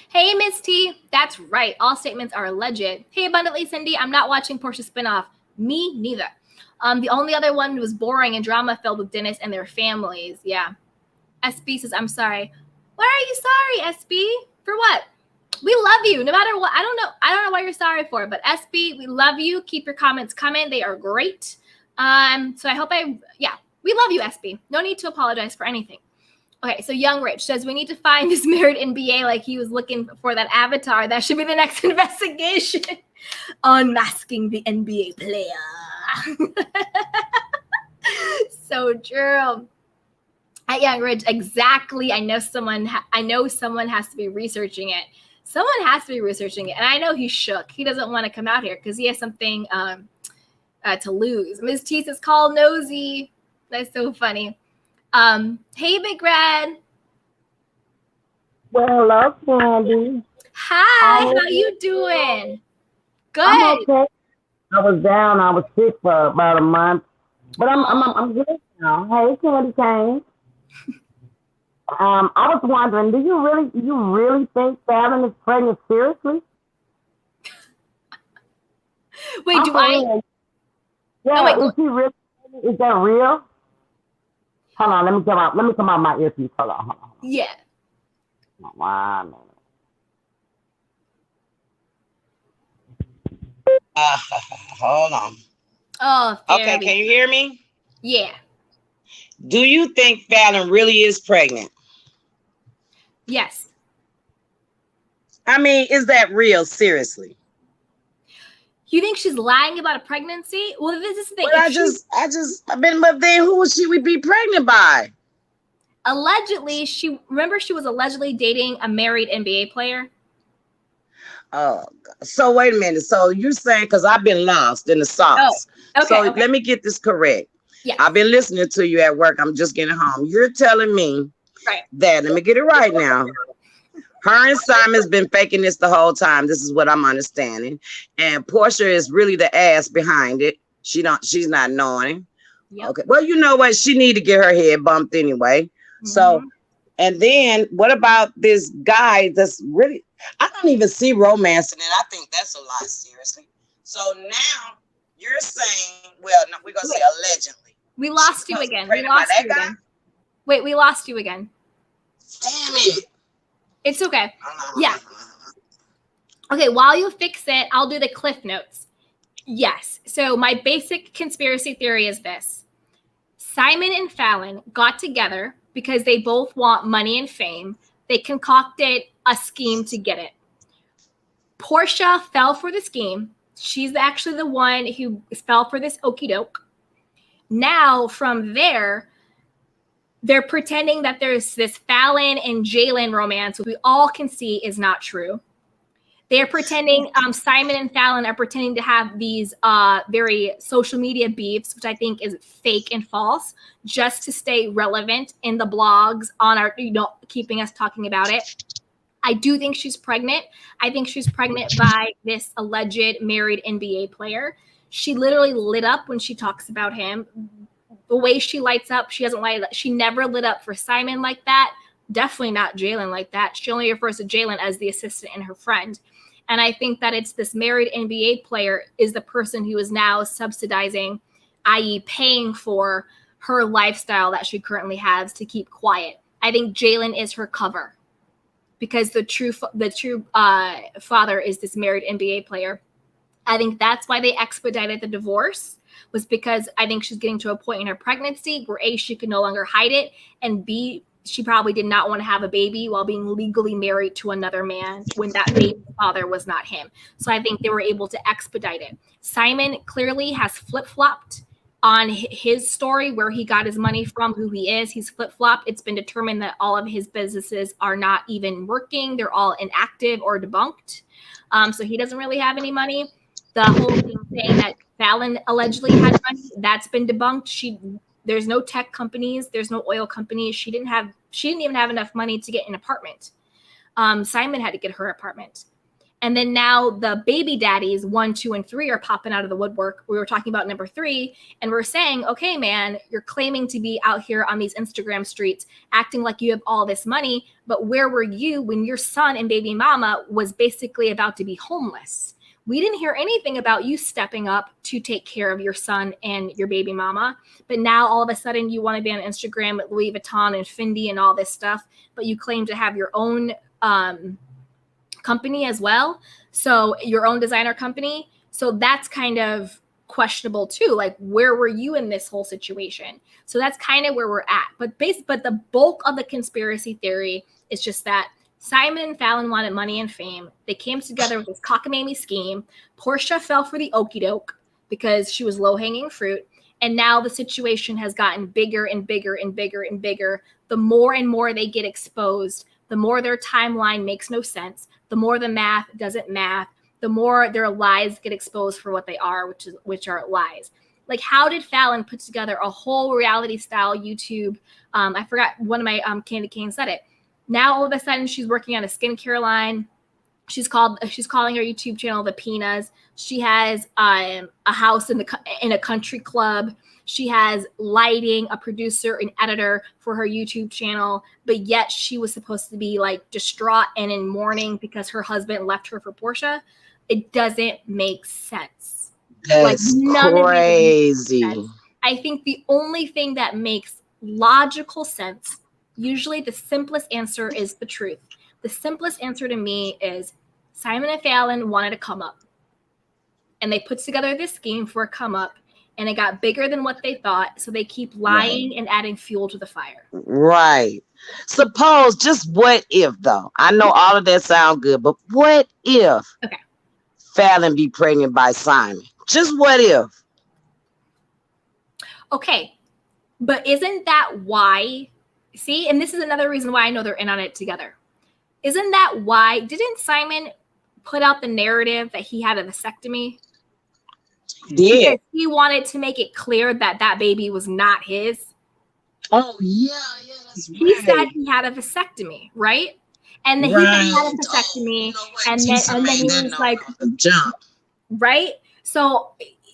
Hey, Miss T, that's right. All statements are alleged. Hey, Abundantly Cindy, I'm not watching Portia's spinoff. Me neither. The only other one was boring and drama filled with Dennis and their families. Yeah. SB says, I'm sorry. Why are you sorry, SB? For what? We love you no matter what. I don't know what you're sorry for, but SB, we love you. Keep your comments coming. They are great. So I hope we love you, SB. No need to apologize for anything. Okay, so Young Rich says, we need to find this married NBA like he was looking for that avatar. That should be the next investigation. Unmasking the NBA player. So true. At Young Rich, exactly. I know someone has to be researching it. Someone has to be researching it. And I know he's shook. He doesn't want to come out here because he has something to lose. Ms. T says, call nosy. That's so funny. Hey, Big Red. Well, hello, Candy. Hi, how you doing? Good. I'm okay. I was down. I was sick for about a month, but I'm good now. Hey, Candy Cane. I was wondering, do you really think Falynn is pregnant seriously? Wait, do I? Yeah, is she really? Is that real? Hold on, let me come out my earpiece. Hold on. Yeah. Wow. Hold on. Oh, okay. Can you hear me? Yeah. Do you think Falynn really is pregnant? Yes. I mean, is that real? Seriously? You think she's lying about a pregnancy? Well, this is the thing. But then who would she be pregnant by? Allegedly, she was allegedly dating a married NBA player. Oh, so wait a minute. So you're saying, because I've been lost in the sauce. Oh, okay. Let me get this correct. Yeah. I've been listening to you at work. I'm just getting home. You're telling me Right. That, let me get it right now. Her and Simon's been faking this the whole time. This is what I'm understanding. And Portia is really the ass behind it. She's not knowing. Yep. Okay. Well, you know what? She need to get her head bumped anyway. So, and then what about this guy that's really, I don't even see romance in it. I think that's a lie, seriously. So now you're saying, well, no, we're going to say allegedly. We lost you again. We lost you again. Wait, we lost you again. Damn it. It's okay. Yeah. Okay, while you fix it, I'll do the cliff notes. Yes. So my basic conspiracy theory is this. Simon and Falynn got together because they both want money and fame. They concocted a scheme to get it. Portia fell for the scheme. She's actually the one who fell for this okie doke. Now, from there, they're pretending that there's this Falynn and Jalen romance, which we all can see is not true. They're pretending, Simon and Falynn are pretending to have these very social media beefs, which I think is fake and false, just to stay relevant in the blogs on our, keeping us talking about it. I do think she's pregnant. I think she's pregnant by this alleged married NBA player. She literally lit up when she talks about him. The way she lights up, she never lit up for Simon like that. Definitely not Jalen like that. She only refers to Jalen as the assistant and her friend. And I think that it's this married NBA player is the person who is now subsidizing, i.e. paying for her lifestyle that she currently has to keep quiet. I think Jalen is her cover because the true father is this married NBA player. I think that's why they expedited the divorce, was because I think she's getting to a point in her pregnancy where A, she could no longer hide it, and B, she probably did not want to have a baby while being legally married to another man when that baby's father was not him. So I think they were able to expedite it. Simon clearly has flip-flopped on his story, where he got his money from, who he is. He's flip-flopped. It's been determined that all of his businesses are not even working. They're all inactive or debunked. So he doesn't really have any money. The whole thing saying that Falynn allegedly had money, that's been debunked. There's no tech companies, there's no oil companies. She didn't even have enough money to get an apartment. Simon had to get her apartment. And then now the baby daddies 1, 2, and 3 are popping out of the woodwork. We were talking about number 3, and we're saying, okay, man, you're claiming to be out here on these Instagram streets, acting like you have all this money, but where were you when your son and baby mama was basically about to be homeless? We didn't hear anything about you stepping up to take care of your son and your baby mama. But now all of a sudden you want to be on Instagram with Louis Vuitton and Fendi and all this stuff, but you claim to have your own company as well. So your own designer company. So that's kind of questionable too. Like, where were you in this whole situation? So that's kind of where we're at. But the bulk of the conspiracy theory is just that Simon and Falynn wanted money and fame. They came together with this cockamamie scheme. Portia fell for the okie doke because she was low-hanging fruit. And now the situation has gotten bigger and bigger and bigger and bigger. The more and more they get exposed, the more their timeline makes no sense, the more the math doesn't math, the more their lies get exposed for what they are, which are lies. Like, how did Falynn put together a whole reality-style YouTube? I forgot, one of my Candy Canes said it. Now all of a sudden she's working on a skincare line. She's calling her YouTube channel the Pinas. She has a house in a country club. She has lighting, a producer, an editor for her YouTube channel. But yet she was supposed to be like distraught and in mourning because her husband left her for Portia. It doesn't make sense. That's crazy. I think the only thing that makes logical sense, usually the simplest answer is the truth. The simplest answer to me is Simon and Falynn wanted to come up. And they put together this scheme for a come up. And it got bigger than what they thought. So they keep lying and adding fuel to the fire. Right. Suppose, just what if, though? I know all of that sound good, but what if Falynn be pregnant by Simon? Just what if? Okay. But isn't that why? See, and this is another reason why I know they're in on it together. Isn't that why? Didn't Simon put out the narrative that he had a vasectomy? Yeah. Because he wanted to make it clear that that baby was not his. Oh yeah, that's He said right. he had a vasectomy, right? And then he said he Right. had a Oh, you vasectomy, know what? and then Tisa and then made he that was known like, from the jump. right? So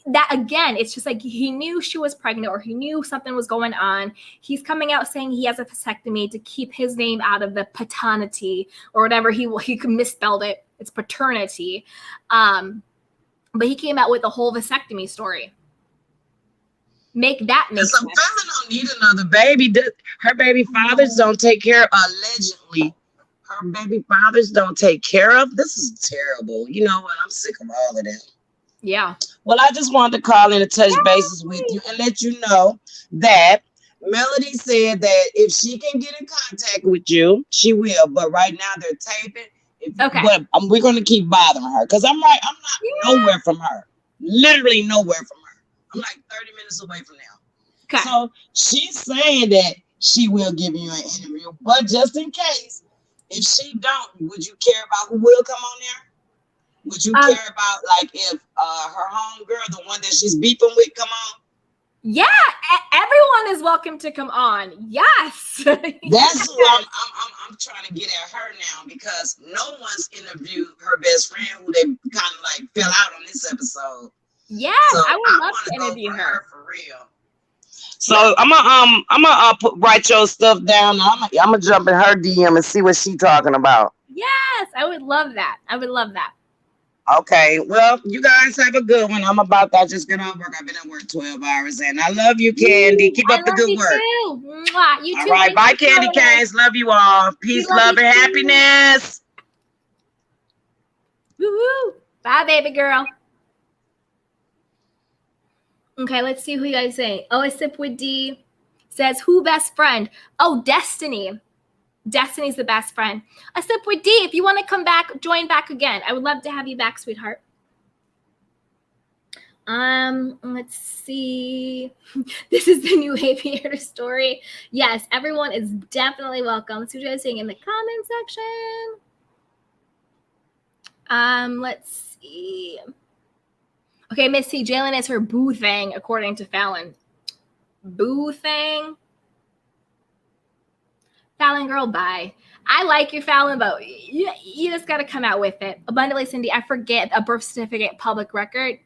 that again, it's just like he knew she was pregnant or he knew something was going on. He's coming out saying he has a vasectomy to keep his name out of the paternity or whatever he misspelled it. It's paternity. But he came out with a whole vasectomy story. Make that make So sense. Falynn don't need another baby. Her baby fathers don't take care. Allegedly, her baby fathers don't take care of. This is terrible. You know what? I'm sick of all of that. Yeah. Well, I just wanted to call in and touch bases with you and let you know that Melody said that if she can get in contact with you, she will. But right now they're taping. Okay. But we're going to keep bothering her because I'm not nowhere from her. Literally nowhere from her. I'm like 30 minutes away from now. Okay. So she's saying that she will give you an interview. But just in case, if she don't, would you care about who will come on there? Would you care about like if her home girl, the one that she's beeping with, come on? Yeah, everyone is welcome to come on. Yes. That's who I'm trying to get at her now because no one's interviewed her best friend who they kind of like fell out on this episode. Yes, So I would love to go interview for her for real. So I'm gonna write your stuff down. I'm gonna jump in her DM and see what she's talking about. Yes, I would love that. I would love that. Okay, well, you guys have a good one. I just got off work. I've been at work 12 hours, and I love you, Candy. Keep up the good work. Too. Mwah. You all too. right, bye, Candy Canes. Love you all. Peace, love, and happiness. Woo-hoo. Bye, baby girl. Okay, let's see who you guys say. Oh, I sip with D. Says, who best friend? Oh, Destiny. Destiny's the best friend. A sip with D. If you want to come back, join back again. I would love to have you back, sweetheart. Let's see. This is the new aviator story. Yes, everyone is definitely welcome. Let's see what you guys are saying in the comment section. Let's see. Okay, Missy, Jalen is her boo thing, according to Falynn. Boo thing. Falynn girl, bye. I like your Falynn, but you just got to come out with it. Abundantly Cindy, I forget a birth certificate public record.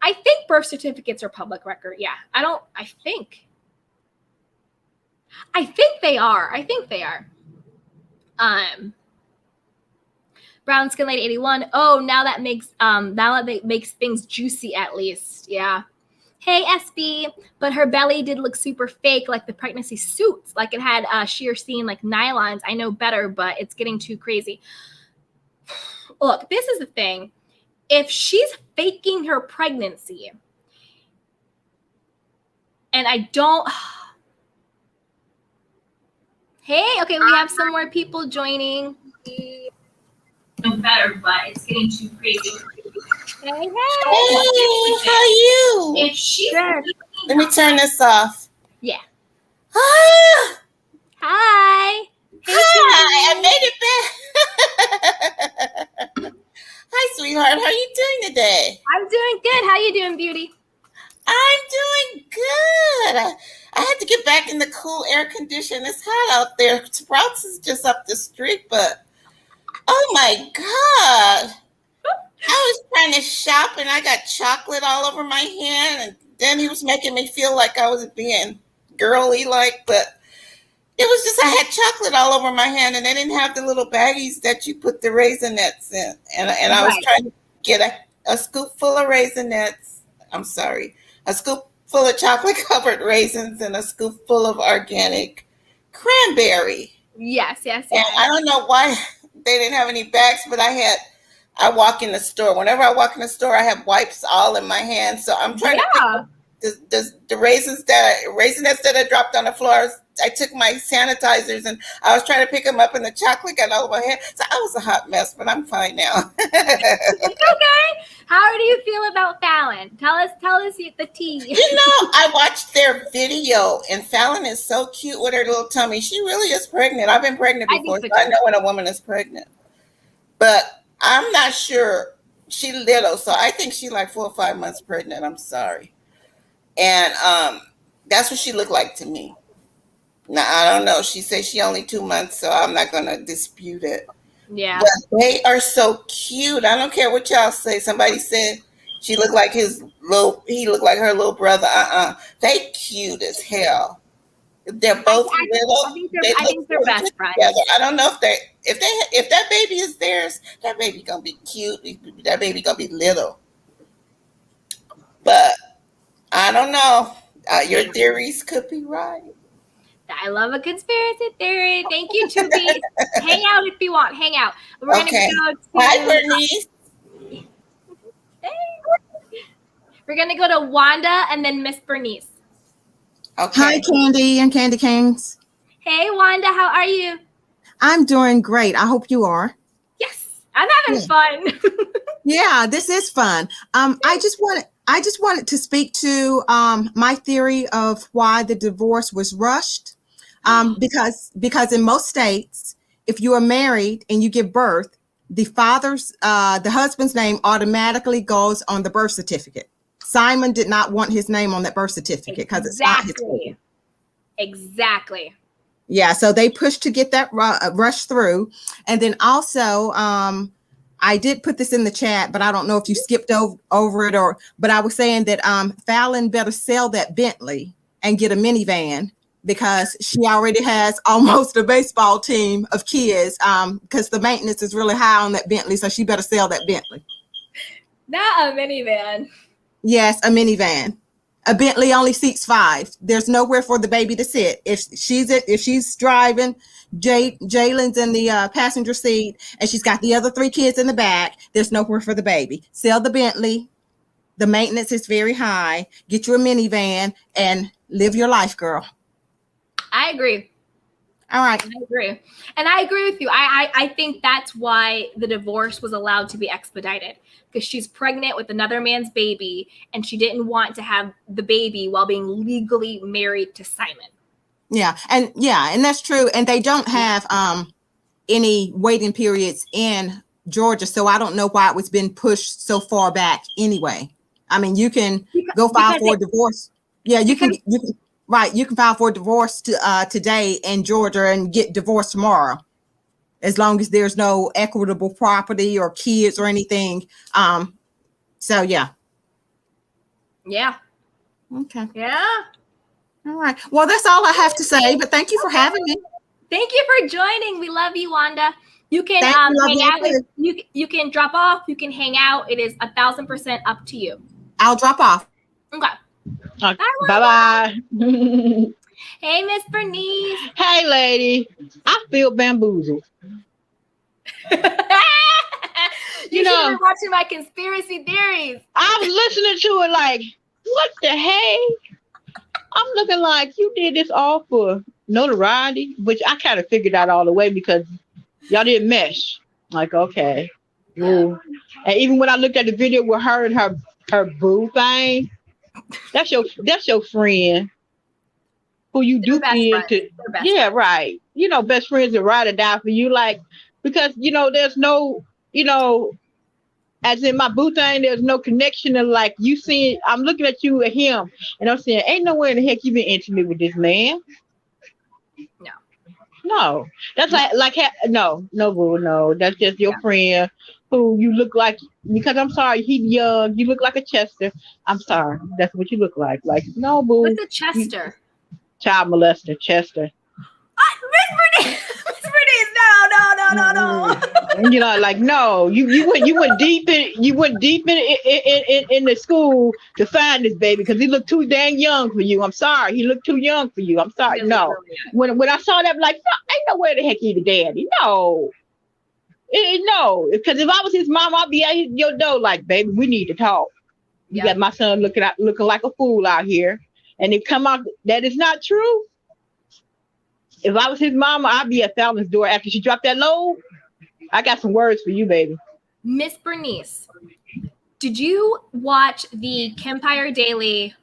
I think birth certificates are public record. Yeah, I think they are. Brown Skin Lady 81. Oh, now that makes things juicy at least. Yeah. Hey, SB, but her belly did look super fake, like the pregnancy suits, like it had sheer seam, like nylons. I know better, but it's getting too crazy. Look, this is the thing. If she's faking her pregnancy, and I don't... Hey, okay, we have some more people joining. No better, but it's getting too crazy. Hey, how are you? If she's let me turn this off. Yeah. Ah, hi. Hey, hi, I made it back. Hi, sweetheart. How are you doing today? I'm doing good. How you doing, beauty? I'm doing good. I had to get back in the cool air condition. It's hot out there. Sprouts is just up the street, but oh my God. I was trying to shop and I got chocolate all over my hand, and then he was making me feel like I was being girly like, but it was just I had chocolate all over my hand, and they didn't have the little baggies that you put the Raisinets in. And I was trying to get a scoop full of Raisinets. I'm sorry. A scoop full of chocolate covered raisins and a scoop full of organic cranberry. Yes. And I don't know why they didn't have any bags, but I walk in the store. Whenever I walk in the store, I have wipes all in my hand. So I'm trying to pick up the Raisinets that I dropped on the floor. I took my sanitizers and I was trying to pick them up, and the chocolate got all over my hand. So I was a hot mess, but I'm fine now. Okay. How do you feel about Falynn? Tell us the tea. You know, I watched their video, and Falynn is so cute with her little tummy. She really is pregnant. I've been pregnant before, so I know when a woman is pregnant. But I'm not sure. She little, so I think she's like 4 or 5 months pregnant. I'm sorry. And that's what she looked like to me. No, I don't know. She said she only 2 months, so I'm not gonna dispute it. Yeah. But they are so cute. I don't care what y'all say. Somebody said she looked like he looked like her little brother. They cute as hell. They're both I little. think They I look think they're really best good friends. together. I don't know if that baby is theirs, that baby gonna be cute. That baby gonna be little. But I don't know. Your theories could be right. I love a conspiracy theory. Thank you, Tubi. Hang out if you want. Hang out. We're Okay. gonna go Hi, to Bernice. we're gonna go to Wanda and then Miss Bernice. Okay. Hi, Candy and Candy Kings. Hey Wanda, how are you? I'm doing great. I hope you are. Yes, I'm having fun. Yeah, this is fun. I just wanted to speak to my theory of why the divorce was rushed. Because in most states, if you are married and you give birth, the husband's name automatically goes on the birth certificate. Simon did not want his name on that birth certificate because it's not his name. Exactly. Yeah, so they pushed to get that rush through. And then also, I did put this in the chat, but I don't know if you skipped over it but I was saying that Falynn better sell that Bentley and get a minivan because she already has almost a baseball team of kids because the maintenance is really high on that Bentley. So she better sell that Bentley. Not a minivan. Yes, a minivan. A Bentley only seats 5. There's nowhere for the baby to sit. If she's driving, Jalen's in the passenger seat, and she's got the other 3 kids in the back. There's nowhere for the baby. Sell the Bentley. The maintenance is very high. Get you a minivan and live your life, girl. I agree. All right. I agree. And I agree with you. I think that's why the divorce was allowed to be expedited because she's pregnant with another man's baby and she didn't want to have the baby while being legally married to Simon. Yeah. And that's true. And they don't have any waiting periods in Georgia. So I don't know why it was being pushed so far back anyway. I mean, you can go file for a divorce. Yeah, you can file for a divorce today in Georgia and get divorced tomorrow, as long as there's no equitable property or kids or anything. So yeah. Yeah. Okay. Yeah. All right. Well, that's all I have to say. But thank you for having me. Thank you for joining. We love you, Wanda. You can hang out. You can drop off. You can hang out. It is 1,000% up to you. I'll drop off. Okay. Bye-bye. Hey, Miss Bernice. Hey, lady. I feel bamboozled. You should have been watching my conspiracy theories. I was listening to it like, what the heck? I'm looking like you did this all for notoriety, which I kind of figured out all the way because y'all didn't mesh. Like, okay. Ooh. And even when I looked at the video with her and her boo thing, that's your friend who you do feel to. Yeah, right. You know, best friends are ride or die for you. Like, because, there's no, as in my boo thing, there's no connection of like you seeing, I'm looking at you and him and I'm saying, ain't nowhere in the heck you been intimate with this man. No, that's no, boo, no. That's just your friend who you look like, because I'm sorry, he's young. You look like a Chester. I'm sorry. That's what you look like. Like, no, boo. What's a Chester? Child molester, Chester. Miss Bernice, no. Like, no, you went deep in the school to find this baby because he looked too dang young for you. I'm sorry, he looked too young for you. I'm sorry. No, when I saw that, I'm like, no, ain't no way the heck he the daddy. No, no, because if I was his mom, I'd be at your door like, baby, we need to talk. You got my son looking like a fool out here, and it come out that is not true. If I was his mama, I'd be at Falyn's door after she dropped that load. I got some words for you, baby. Miss Bernice, did you watch the Kempire Daily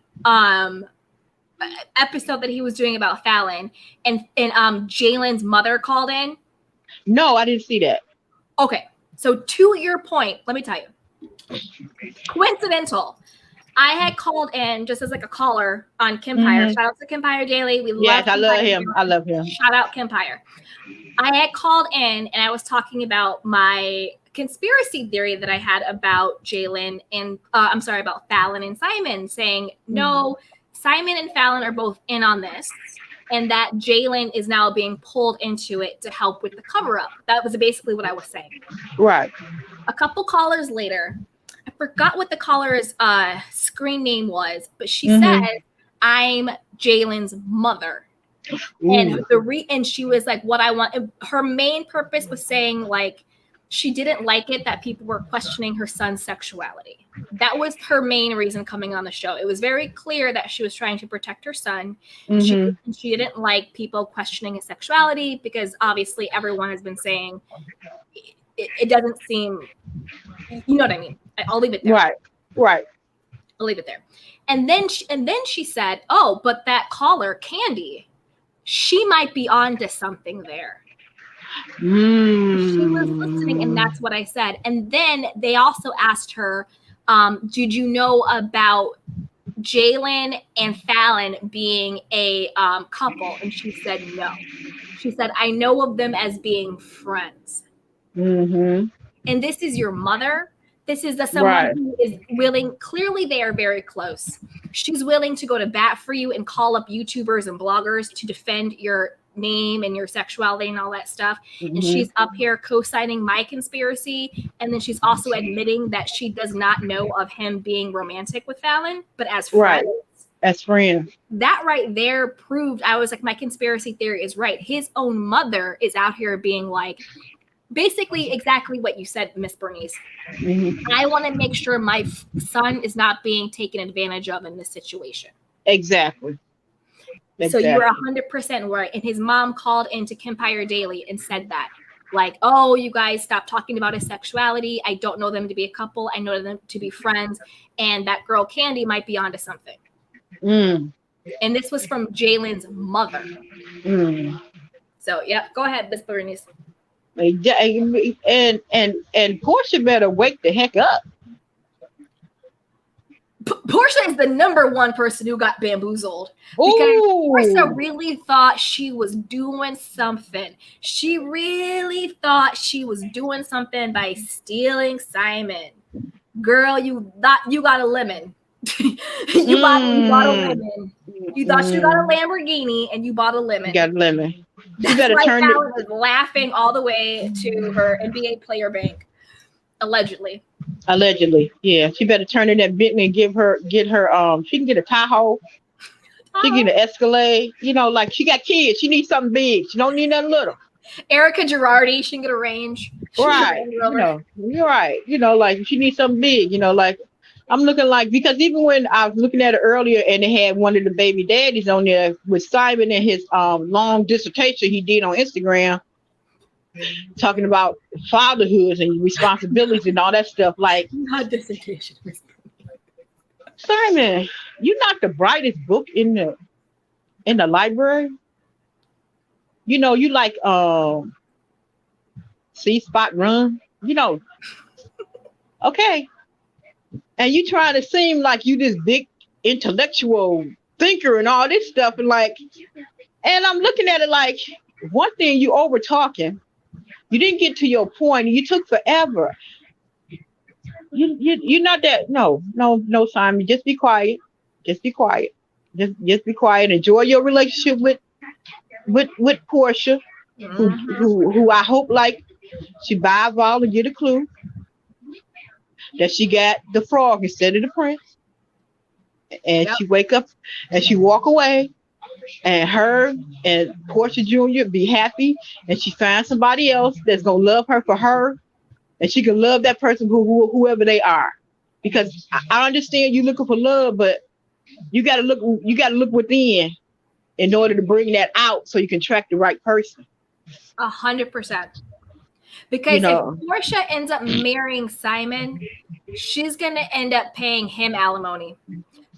episode that he was doing about Falynn and Jalen's mother called in? No, I didn't see that. Okay, so to your point, let me tell you. Coincidental. I had called in just as like a caller on Kimpire. Shout out to Kimpire Daily. We Yes, love I love Kimpire him. Daily. I love him. Shout out Kimpire. I had called in and I was talking about my conspiracy theory that I had about Jalen and about Falynn and Simon, saying no, Simon and Falynn are both in on this, and that Jalen is now being pulled into it to help with the cover up. That was basically what I was saying. Right. A couple callers later, I forgot what the caller's screen name was, but she said, "I'm Jalen's mother." And and she was like, what I want, her main purpose was saying like she didn't like it that people were questioning her son's sexuality. That was her main reason coming on the show. It was very clear that she was trying to protect her son. She didn't like people questioning his sexuality because obviously everyone has been saying it doesn't seem, you know what I mean? I'll leave it there. Right. I'll leave it there. And then she said, oh, but that caller, Candy, she might be onto something there. She was listening, and that's what I said. And then they also asked her, did you know about Jalen and Falynn being a couple? And she said no. She said, I know of them as being friends. And this is your mother. This is someone who is willing. Clearly, they are very close. She's willing to go to bat for you and call up YouTubers and bloggers to defend your name and your sexuality and all that stuff. And she's up here co-signing my conspiracy. And then she's also admitting that she does not know of him being romantic with Falynn, but as friends. As friends. That right there proved, I was like, my conspiracy theory is right. His own mother is out here being like, basically exactly what you said, Miss Bernice. I want to make sure my son is not being taken advantage of in this situation. Exactly. So you were 100% right. And his mom called into Kimpire Daily and said that. Like, oh, you guys stop talking about his sexuality. I don't know them to be a couple. I know them to be friends. And that girl Candy might be onto something. And this was from Jalen's mother. So, yeah, go ahead, Miss Bernice. And Portia better wake the heck up. Portia is the number one person who got bamboozled because Portia really thought she was doing something. She really thought she was doing something by stealing Simon. Girl, you thought you got a lemon. you bought a lemon. You thought you got a Lamborghini and you bought a lemon. You got a lemon. You better turn it. Was laughing all the way to her NBA player bank, allegedly. Allegedly, yeah. She better turn in that Bentley and get her. She can get a Tahoe. She can get an Escalade. You know, like she got kids. She needs something big. She don't need nothing little. Erica Girardi, she can get a range. Right. You're right. You know, like she needs something big. You know, like I'm looking like, because even when I was looking at it earlier and they had one of the baby daddies on there with Simon and his long dissertation he did on Instagram talking about fatherhood and responsibilities and all that stuff. Like, not dissertation. Simon, you're not the brightest book in the library. You know, you like see spot run, you know. Okay. And you trying to seem like you this big intellectual thinker and all this stuff, and I'm looking at it like, one thing, you over talking, you didn't get to your point, and you took forever. You're not that. No, Simon, just be quiet. Just be quiet. Just be quiet. Enjoy your relationship with Portia, who I hope like she buy a ball and get a clue that she got the frog instead of the prince, and she wake up and she walk away, and her and Portia Jr. be happy, and she finds somebody else that's gonna love her for her, and she can love that person whoever they are. Because I understand you looking for love, but you gotta look within in order to bring that out so you can track the right person. 100%. Because if Portia ends up marrying Simon, she's going to end up paying him alimony.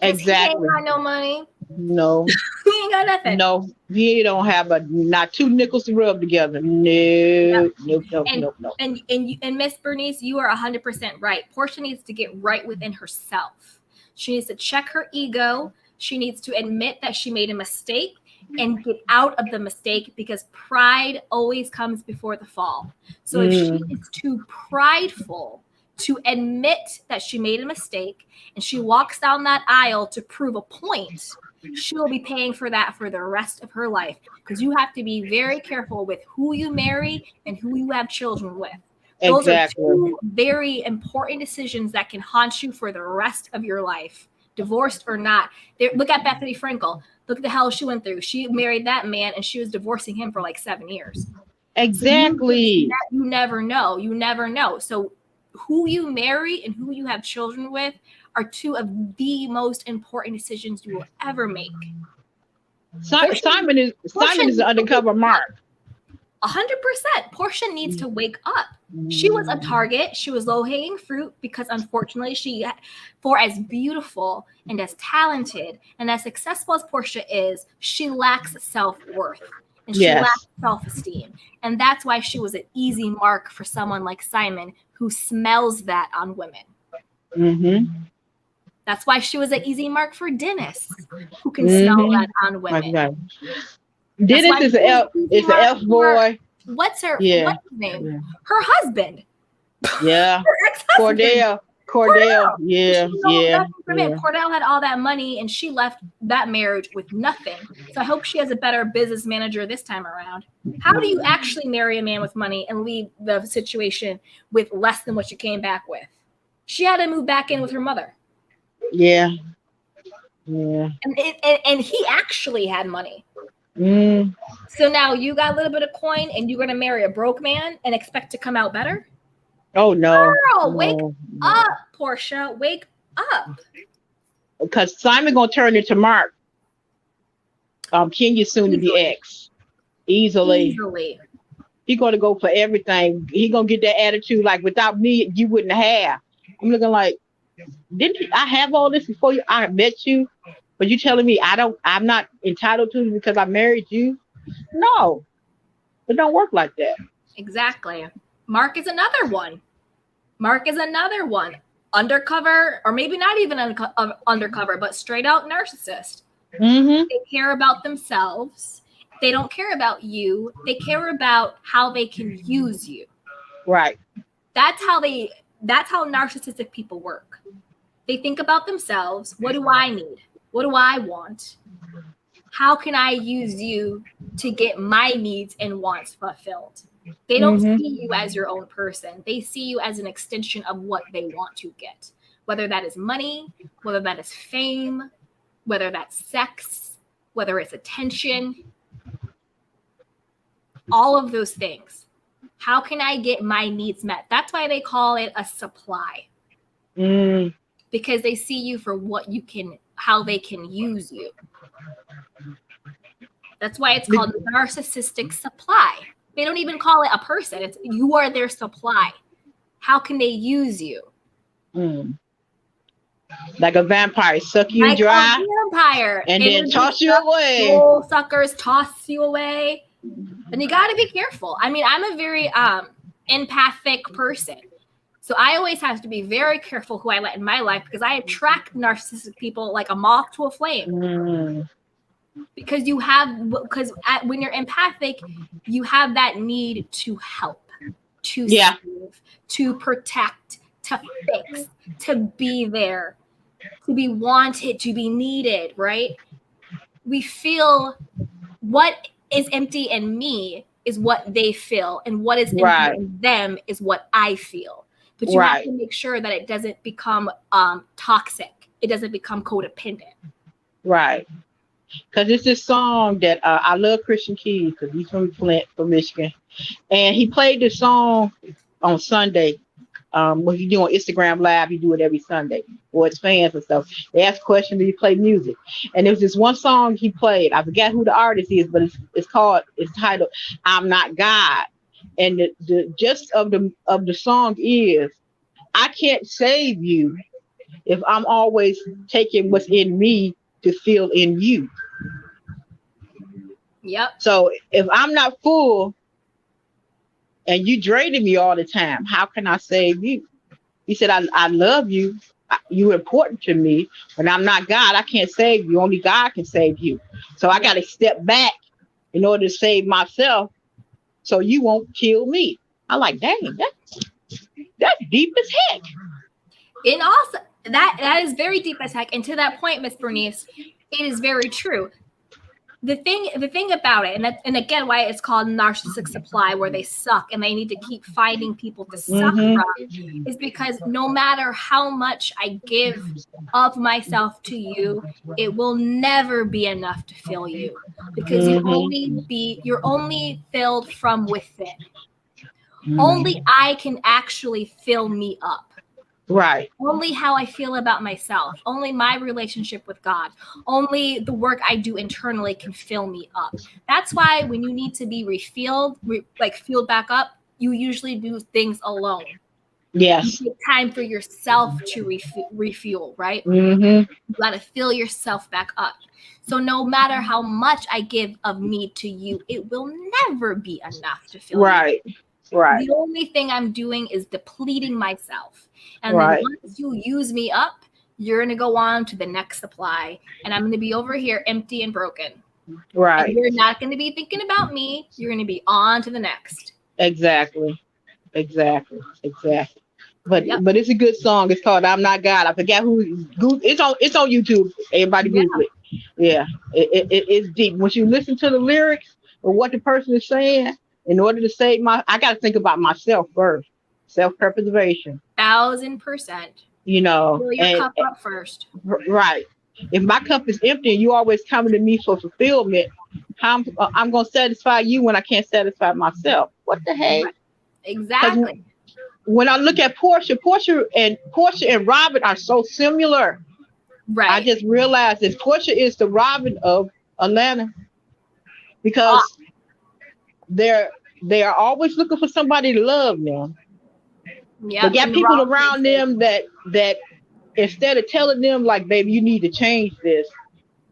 Exactly. He ain't got no money. No. He ain't got nothing. No. He don't have not two nickels to rub together. No. And Miss Bernice, you are 100% right. Portia needs to get right within herself She needs to check her ego. She needs to admit that she made a mistake and get out of the mistake, because pride always comes before the fall. So if she is too prideful to admit that she made a mistake and she walks down that aisle to prove a point, she will be paying for that for the rest of her life, because you have to be very careful with who you marry and who you have children with. Those are two very important decisions that can haunt you for the rest of your life, divorced or not. Look at Bethany Frankel. Look at the hell she went through. She married that man and she was divorcing him for like 7 years. Exactly. So you never know. You never know. So who you marry and who you have children with are two of the most important decisions you will ever make. Simon is an undercover mark. 100%. Portia needs to wake up. She was a target. She was low-hanging fruit because, unfortunately, for as beautiful and as talented and as successful as Portia is, she lacks self-worth and she lacks self-esteem. And that's why she was an easy mark for someone like Simon, who smells that on women. Mm-hmm. That's why she was an easy mark for Dennis, who can smell that on women. Dennis is an elf boy. What's her name? Yeah. Her husband. Yeah. Her ex-husband. Cordell. Yeah. Cordell had all that money and she left that marriage with nothing. So I hope she has a better business manager this time around. How do you actually marry a man with money and leave the situation with less than what you came back with? She had to move back in with her mother. Yeah. And he actually had money. So now you got a little bit of coin and you're going to marry a broke man and expect to come out better? Oh, no. Girl, wake up, Portia. Wake up. Because Simon going to turn into Mark. Kenya's soon to be ex. Easily. He going to go for everything. He going to get that attitude like, without me, you wouldn't have. I'm looking like, didn't I have all this before I met you? But you telling me I'm not entitled to it because I married you? No, it don't work like that. Exactly. Mark is another one. Undercover, or maybe not even undercover, but straight out narcissist. Mm-hmm. They care about themselves. They don't care about you. They care about how they can use you. Right. That's how narcissistic people work. They think about themselves. What do I need? What do I want? How can I use you to get my needs and wants fulfilled? They don't see you as your own person. They see you as an extension of what they want to get, whether that is money, whether that is fame, whether that's sex, whether it's attention, all of those things. How can I get my needs met? That's why they call it a supply. Because they see you for how they can use you. That's why it's called narcissistic supply. They don't even call it a person. It's you are their supply. How can they use you? Like a vampire, suck you dry. A vampire. And then toss you away. Soul suckers toss you away. And you got to be careful. I mean, I'm a very empathic person. So I always have to be very careful who I let in my life, because I attract narcissistic people like a moth to a flame. Because when you're empathic, you have that need to help, to save, to protect, to fix, to be there, to be wanted, to be needed, right? We feel what is empty in me is what they feel, and what is empty in them is what I feel. But you have to make sure that it doesn't become toxic. It doesn't become codependent. Right. Because it's this song that I love Christian Keys, because he's from Flint, from Michigan. And he played this song on Sunday. When he do on Instagram Live, he do it every Sunday for his fans and stuff. They ask questions, and he play music. And there was this one song he played. I forgot who the artist is, but it's titled "I'm Not God." And the gist of the song is, I can't save you if I'm always taking what's in me to feel in you. Yep. So if I'm not full and you draining me all the time, how can I save you? He said, I love you. you're important to me, but I'm not God. I can't save you. Only God can save you. So I got to step back in order to save myself, so you won't kill me. I'm like, dang, that's deep as heck. And also, that is very deep as heck. And to that point, Miss Bernice, it is very true. The thing about it, and again, why it's called narcissistic supply, where they suck and they need to keep finding people to suck from, is because no matter how much I give of myself to you, it will never be enough to fill you, because you're only filled from within. Only I can actually fill me up. Right. Only how I feel about myself, only my relationship with God, only the work I do internally can fill me up. That's why when you need to be fueled back up, you usually do things alone. Yes. You take time for yourself to refuel, right? You got to fill yourself back up. So no matter how much I give of me to you, it will never be enough to fill you. Right. The only thing I'm doing is depleting myself. And Right. then once you use me up, you're going to go on to the next supply. And I'm going to be over here empty and broken. Right. And you're not going to be thinking about me. You're going to be on to the next. Exactly. But it's a good song. It's called "I'm Not God." I forget who. It's on YouTube. Everybody Google it. Yeah, it's deep. Once you listen to the lyrics or what the person is saying, in order to save I got to think about myself first. Self-preservation. 1000%. You know, fill your cup up first. Right. If my cup is empty and you always coming to me for fulfillment, I'm gonna satisfy you when I can't satisfy myself. What the heck? Right. Exactly. When I look at Portia and Robin are so similar. Right. I just realized that Portia is the Robin of Atlanta, because they are always looking for somebody to love them. Yeah. They got people around them that instead of telling them like, baby, you need to change this,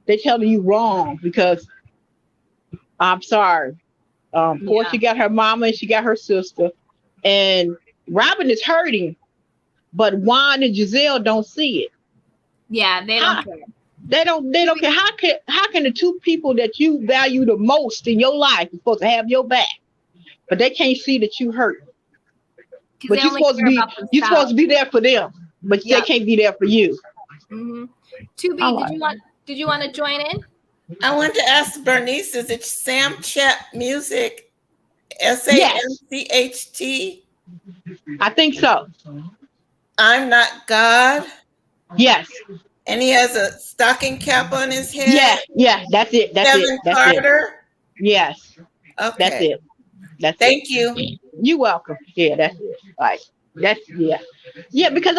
they're telling you wrong, because I'm sorry. Portia got her mama and she got her sister, and Robin is hurting, but Juan and Giselle don't see it. Yeah, they don't care. They don't care. How can the two people that you value the most in your life are supposed to have your back, but they can't see that you hurt? But you're supposed to be there for them, but they can't be there for you. Mm-hmm. 2B, did you want to join in? I want to ask Bernice, is it Sam Chet Music? SAMCHT? I think so. I'm Not God? Yes. And he has a stocking cap on his head? Yeah, that's it. Kevin Carter? Yes. Okay. That's it. Thank you. You're welcome. Yeah, that's it. Like, yeah, because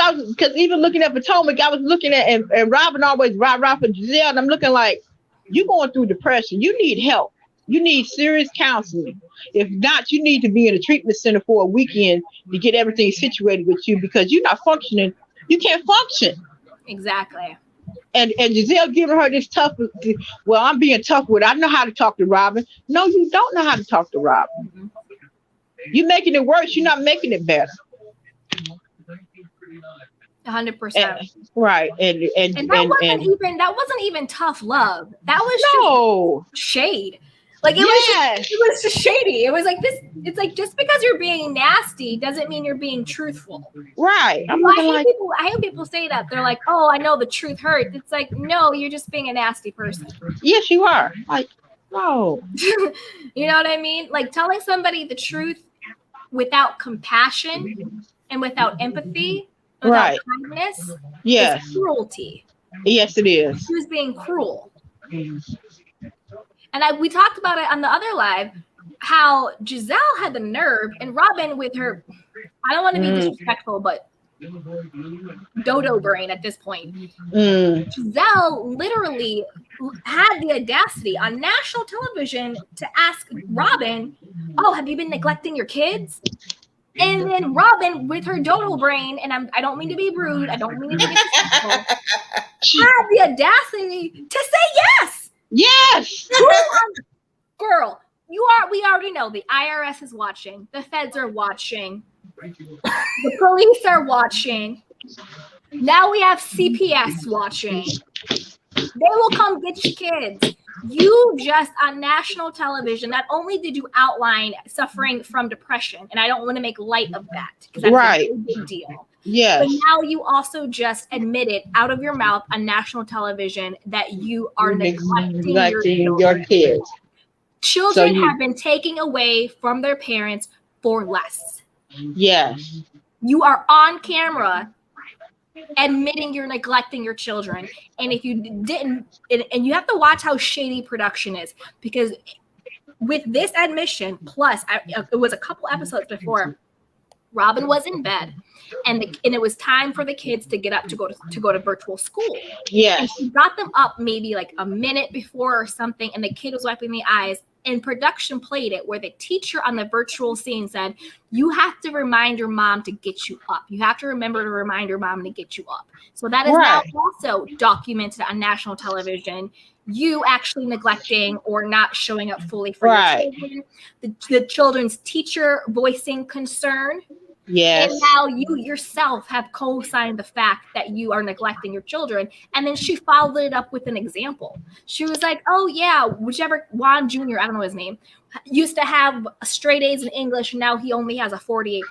even looking at Potomac, I was looking at and Robin always rah for Giselle, and I'm looking like, you going through depression. You need help. You need serious counseling. If not, you need to be in a treatment center for a weekend to get everything situated with you, because you're not functioning. You can't function. Exactly. And Giselle giving her this tough, well, I'm being tough with it. I know how to talk to Robin. No, you don't know how to talk to Robin. Mm-hmm. You're making it worse. You're not making it better. 100%. Right. And that wasn't even tough love. That was just shade. Like it was just shady. It was like this. It's like, just because you're being nasty doesn't mean you're being truthful. Right. I hate people say that. They're like, oh, I know the truth hurts. It's like, no, you're just being a nasty person. Yes, you are. Like, no. You know what I mean? Like, telling somebody the truth without compassion and without empathy, without kindness, is cruelty. Yes, it is. Who's being cruel? And we talked about it on the other live, how Giselle had the nerve, and Robin with her, I don't want to be disrespectful, but dodo brain at this point. Giselle literally had the audacity on national television to ask Robin, oh, have you been neglecting your kids? And then Robin, with her dodo brain, and I don't mean to be rude, I don't mean to be disrespectful, had the audacity to say yes. Yes. Girl, we already know the IRS is watching, the feds are watching, the police are watching. Now we have CPS watching. They will come get your kids. You just on national television, not only did you outline suffering from depression, and I don't want to make light of that because that's Right. a big deal. Yes. But now you also just admitted out of your mouth on national television that you are neglecting your kids. Children have been taken away from their parents for less. Yes. You are on camera admitting you're neglecting your children. And if you didn't, and you have to watch how shady production is, because with this admission, plus it was a couple episodes before, Robin was in bed, and it was time for the kids to get up to go to virtual school. Yes. And she got them up maybe like a minute before or something, and the kid was wiping the eyes. And production played it where the teacher on the virtual scene said, you have to remind your mom to get you up. You have to remember to remind your mom to get you up. So that is now also documented on national television. You actually neglecting or not showing up fully for your children. The children's teacher voicing concern. Yes. And now you yourself have co-signed the fact that you are neglecting your children. And then she followed it up with an example. She was like, oh yeah, whichever Juan Jr., I don't know his name, used to have straight A's in English, and now he only has a 48%.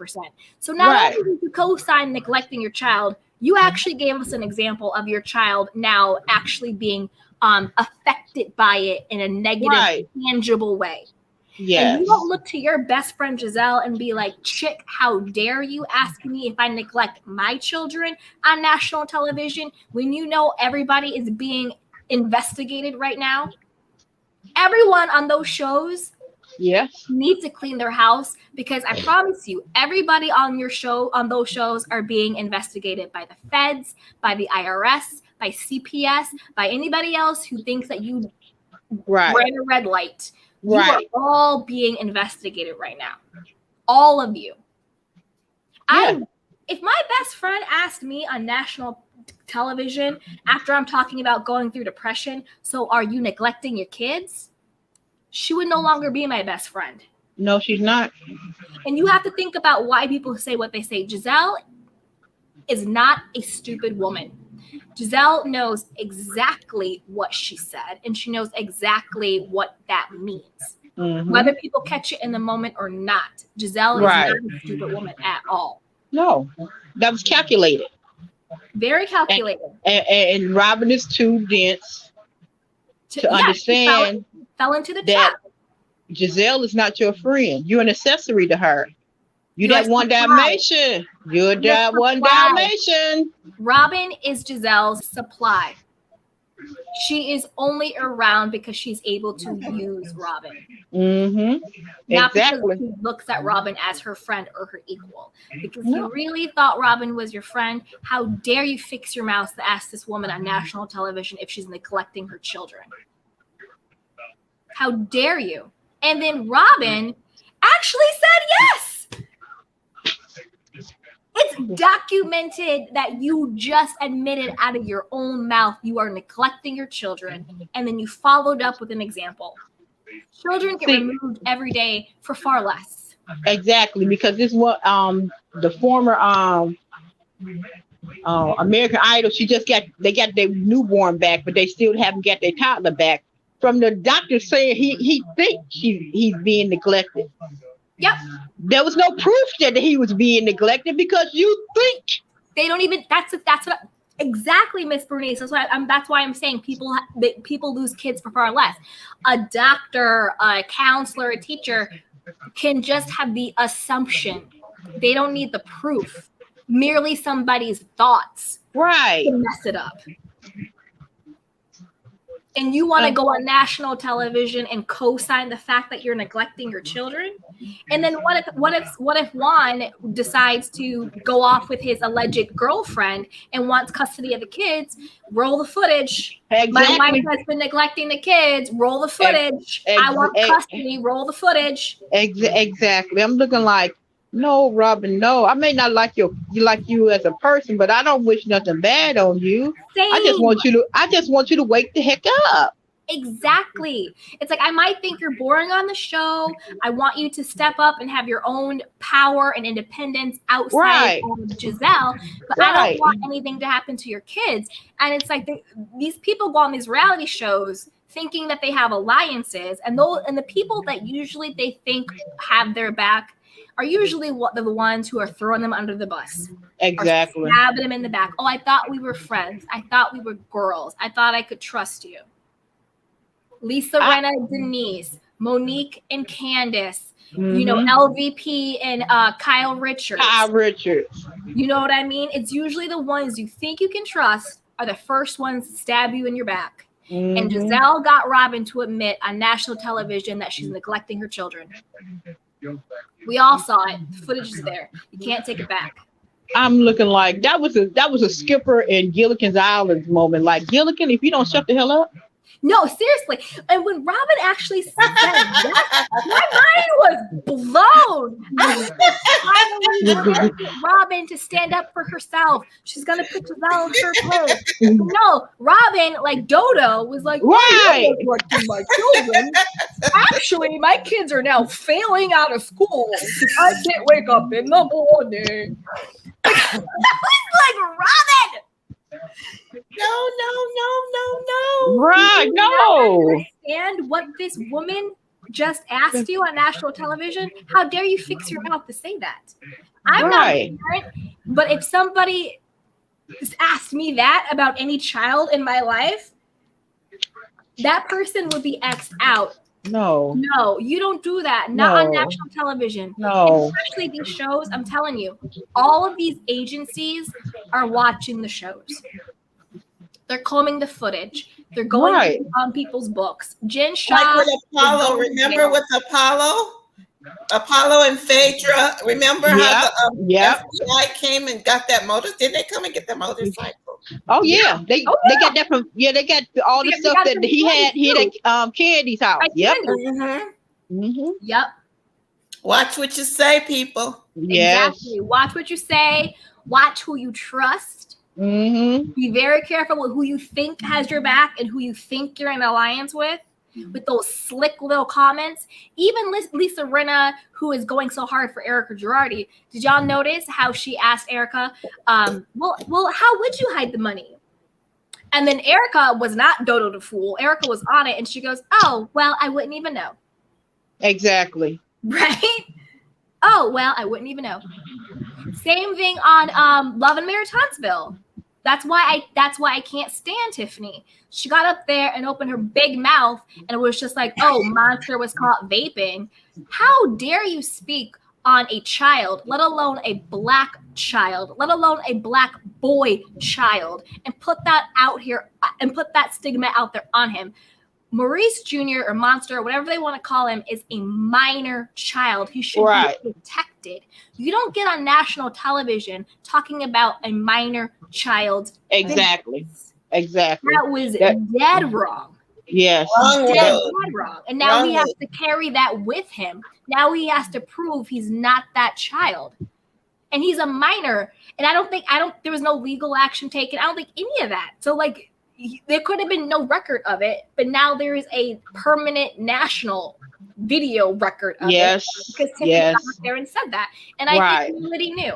So not only did you co-sign neglecting your child, you actually gave us an example of your child now actually being affected by it in a negative, tangible way. Yes. And you don't look to your best friend Giselle and be like, chick, how dare you ask me if I neglect my children on national television when you know everybody is being investigated right now? Everyone on those shows needs to clean their house, because I promise you, everybody on your show, on those shows, are being investigated by the feds, by the IRS, by CPS, by anybody else who thinks that you ran a red light. You are all being investigated right now. All of you. If my best friend asked me on national television after I'm talking about going through depression, so are you neglecting your kids? She would no longer be my best friend. No, she's not. And you have to think about why people say what they say. Giselle is not a stupid woman. Giselle knows exactly what she said, and she knows exactly what that means. Mm-hmm. Whether people catch it in the moment or not, Giselle is not a stupid woman at all. No, that was calculated. Very calculated. And Robin is too dense to understand. Fell into the trap. Giselle is not your friend. You're an accessory to her. You're that one Dalmatian. You're that one Dalmatian. Robin is Giselle's supply. She is only around because she's able to use Robin. Mm-hmm. Not because she looks at Robin as her friend or her equal. Because you really thought Robin was your friend, how dare you fix your mouth to ask this woman on national television if she's neglecting her children? How dare you? And then Robin actually said yes. It's documented that you just admitted out of your own mouth you are neglecting your children, and then you followed up with an example. Children get removed every day for far less. Exactly, because this what the former American Idol, they got their newborn back, but they still haven't got their toddler back. From the doctor saying he thinks he's being neglected. Yep. There was no proof that he was being neglected because you think. They don't even. That's what exactly, Miss Bernice. That's why I'm saying people lose kids for far less. A doctor, a counselor, a teacher can just have the assumption. They don't need the proof. Merely somebody's thoughts. Right. To mess it up. And you want to go on national television and co-sign the fact that you're neglecting your children? And then what if Juan decides to go off with his alleged girlfriend and wants custody of the kids? Roll the footage. Exactly. My wife has been neglecting the kids. Roll the footage. I want custody. Roll the footage. Exactly. I'm looking like, no, Robin, no. I may not like you as a person, but I don't wish nothing bad on you. Same. I just want you to wake the heck up. Exactly. It's like, I might think you're boring on the show. I want you to step up and have your own power and independence outside of Giselle, but I don't want anything to happen to your kids. And it's like these people go on these reality shows thinking that they have alliances, and the people that usually they think have their back are usually the ones who are throwing them under the bus. Exactly. Stabbing them in the back. Oh, I thought we were friends. I thought we were girls. I thought I could trust you. Lisa Rinna, Denise, Monique and Candace, you know, LVP and Kyle Richards. You know what I mean? It's usually the ones you think you can trust are the first ones to stab you in your back. And Giselle got Robin to admit on national television that she's neglecting her children. We all saw it. The footage is there. You can't take it back. I'm looking like that was a Skipper and Gilligan's Island moment. Like, Gilligan, if you don't shut the hell up. No, seriously. And when Robin actually said that, my mind was blown. I finally Robin to stand up for herself. She's gonna put Giselle in her place. No, Robin, like Dodo, was like, right. My children. Actually, my kids are now failing out of school. I can't wake up in the morning. That was like Robin. No. Right, no. Understand what this woman just asked you on national television? How dare you fix your mouth to say that? I'm not a parent, but if somebody asked me that about any child in my life, that person would be X'd out. No, you don't do that. Not on national television. No. And especially these shows, I'm telling you, all of these agencies are watching the shows. They're combing the footage. They're going on people's books. Jen Shaw. Like with Apollo. Remember with Apollo? Apollo and Phaedra. Remember how the FBI came and got that motor? Did they come and get the motorcycle? Oh yeah, they got that from they got all the stuff that he had at Candy's house. Yep. Yep. Watch what you say, people. Yes. Exactly. Watch what you say. Watch who you trust. Be very careful with who you think has your back and who you think you're in alliance with those slick little comments. Even Lisa Rinna, who is going so hard for Erica Girardi, did y'all notice how she asked Erica, well, how would you hide the money? And then Erica was not Dodo the fool. Erica was on it, and she goes, oh, well, I wouldn't even know. Exactly. Right? Oh, well, I wouldn't even know. Same thing on Love and Marriage Huntsville. That's why I can't stand Tiffany. She got up there and opened her big mouth, and it was just like, oh, Monster was caught vaping. How dare you speak on a child, let alone a black child, let alone a black boy child, and put that out here and put that stigma out there on him. Maurice Jr. or Monster, or whatever they want to call him, is a minor child. He should be protected. You don't get on national television talking about a minor child's Exactly. That was dead wrong. Yes. Dead wrong. And now he has to carry that with him. Now he has to prove he's not that child. And he's a minor. And there was no legal action taken. I don't think any of that. So like, there could have been no record of it, but now there is a permanent national video record of it because Tiffany got out there and said that. And I think Melody knew.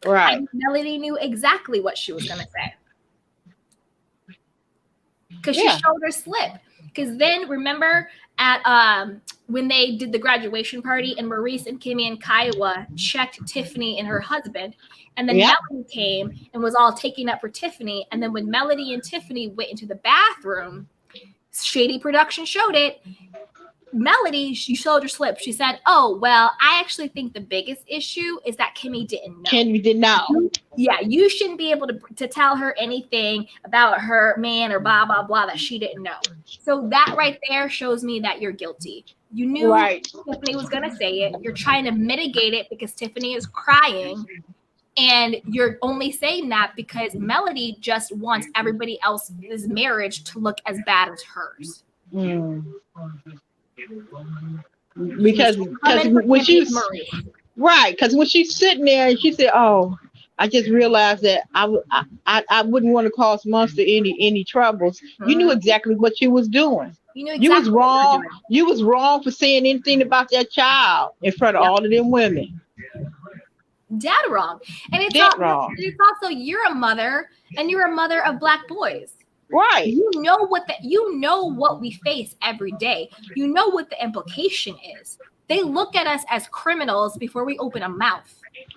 Right. I think Melody knew exactly what she was going to say. Because she showed her slip. Because then, remember, at when they did the graduation party and Maurice and Kimmy and Kiowa checked Tiffany and her husband, and then Melody came and was all taking up for Tiffany. And then when Melody and Tiffany went into the bathroom, Shady Production showed it. Melody, she showed her slip. She said, oh, well, I actually think the biggest issue is that Kimmy didn't know. Kimmy did not. Yeah, you shouldn't be able to tell her anything about her man or blah, blah, blah that she didn't know. So that right there shows me that you're guilty. You knew Tiffany was going to say it. You're trying to mitigate it because Tiffany is crying. And you're only saying that because Melody just wants everybody else's marriage to look as bad as hers. Because when she's because when she's sitting there and she said, oh, I just realized that I wouldn't want to cause Monster any troubles. You knew exactly what you was doing. You knew exactly You was what you were wrong. doing. You was wrong for saying anything about that child in front of all of them women. Dead wrong. And it's Dead wrong. it's also you're a mother, and you're a mother of Black boys. Right. You know what we face every day. You know what the implication is. They look at us as criminals before we open a mouth.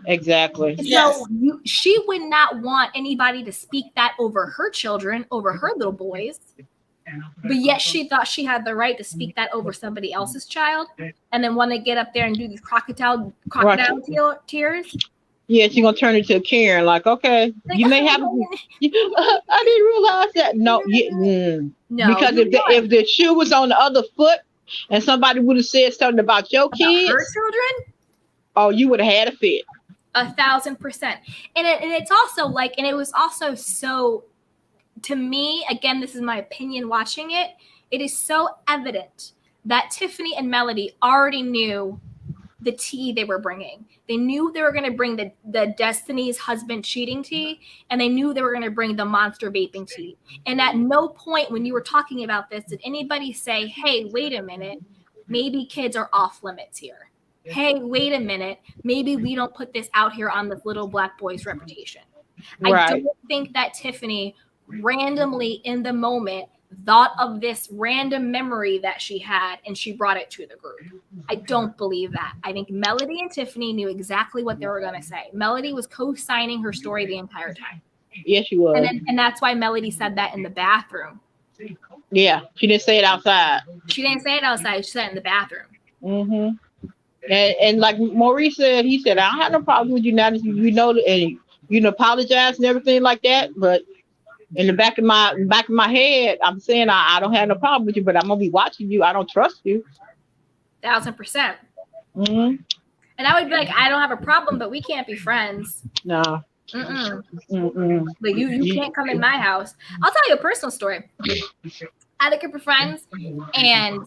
Exactly. So she would not want anybody to speak that over her children, over her little boys. But yet she thought she had the right to speak that over somebody else's child, and then want to get up there and do these crocodile tears. Yeah, she's gonna turn into a Karen. Like, okay, Like, you may have. I didn't realize that. No, No, because if the shoe was on the other foot, and somebody would have said something about your kids, her children, oh, you would have had a fit. 1,000%. And it's also like, and it was also so. To me, again, this is my opinion watching it, it is so evident that Tiffany and Melody already knew the tea they were bringing. They knew they were going to bring the Destiny's husband cheating tea, and they knew they were going to bring the monster vaping tea. And at no point when you were talking about this did anybody say, hey, wait a minute, maybe kids are off limits here. Hey, wait a minute, maybe we don't put this out here on this little Black boy's reputation. Right. I don't think that Tiffany randomly in the moment thought of this random memory that she had and she brought it to the group. I don't believe that. I think Melody and Tiffany knew exactly what they were going to say. Melody was co-signing her story the entire time. Yes, she was. And that's why Melody said that in the bathroom. Yeah, she didn't say it outside. She didn't say it outside. She said it in the bathroom. Mm-hmm. And like Maurice said, he said, I don't have no problem with you now that you know, and you apologize and everything like that, but in the back of my head, I'm saying I don't have no problem with you, but I'm gonna be watching you. I don't trust you. 1,000%. Mm-hmm. And I would be like, I don't have a problem, but we can't be friends. No. Mm-mm. Mm-mm. But you can't come in my house. I'll tell you a personal story. I had a group of friends, and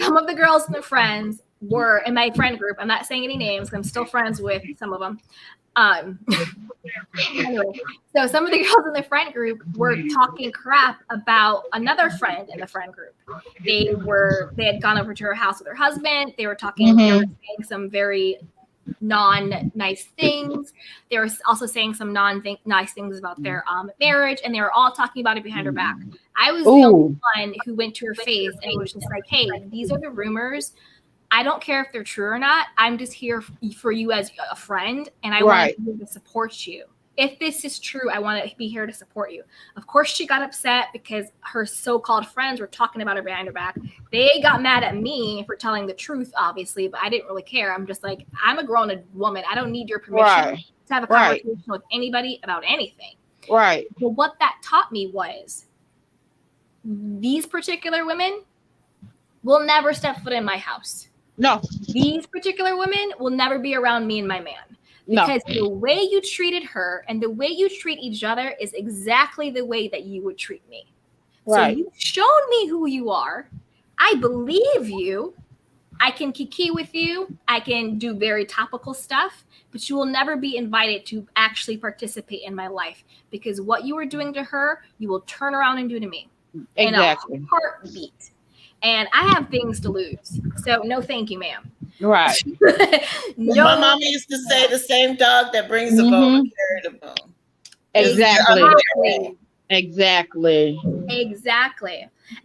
some of the girls and their friends were in my friend group. I'm not saying any names. I'm still friends with some of them. Anyway, so some of the girls in the friend group were talking crap about another friend in the friend group. They had gone over to her house with her husband. They were talking, they were saying some very non-nice things. They were also saying some nice things about their marriage, and they were all talking about it behind her back. I was the only one who went to her face and was just like, hey, these are the rumors. I don't care if they're true or not. I'm just here for you as a friend, and I want to be here to support you. If this is true, I want to be here to support you. Of course, she got upset because her so-called friends were talking about her behind her back. They got mad at me for telling the truth, obviously, but I didn't really care. I'm just like, I'm a grown woman. I don't need your permission to have a conversation with anybody about anything. Right. But what that taught me was these particular women will never step foot in my house. No. These particular women will never be around me and my man. Because the way you treated her and the way you treat each other is exactly the way that you would treat me. Right. So you've shown me who you are. I believe you. I can kiki with you. I can do very topical stuff, but you will never be invited to actually participate in my life, because what you were doing to her, you will turn around and do to me. Exactly. In a heartbeat. And I have things to lose. So no, thank you, ma'am. Right. No. My mama used to say the same dog that brings the bone carry the bone. Exactly.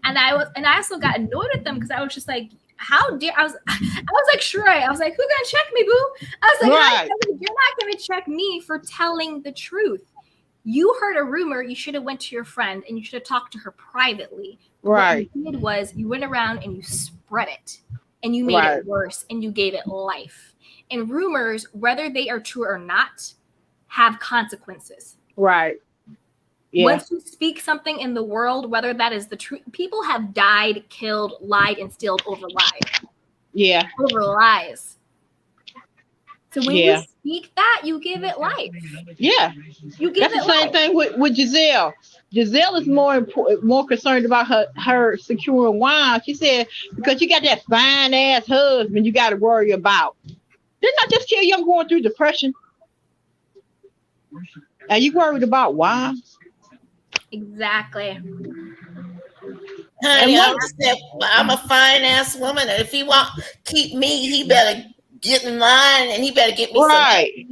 And I also got annoyed at them because I was just like, how dare I was like, Shrey, I was like, who's gonna check me, boo? I was like, you're not gonna check me for telling the truth. You heard a rumor, you should have went to your friend and you should have talked to her privately. Right. What you did was you went around and you spread it, and you made it worse, and you gave it life. And rumors, whether they are true or not, have consequences. Right. Yeah. Once you speak something in the world, whether that is the truth, people have died, killed, lied, and stealed over lies. Yeah. Over lies. So when you speak that, you give it life. Yeah. You give That's the same thing with Giselle. Giselle is more concerned about her securing wine. She said, because you got that fine ass husband you got to worry about. Didn't I just tell you I'm going through depression? And you worried about why? Exactly. Honey, And I'm what? just saying, I'm a fine ass woman, and if he want keep me, he better get in line, and he better get me some. Right.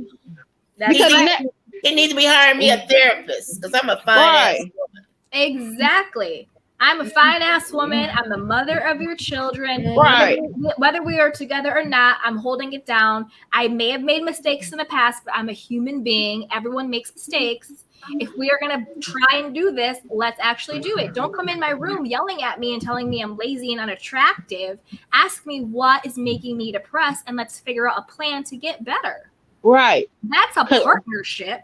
That's Because right. He needs to be hiring me a therapist because I'm a fine ass right. woman. Exactly. I'm a fine ass woman. I'm the mother of your children. Right. Whether we are together or not, I'm holding it down. I may have made mistakes in the past, but I'm a human being. Everyone makes mistakes. If we are going to try and do this, let's actually do it. Don't come in my room yelling at me and telling me I'm lazy and unattractive. Ask me what is making me depressed, and let's figure out a plan to get better. Right. That's a partnership.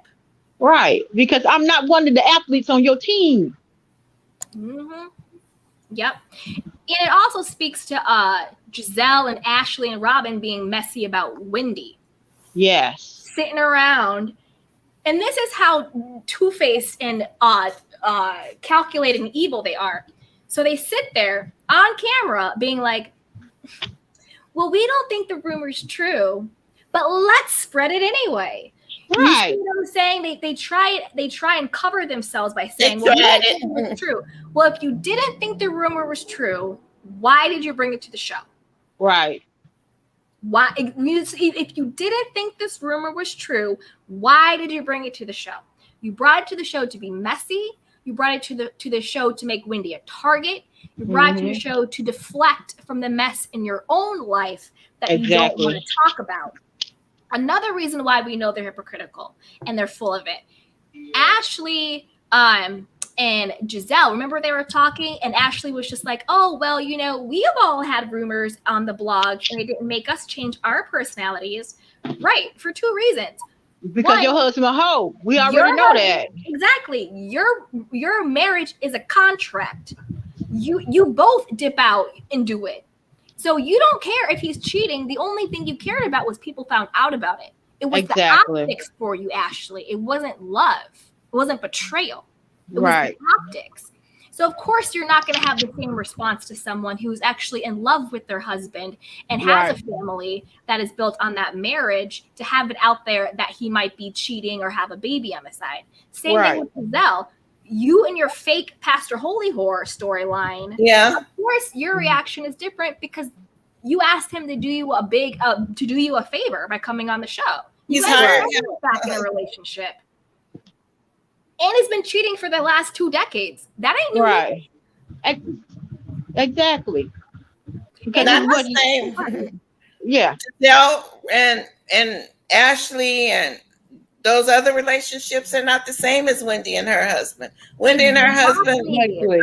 Right. Because I'm not one of the athletes on your team. Mm-hmm. Yep. And it also speaks to Giselle and Ashley and Robin being messy about Wendy. Yes. Sitting around. And this is how two-faced and calculating evil they are. So they sit there on camera being like, well, we don't think the rumor's true, but let's spread it anyway. Right. You see what I'm saying? They try and cover themselves by saying, They well, we tried don't think it was true. Well, if you didn't think the rumor was true, why did you bring it to the show? Right. Why, if you didn't think this rumor was true, why did you bring it to the show? You brought it to the show to be messy. You brought it to the show to make Wendy a target. You brought it to the show to deflect from the mess in your own life that you don't want to talk about. Another reason why we know they're hypocritical and they're full of it. Ashley and Giselle, remember they were talking and Ashley was just like, oh, well, you know, we have all had rumors on the blog and it didn't make us change our personalities. Right. For two reasons. Because One, your husband a hoe. We already know that. Exactly. Your marriage is a contract. You both dip out and do it. So you don't care if he's cheating. The only thing you cared about was people found out about it. It was the optics for you, Ashley. It wasn't love. It wasn't betrayal. It was the optics. So of course you're not going to have the same response to someone who's actually in love with their husband and has a family that is built on that marriage to have it out there that he might be cheating or have a baby on the side. Same thing with Giselle. You and your fake Pastor Holy Whore storyline. Yeah. Of course, your reaction is different because you asked him to do you a favor by coming on the show. He's back in a relationship. And he's been cheating for the last 2 decades. That ain't new. Right. Exactly. Because that's the same. Yeah. Giselle and Ashley and those other relationships are not the same as Wendy and her husband. Wendy and her husband,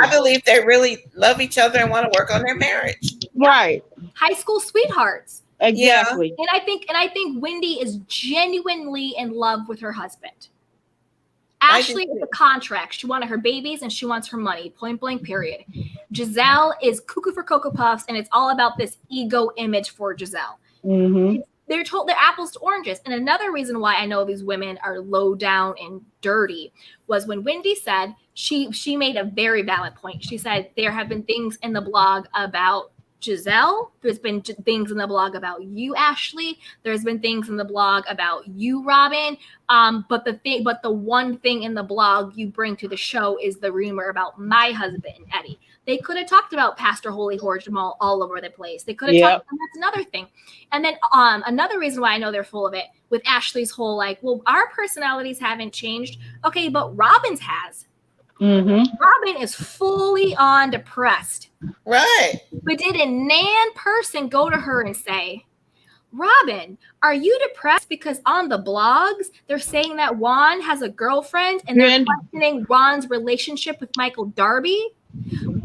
I believe they really love each other and want to work on their marriage. Right. High school sweethearts. Exactly. And I think Wendy is genuinely in love with her husband. Ashley is a contract. She wanted her babies and she wants her money. Point blank, period. Giselle is cuckoo for Cocoa Puffs, and it's all about this ego image for Giselle. Mm-hmm. They're apples to oranges. And another reason why I know these women are low down and dirty was when Wendy said she made a very valid point. She said there have been things in the blog about Giselle. There's been things in the blog about you, Ashley. There's been things in the blog about you, Robin. But the one thing in the blog you bring to the show is the rumor about my husband, Eddie. They could have talked about Pastor Holy Whore Jamal all over the place. They could have talked, and that's another thing. And then another reason why I know they're full of it with Ashley's whole like, well, our personalities haven't changed. Okay, but Robin's has. Mm-hmm. Robin is fully on depressed. Right. But did a nan person go to her and say, Robin, are you depressed because on the blogs they're saying that Juan has a girlfriend and they're questioning Juan's relationship with Michael Darby?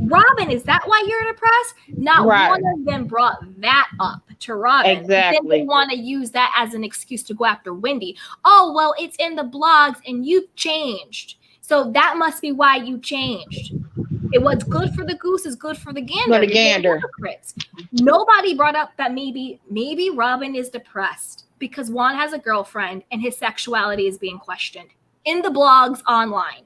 Robin, is that why you're depressed? Not one of them brought that up to Robin. Exactly. Then they want to use that as an excuse to go after Wendy. Oh, well, it's in the blogs and you've changed. So that must be why you changed. It was good for the goose is good for the gander. For the gander. Nobody brought up that maybe Robin is depressed because Juan has a girlfriend and his sexuality is being questioned in the blogs online.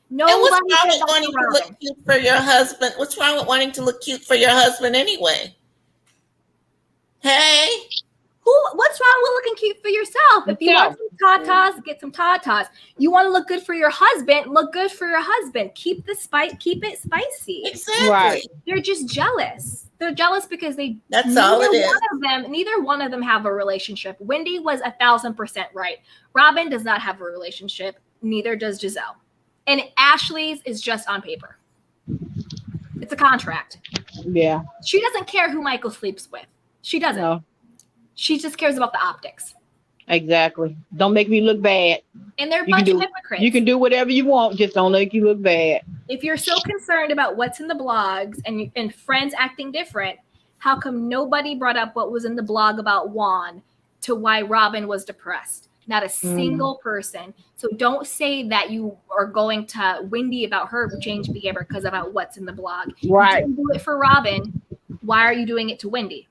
Nobody what's wrong with wanting to look cute for your husband? What's wrong with wanting to look cute for your husband anyway? Hey, What's wrong with looking cute for yourself? If you want some tatas, get some tatas. You want to look good for your husband, look good for your husband. Keep it spicy. Exactly. Right. They're just jealous. They're jealous because That's all it is. Neither one of them have a relationship. Wendy was 1,000% right. Robin does not have a relationship. Neither does Giselle. And Ashley's is just on paper. It's a contract. Yeah. She doesn't care who Michael sleeps with. She doesn't. No. She just cares about the optics. Exactly. Don't make me look bad. And they're a bunch of hypocrites. You can do whatever you want, just don't make you look bad. If you're so concerned about what's in the blogs and friends acting different, how come nobody brought up what was in the blog about Juan to why Robin was depressed? Not a single person. So don't say that you are going to Wendy about her change behavior because about what's in the blog. Right. You didn't do it for Robin. Why are you doing it to Wendy?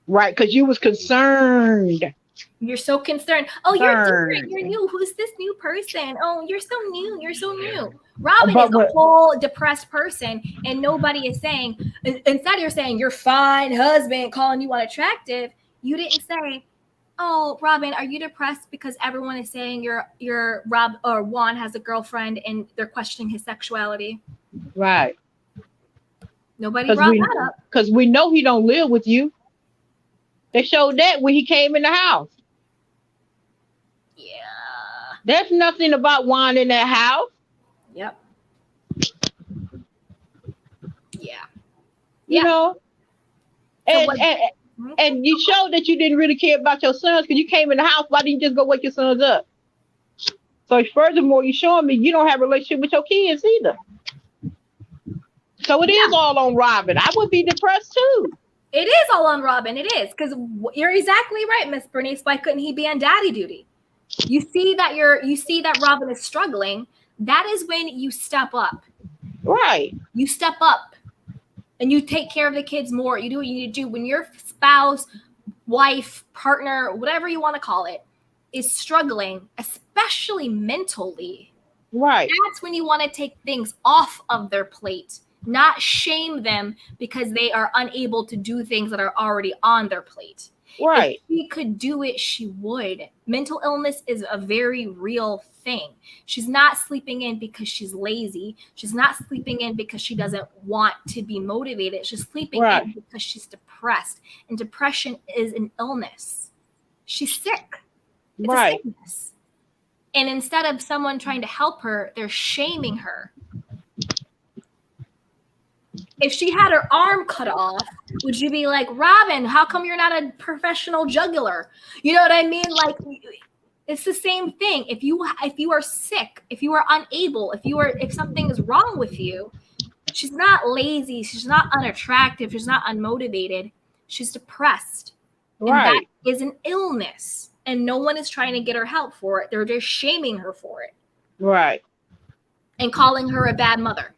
Right, because you was concerned. You're so concerned. Oh, you're different. You're new. Who's this new person? Oh, you're so new. You're so new. Robin is a whole depressed person, and nobody is saying. Instead, you're saying your fine husband calling you unattractive. You didn't say, "Oh, Robin, are you depressed because everyone is saying your Rob or Juan has a girlfriend and they're questioning his sexuality?" Right. Nobody brought that up because we know he don't live with you. They showed that when he came in the house. Yeah. There's nothing about Juan in that house. Yep. Yeah. You know? And you showed that you didn't really care about your sons because you came in the house. Why didn't you just go wake your sons up? So furthermore, you're showing me you don't have a relationship with your kids either. So it is all on Robin. I would be depressed too. It is all on Robin. It is because you're exactly right, Miss Bernice. Why couldn't he be on daddy duty? You see that Robin is struggling. That is when you step up. Right. You step up and you take care of the kids more. You do what you need to do. When your spouse, wife, partner, whatever you want to call it, is struggling, especially mentally. Right. That's when you want to take things off of their plate. Not shame them because they are unable to do things that are already on their plate. Right. If she could do it, she would. Mental illness is a very real thing. She's not sleeping in because she's lazy. She's not sleeping in because she doesn't want to be motivated. She's sleeping in because she's depressed. And depression is an illness. She's sick. It's a sickness. And instead of someone trying to help her, they're shaming her. If she had her arm cut off, would you be like, Robin, how come you're not a professional juggler? You know what I mean? Like, it's the same thing. If you are sick, if you are unable, if something is wrong with you, she's not lazy, she's not unattractive, she's not unmotivated, she's depressed. Right. And that is an illness. And no one is trying to get her help for it. They're just shaming her for it. Right. And calling her a bad mother.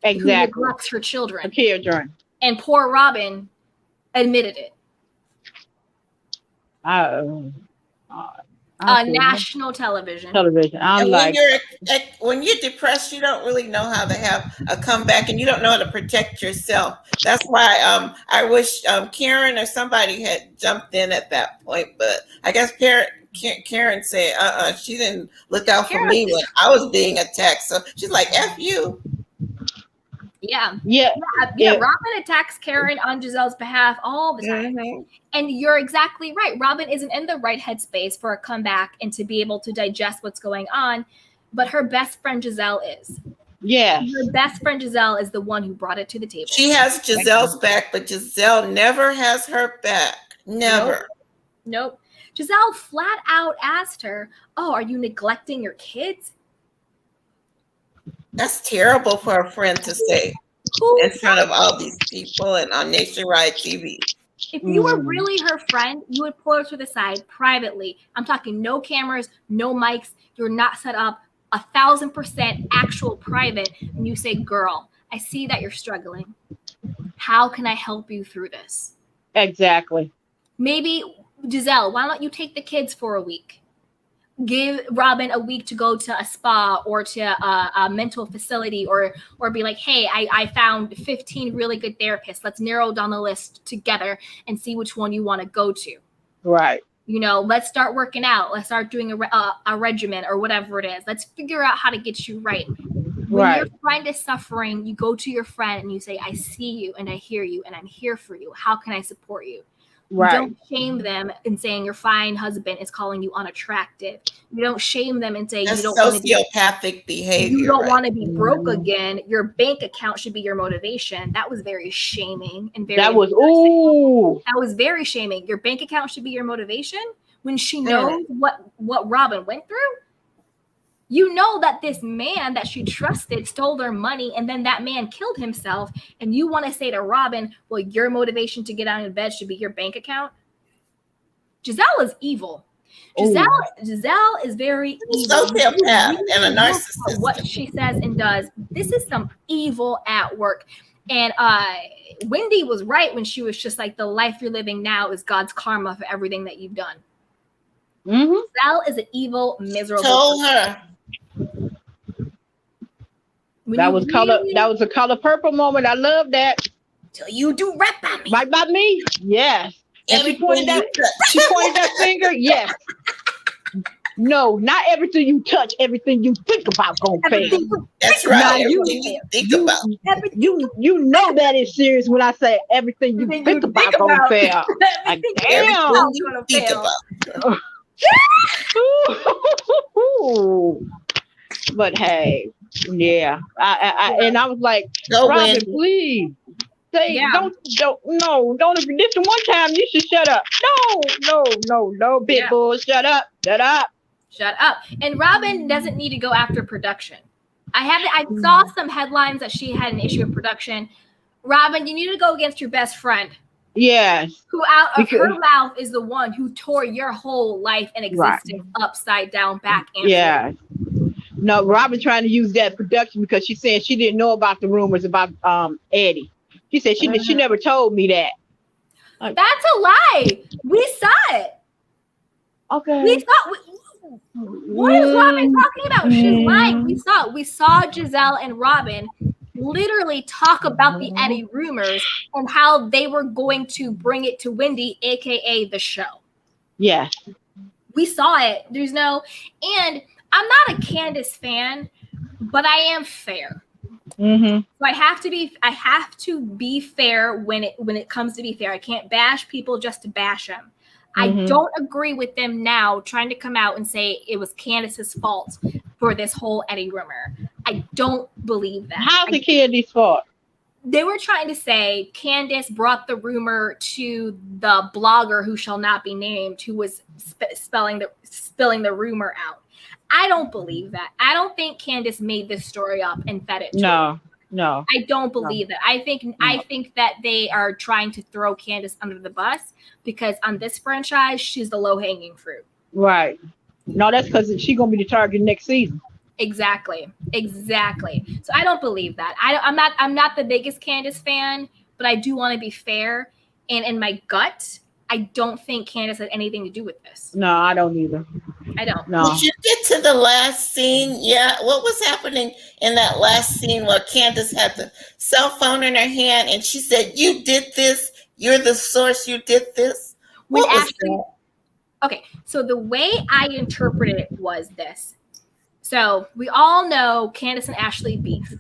Exactly. Who neglects her children. And poor Robin admitted it. On national television. I'm like, when you're depressed, you don't really know how to have a comeback, and you don't know how to protect yourself. That's why I wish Karen or somebody had jumped in at that point. But I guess Karen said, she didn't look out for me when I was being attacked. So she's like, F you. Yeah. Robin attacks Karen on Giselle's behalf all the time. Mm-hmm. And you're exactly right. Robin isn't in the right headspace for a comeback and to be able to digest what's going on. But her best friend Giselle is. Yeah. Her best friend Giselle is the one who brought it to the table. She has Giselle's back, but Giselle never has her back. Never. Nope. Giselle flat out asked her, "Oh, are you neglecting your kids?" That's terrible for a friend to say in front of all these people and on nationwide TV. If you were really her friend, you would pull her to the side privately. I'm talking no cameras, no mics. You're not set up 1,000% actual private. And you say, girl, I see that you're struggling. How can I help you through this? Exactly. Maybe, Giselle, why don't you take the kids for a week? Give Robin a week to go to a spa or to a mental facility or be like, hey, I found 15 really good therapists. Let's narrow down the list together and see which one you want to go to. Right. let's start working out. Let's start doing a regimen or whatever it is. Let's figure out how to get you right. When your friend is suffering, you go to your friend and you say, I see you and I hear you and I'm here for you. How can I support you? You don't shame them in saying your fine husband is calling you unattractive. You don't shame them and say That's you don't want to be sociopathic behavior. You don't want to be broke again. Your bank account should be your motivation. That was very shaming and very. That was very shaming. Your bank account should be your motivation when she knows what Robin went through. You know that this man that she trusted stole their money, and then that man killed himself. And you want to say to Robin, well, your motivation to get out of bed should be your bank account. Giselle is evil. Giselle is very evil. Sociopath and a narcissist. What she says and does. This is some evil at work. And Wendy was right when she was just like, the life you're living now is God's karma for everything that you've done. Giselle is an evil, miserable Told her. That was a color purple moment. I love that. Till you do right by me. Right by me? Yes. And she pointed that finger? Yes. No, not everything you touch, everything you think about gonna fail. That's right. Everything you think about. You know that is serious when I say everything you think about gonna fail. Like, damn. You think about. But hey, yeah. I was like, Go Robin, Wendy. please. Don't if this the one time you should shut up. No, big bull, shut up. And Robin doesn't need to go after production. I saw some headlines that she had an issue with production. Robin, you need to go against your best friend. Yes. Who out of her mouth is the one who tore your whole life and existence upside down, back and forth. No, Robin trying to use that production because she said she didn't know about the rumors about Eddie. She said she never told me that. That's a lie. We saw it. Okay. We saw. What is Robin talking about? She's lying. We saw it. We saw Giselle and Robin literally talk about the Eddie rumors and how they were going to bring it to Wendy, aka the show. Yeah. We saw it. And I'm not a Candace fan, but I am fair. So I have to be fair when it comes to be fair. I can't bash people just to bash them. I don't agree with them now trying to come out and say it was Candace's fault for this whole Eddie rumor. I don't believe that. How's it Candace's fault? They were trying to say Candace brought the rumor to the blogger who shall not be named, who was spilling the rumor out. I don't believe that. I don't think Candace made this story up and fed it to her. No. I don't believe that. I think that they are trying to throw Candace under the bus because on this franchise, she's the low-hanging fruit. Right. No, that's because she's gonna be the target next season. Exactly. So I don't believe that. I'm not the biggest Candace fan, but I do want to be fair. And in my gut, I don't think Candace had anything to do with this. No, I don't either. I don't. No. Did you get to the last scene? Yeah. What was happening in that last scene where Candace had the cell phone in her hand and she said, "You did this. You're the source. You did this." When Ashley, okay, so the way I interpreted it was this. So we all know Candace and Ashley beef.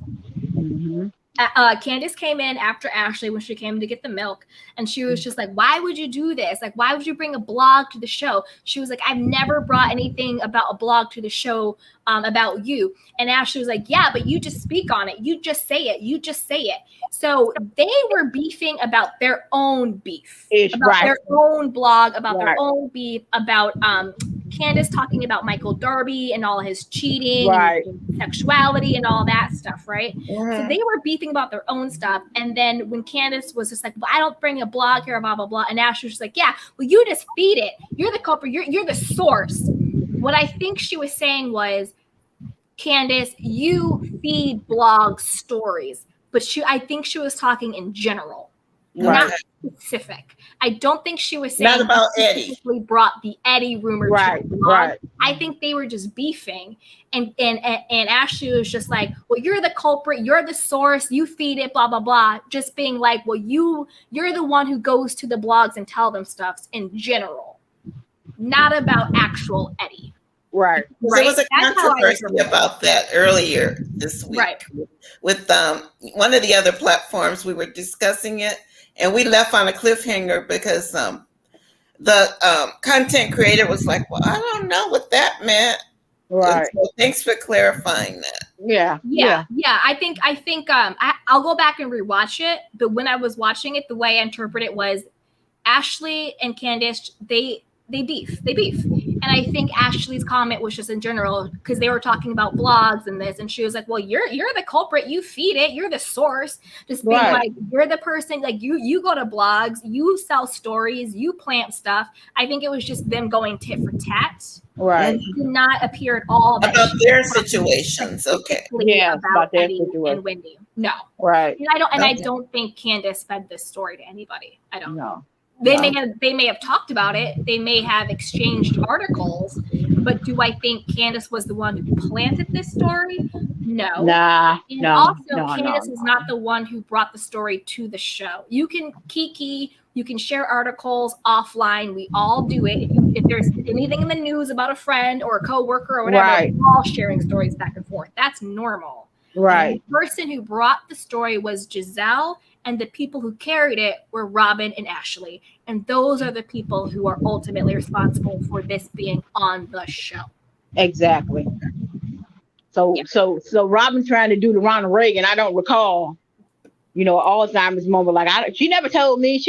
Candace came in after Ashley when she came to get the milk, and she was just like, why would you do this? Like, why would you bring a blog to the show? She was like, I've never brought anything about a blog to the show about you. And Ashley was like, yeah, but you just speak on it. You just say it. So they were beefing about their own beef, their own blog, about their own beef, about Candace talking about Michael Darby and all his cheating, and sexuality and all that stuff, right? So they were beefing about their own stuff. And then when Candace was just like, well, I don't bring a blog here, blah, blah, blah. And Ashley was just like, yeah, well, you just feed it. You're the culprit. You're the source. What I think she was saying was, Candace, you feed blog stories. But I think she was talking in general, not specific. I don't think she was saying not about Eddie. Brought the Eddie rumor to the blog. I think they were just beefing, and Ashley was just like, well, you're the culprit, you're the source, you feed it, blah blah blah. Just being like, well, you're the one who goes to the blogs and tell them stuff in general. not about actual Eddie. Right. There was a That's how I controversy interpret it. about that earlier this week. Right. With one of the other platforms, we were discussing it, and we left on a cliffhanger because the content creator was like, "Well, I don't know what that meant." Right. So thanks for clarifying that. Yeah. I think I'll go back and rewatch it, but when I was watching it, the way I interpret it was Ashley and Candace, they beef. And I think Ashley's comment was just in general, because they were talking about blogs and this, and she was like, well, you're the culprit, you feed it, you're the source. Just being like, you're the person, like you go to blogs, you sell stories, you plant stuff. I think it was just them going tit for tat. Right. It did not appear at all that About their situations. Okay. Yeah, about their Eddie situation. and Wendy. No. Right. And I don't think Candace fed this story to anybody. I don't know. No. They may have talked about it. They may have exchanged articles, but do I think Candace was the one who planted this story? No. Nah. And also, Candace is not the one who brought the story to the show. You can kiki, you can share articles offline. We all do it. If there's anything in the news about a friend or a coworker or whatever, we're all sharing stories back and forth. That's normal. Right. And the person who brought the story was Giselle, and the people who carried it were Robin and Ashley. And those are the people who are ultimately responsible for this being on the show. Exactly. So Robin trying to do the Ronald Reagan, I don't recall, Alzheimer's moment. Like she never told me.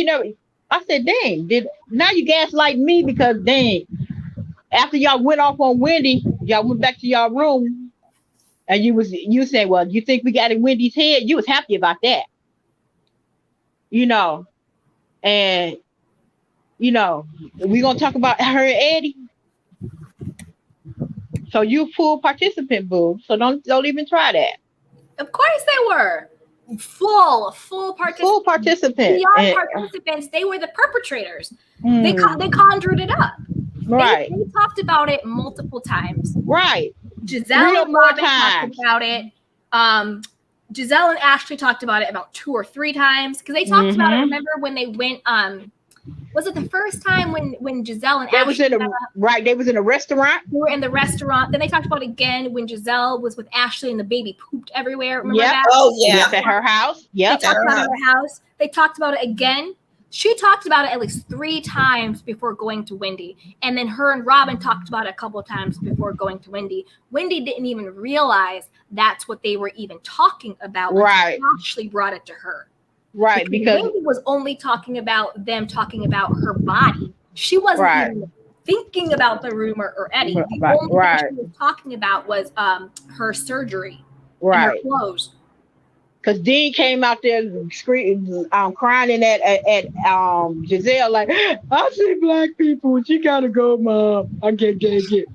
I said, dang, now you gaslight me because dang, after y'all went off on Wendy, y'all went back to y'all room and you said, well, you think we got in Wendy's head? You was happy about that. And we're gonna talk about her and Eddie. So you full participant, boo. So don't even try that. Of course they were. Full participants. Full participant. Beyond participants, they were the perpetrators. They conjured it up. Right. They talked about it multiple times. Right. Giselle and Robin talked about it. Giselle and Ashley talked about it about 2 or 3 times because they talked about it. Remember when they went? Was it the first time when Giselle and Ashley they was in a restaurant? They were in the restaurant. Then they talked about it again when Giselle was with Ashley and the baby pooped everywhere. Remember that? Oh yeah. Yep, at her house. Yep. They talked about it at her house. They talked about it again. She talked about it at least 3 times before going to Wendy. And then her and Robin talked about it a couple of times before going to Wendy. Wendy didn't even realize that's what they were even talking about. Right. Ashley brought it to her. Right. Because Wendy was only talking about them talking about her body. She wasn't even thinking about the rumor or Eddie. The only thing she was talking about was her surgery and her clothes. Because Dean came out there screaming, crying at Giselle like, I see black people. She gotta go, Mom. I can't take it.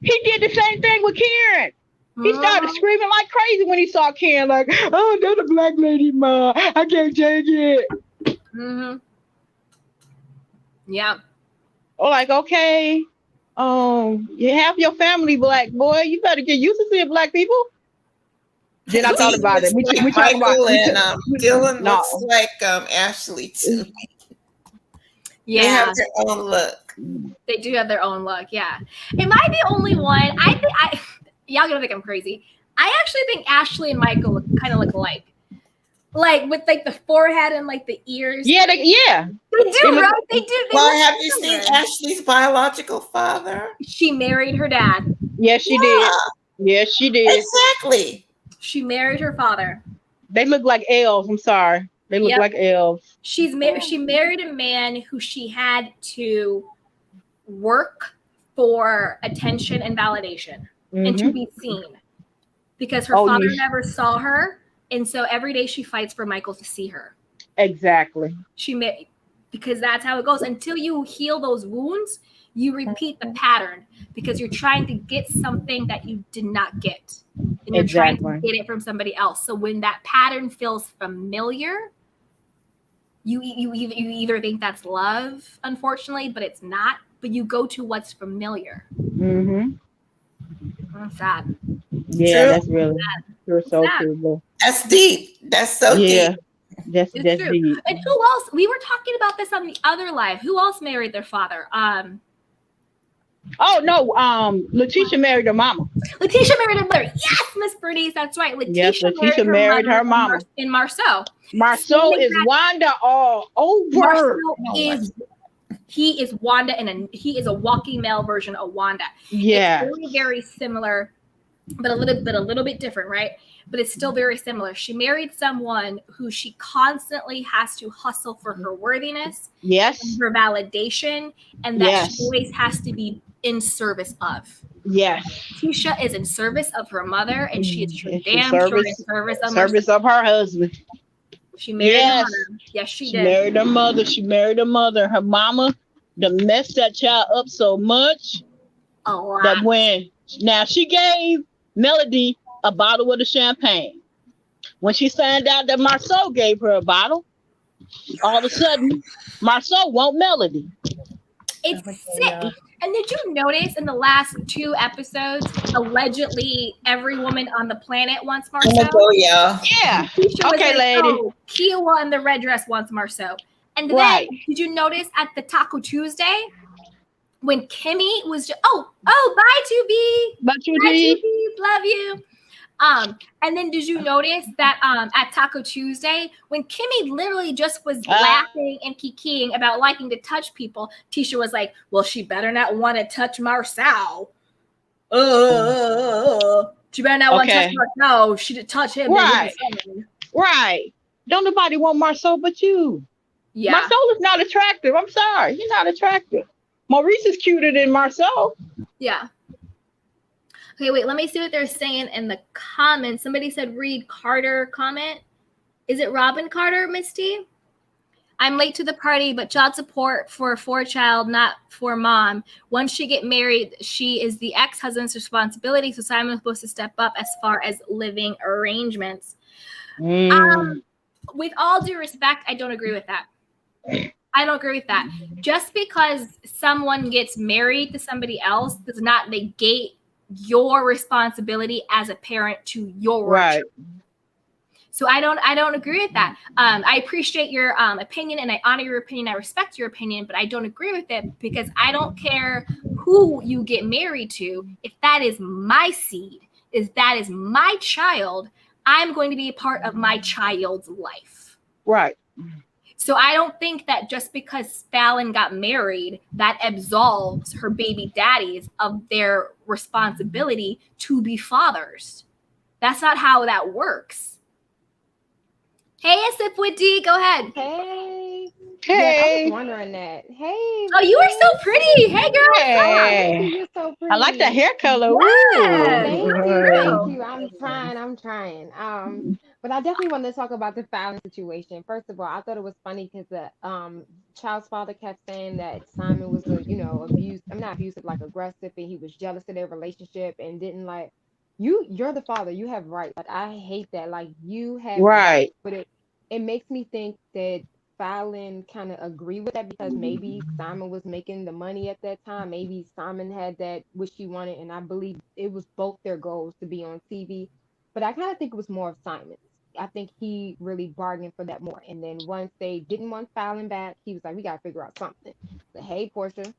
He did the same thing with Karen. He started screaming like crazy when he saw Karen. Like, oh, that's a black lady, Mom. I can't take it. Mm-hmm. Yeah. Or like, okay, you have your family black, boy. You better get used to seeing black people. Then I thought about it. We talking about Dylan looks like Ashley too. Yeah, they have their own look. They do have their own look. Yeah, am I the only one? Y'all gonna think I'm crazy. I actually think Ashley and Michael kind of look alike. Like with like the forehead and like the ears. Yeah, they do, right? They do. Well, have you seen Ashley's biological father? She married her dad. Yes, she did. Yes, she did. Exactly. She married her father. They look like elves. I'm sorry. They look like elves. She married a man who she had to work for attention and validation and to be seen because her father never saw her. And so every day she fights for Michael to see her. Exactly. Because that's how it goes. Until you heal those wounds, you repeat the pattern because you're trying to get something that you did not get. And you're trying to get it from somebody else. So when that pattern feels familiar, you either think that's love, unfortunately, but it's not. But you go to what's familiar. Mm-hmm. That's sad. Yeah, that's really sad. You're so sad. true, bro. That's deep. That's so Yeah, deep. that's It's true. deep. And who else? We were talking about this on the other live. Who else married their father? Oh no, Letitia married her mama. Letitia married her mother. Yes, Miss Bernice, that's right. Yes, Letitia Letitia married her mama. in Marceau. Marceau Same is exact- Wanda all over. Marceau he is Wanda, and he is a walking male version of Wanda. Yeah, It's very, very similar, but a little bit different, right? But it's still very similar. She married someone who she constantly has to hustle for her worthiness, yes, her validation, and that Yes. she always has to be in service of. yes. Tisha is in service of her mother, and she is And she damn sure in service service of of her husband. She married her Yes. mother. Yes, she She did. married her mother. She married her mother. Her mama done messed that child up so much A lot. that when now she gave Melody a bottle of the champagne. When she found out that Marceau gave her a bottle, all of a sudden Marceau want Melody. It's sick. And did you notice in the last 2 episodes, allegedly every woman on the planet wants I'm gonna Marceau? go, y'all. Yeah. Tisha was Okay, like, lady. Oh, Kiowa in the red dress wants Marceau. And then, Right. did you notice at the Taco Tuesday when Kimmy was just, bye, 2B. But you Bye, did. 2B. Love you. And then did you notice that at Taco Tuesday, when Kimmy literally just was laughing and kikiing about liking to touch people, Tisha was like, well, she better not want to touch Marceau. She better not want to touch Marceau. She did touch him. Right. Right. Don't nobody want Marceau but you. Yeah. Marceau is not attractive. I'm sorry. He's not attractive. Maurice is cuter than Marceau. Yeah. Okay, wait, let me see what they're saying in the comments. Somebody said read Carter comment. Is it Robin Carter, Misty? I'm late to the party, but child support for a child, not for mom. Once she get married, she is the ex-husband's responsibility, so Simon's supposed to step up as far as living arrangements. With all due respect, I don't agree with that. I don't agree with that. Just because someone gets married to somebody else does not negate your responsibility as a parent to your right. children. So I don't agree with that. I appreciate your opinion and I honor your opinion. I respect your opinion, but I don't agree with it because I don't care who you get married to. If that is my seed, if that is my child, I'm going to be a part of my child's life. Right. So I don't think that just because Falynn got married, that absolves her baby daddies of their responsibility to be fathers. That's not how that works. Hey, Asif with D, go ahead. Hey. Hey. Yeah, I was wondering that. Hey. Oh, you are so pretty. Hey, girl. Hey. You're so pretty. I like that hair color. Yes. Thank Ooh. you. I'm trying. But I definitely wanted to talk about the Falynn situation. First of all, I thought it was funny because the child's father kept saying that Simon was not abusive, like aggressive, and he was jealous of their relationship and didn't like you're the father, you have rights. Like I hate that. Like you have Right. rights, but it makes me think that Falynn kind of agree with that because maybe Simon was making the money at that time. Maybe Simon had that what she wanted, and I believe it was both their goals to be on TV. But I kind of think it was more of Simon's. I think he really bargained for that more. And then once they didn't want Falynn back, he was like, "We gotta figure out something." But hey, Portia,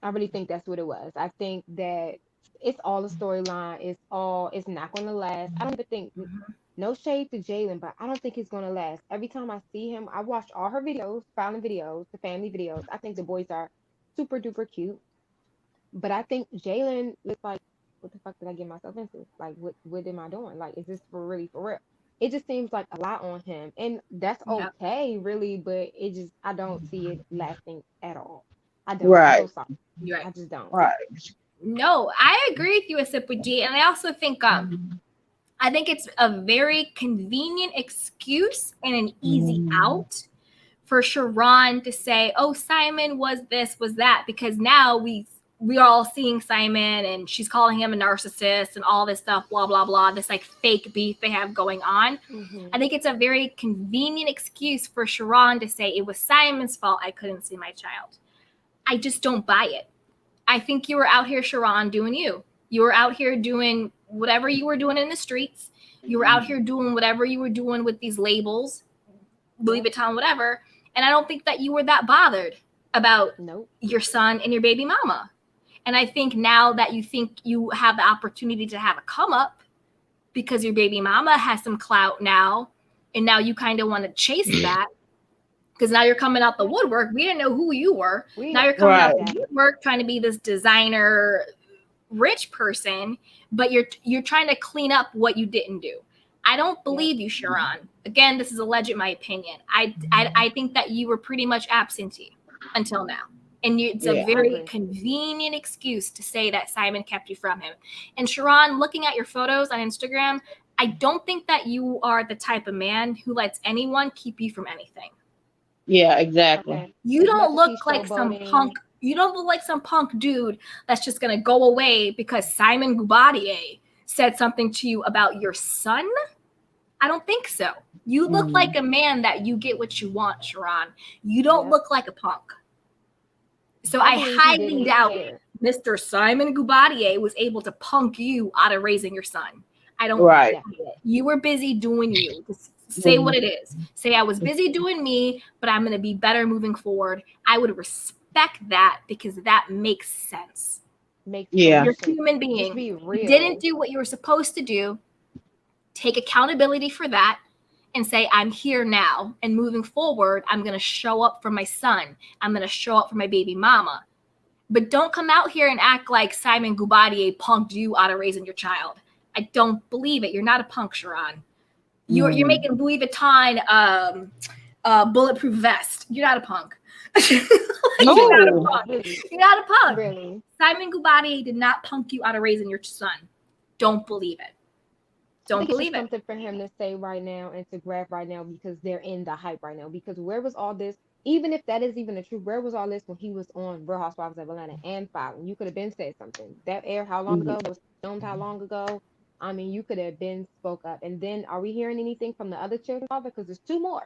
I really think that's what it was. I think that it's all a storyline. It's not going to last. I don't even think. No shade to Jalen, but I don't think it's gonna last. Every time I see him, I watch all her videos, Falynn videos, the family videos. I think the boys are super duper cute. But I think Jalen looks like, what the fuck did I get myself into? Like, what am I doing? Like, is this for real? It just seems like a lot on him, and that's Yeah. okay, really. But I don't see it lasting at all. I don't. Right. I'm so sorry. You're right. I just don't. Right. No, I agree with you, Asif with D, and I also think I think it's a very convenient excuse and an easy out for Sharon to say, "Oh, Simon was this, was that," because now we are all seeing Simon and she's calling him a narcissist and all this stuff, blah blah blah. This like fake beef they have going on. I think it's a very convenient excuse for Sharon to say it was Simon's fault I couldn't see my child. I just don't buy it. I think you were out here, Sharon, doing you. You were out here doing whatever you were doing in the streets. You were out here doing whatever you were doing with these labels, Louis Vuitton, whatever. And I don't think that you were that bothered about your son and your baby mama. And I think now that you think you have the opportunity to have a come up because your baby mama has some clout now, and now you kind of want to chase that because now you're coming out the woodwork. We didn't know who you were. Now you're coming out the woodwork trying to be this designer rich person, but you're trying to clean up what you didn't do. I don't believe you, Sharon. Again, this is alleged, my opinion. I think that you were pretty much absentee until now. And it's a very convenient excuse to say that Simon kept you from him. And Sharon, looking at your photos on Instagram, I don't think that you are the type of man who lets anyone keep you from anything. Yeah, exactly. Okay. You don't look like some punk. You don't look like some punk dude that's just gonna go away because Simon Guodabia said something to you about your son. I don't think so. You look like a man that you get what you want, Sharon. You don't look like a punk. So I highly doubt Mr. Simon Guodabia was able to punk you out of raising your son. I don't see it. You were busy doing you. Just say what it is. Say, I was busy doing me, but I'm going to be better moving forward. I would respect that because that makes sense. You're a human being. You didn't do what you were supposed to do. Take accountability for that and say, I'm here now. And moving forward, I'm going to show up for my son. I'm going to show up for my baby mama. But don't come out here and act like Simon Guodabia punked you out of raising your child. I don't believe it. You're not a punk, Sharon. You're making Louis Vuitton bulletproof vest. You're not a punk. You're not a punk. You're not a punk. Really? Simon Guodabia did not punk you out of raising your son. Don't believe it. Don't believe it. Something for him to say right now and to grab right now because they're in the hype right now. Because where was all this? Even if that is even the truth, where was all this when he was on Real Housewives of Atlanta and Falynn? You could have been said something. That aired how long ago? That was filmed how long ago? I mean, you could have been spoke up. And then, are we hearing anything from the other children's father? Because there's two more.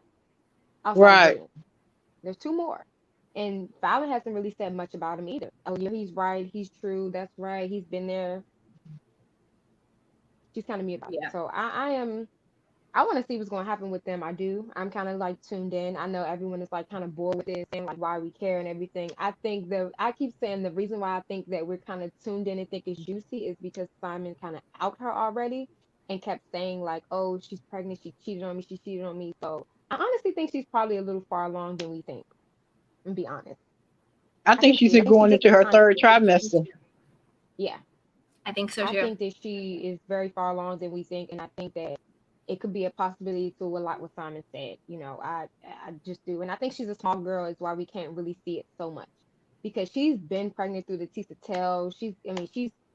Right. There's two more. And Falynn hasn't really said much about him either. Oh, yeah, he's right. He's true. That's right. He's been there. She's kind of mute about it. So I want to see what's going to happen with them. I do. I'm kind of like tuned in. I know everyone is like kind of bored with it, saying like why we care and everything. I think I keep saying the reason why I think that we're kind of tuned in and think it's juicy is because Simon kind of out her already and kept saying like, oh, she's pregnant. She cheated on me. She cheated on me. So I honestly think she's probably a little far along than we think. And be honest. I think she's going into her third trimester. Yeah. I think so too. I think that she is very far along than we think, and I think that it could be a possibility to a lot what Simon said. You know, I just do, and I think she's a small girl is why we can't really see it so much because she's been pregnant through the Tisa Tell.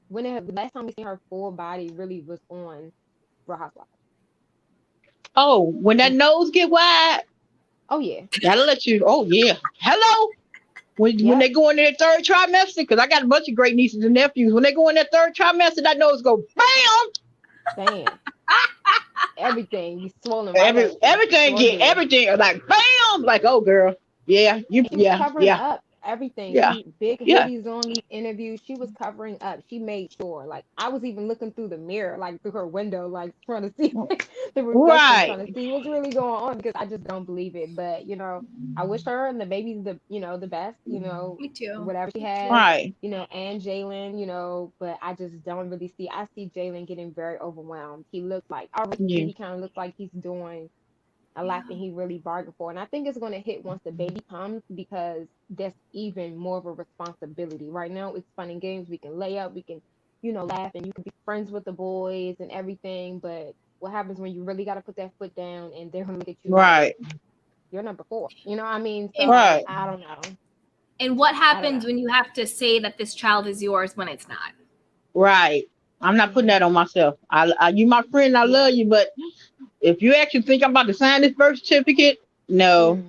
Last time we seen her full body really was on Real Housewives. Oh, when that nose get wide. Oh yeah. Gotta let you. Oh yeah. Hello. When they go in their third trimester, because I got a bunch of great nieces and nephews. When they go in their third trimester, that nose go bam. Everything you swollen. Everything like bam. Like, oh girl, covering up everything. Big hoodies on these interviews. She was covering up. She made sure. Like I was even looking through the mirror, like through her window, like trying to see the reflection, trying to see what's really going on because I just don't believe it. But you know, I wish her and the babies the best. You know, me too. Whatever she has, you know, and Jalen, you know, but I just don't really see. I see Jalen getting very overwhelmed. He looks like he kind of looks like he's doing a lot that he really bargained for. And I think it's going to hit once the baby comes because that's even more of a responsibility. Right now, it's fun and games. We can lay up, we can, you know, laugh, and you can be friends with the boys and everything. But what happens when you really got to put that foot down and they're going to get you like, you're number 4. You know what I mean? So I don't know. And what happens when you have to say that this child is yours when it's not? Right. I'm not putting that on myself. You my friend, I love you, but if you actually think I'm about to sign this birth certificate, no.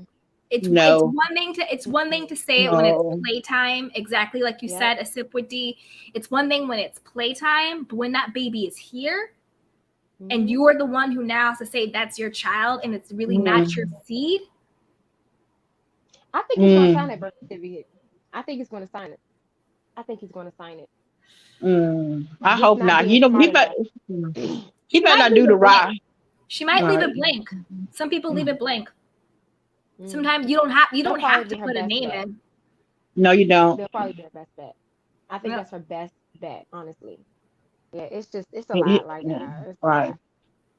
It's one thing to say it when it's playtime, exactly like you said, a sip with D. It's one thing when it's playtime, but when that baby is here and you are the one who now has to say that's your child and it's really not your seed. I think he's going to sign that birth certificate. I think he's going to sign it. I Just hope not not. being You know, smart enough. he She better might not leave do the it blank. right. She might leave Right. it blank. Some people leave it blank. Mm. Sometimes you don't have That'll probably to be her put a best name bet. in. No, you don't. That'll probably be her best bet. I think Yeah. that's her best bet, honestly. Yeah, it's a He- lot. he- Like yeah, it's a right. lot.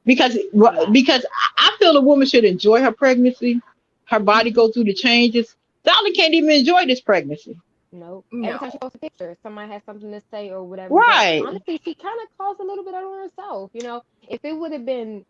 Because It's a lot. because I feel a woman should enjoy her pregnancy. Her body goes through the changes. Dolly can't even enjoy this pregnancy. Nope. Every time she No. posts a picture, somebody has something to say or whatever. But Right. honestly, she kind of caused a little bit on herself. If it would have been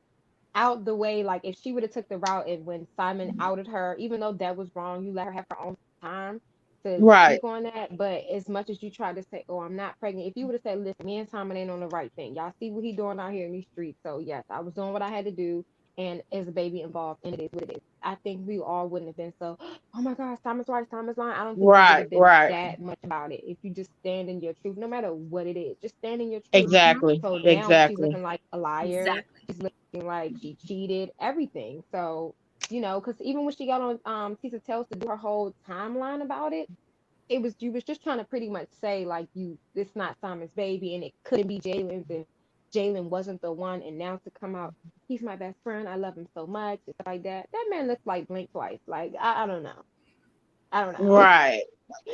out the way, like if she would have took the route and when Simon outed her, even though that was wrong, you let her have her own time to Right. speak on that. But as much as you try to say, "Oh, I'm not pregnant," if you would have said, "Listen, me and Simon ain't on the right thing. Y'all see what he doing out here in these streets. So yes, I was doing what I had to do, and there's a baby involved, and it is what it is." I think we all wouldn't have been so, "Oh my God, Simon's right, Simon's lying." I don't think it would Right. have been Right. that much about it if you just stand in your truth, no matter what it is. Just stand in your truth. Exactly. So now she's Exactly. looking like a liar. Exactly. She's looking like she cheated, everything. So, because even when she got on Tisa Tells to do her whole timeline about it, you was just trying to pretty much say like this not Simon's baby and it couldn't be Jalen's and Jalen wasn't the one, and now to come out, he's my best friend, I love him so much, it's like that. That man looks like Blink Twice. Like I don't know. I don't know. Right.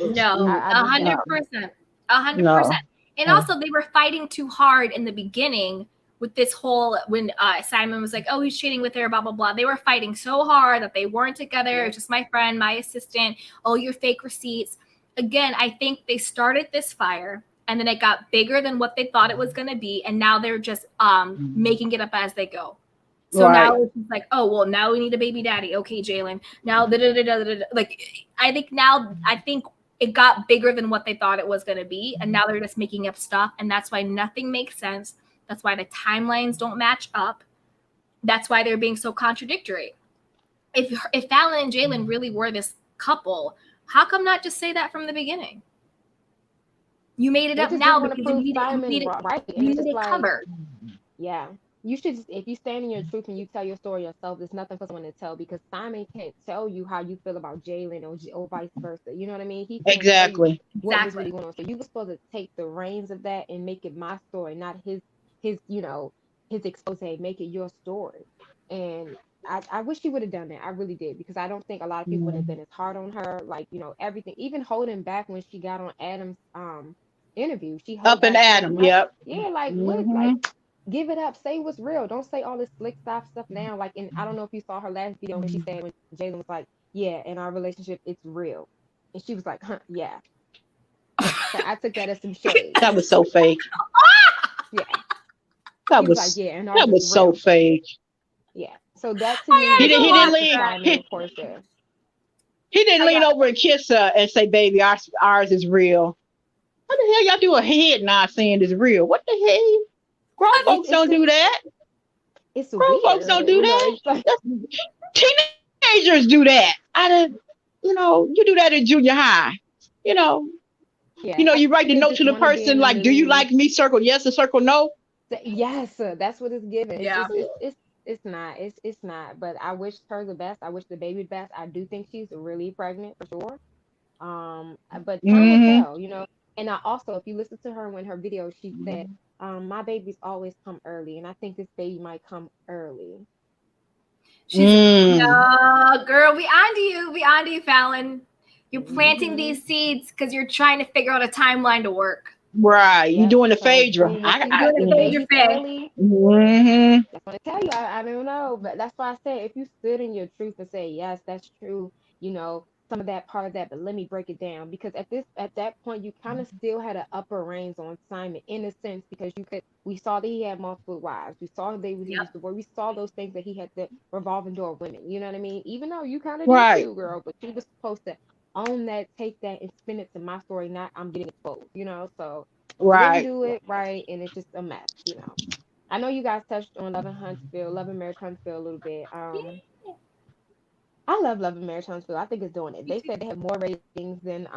No. Mm, I A just hundred don't. percent. 100%. no. And also, they were fighting too hard in the beginning with this whole when Simon was like, "Oh, he's cheating with her," blah blah blah. They were fighting so hard that they weren't together. It was just my friend, my assistant. Oh, your fake receipts. Again, I think they started this fire, and then it got bigger than what they thought it was going to be, and now they're just making it up as they go. So Right. now it's like, oh well, now we need a baby daddy. Okay, Jalen. Now, like I think it got bigger than what they thought it was going to be, and now they're just making up stuff, and that's why nothing makes sense. That's why the timelines don't match up. That's why they're being so contradictory. If Fallon and Jalen really were this couple, how come not just say that from the beginning? You made it They up just now didn't want to because you prove need it. You Simon need it. right, and You it's need just it like, covered. yeah, you should just, if you stand in your truth and you tell your story yourself, there's nothing for someone to tell because Simon can't tell you how you feel about Jalen or vice versa. You know what I mean? He can't tell you Exactly. what was really Exactly. going on. So you were supposed to take the reins of that and make it my story, not his expose, make it your story. And I wish he would have done that. I really did because I don't think a lot of people would have been as hard on her. Like, everything, even holding back when she got on Adam's interview, she held Up and back so Adam. much. Yep. Yeah, like what? Hmm. Like give it up. Say what's real. Don't say all this slick stuff now. Like, and I don't know if you saw her last video when she said when Jalen was like, "Yeah, in our relationship, it's real," and she was like, "Huh, yeah." So I took that as some shade. That was so fake. Yeah, That he was like, was "Yeah, and ours that is was so real." fake. Yeah. So that to me I He was gotta didn't. go He the didn't watch difference lean. with that. Simon He and Portia. he didn't I lean got. over and kiss her and say, "Baby, ours is real." What the hell y'all do a head nod saying it's real? What the hell? Grown folks It's don't just do that. it's Grown folks don't weird. do that. It's like Teenagers do that. You do that in junior high. You know, yeah, I you write the think they note to just the want to be person in the like, "Do you news. like me?" Circle yes or circle no. Yes, that's what it's given. It's Yeah. just it's not. It's not. But I wish her the best. I wish the baby the best. I do think she's really pregnant for sure. But time will Hmm. tell. And I also, if you listen to her when her video, she said, my babies always come early, and I think this baby might come early. She's Mm. no girl. We onto you. We onto you, Fallon. You're planting Hmm. these seeds because you're trying to figure out a timeline to work. Right. You Yep. doing the So Phaedra. boom, when she You're got doing the a Phaedra babies Faye. early, Hmm. that's what I tell you. I don't know, but that's why I say if you stood in your truth and say yes, that's true. Some of that part of that, but let me break it down because at that point you kind of still had an upper reins on Simon in a sense because we saw that he had multiple wives, we saw that he Yep. was divorced, we saw those things that he had the revolving door of women. You know what I mean? Even though you kind of did Right. too, girl, but you was supposed to own that, take that, and spin it to my story, not I'm getting exposed. So you didn't Right. do it right, and it's just a mess. I know you guys touched on Love and Marriage Huntsville a little bit. I love Love and Marriage Huntsville. I think it's doing it. They said they have more ratings than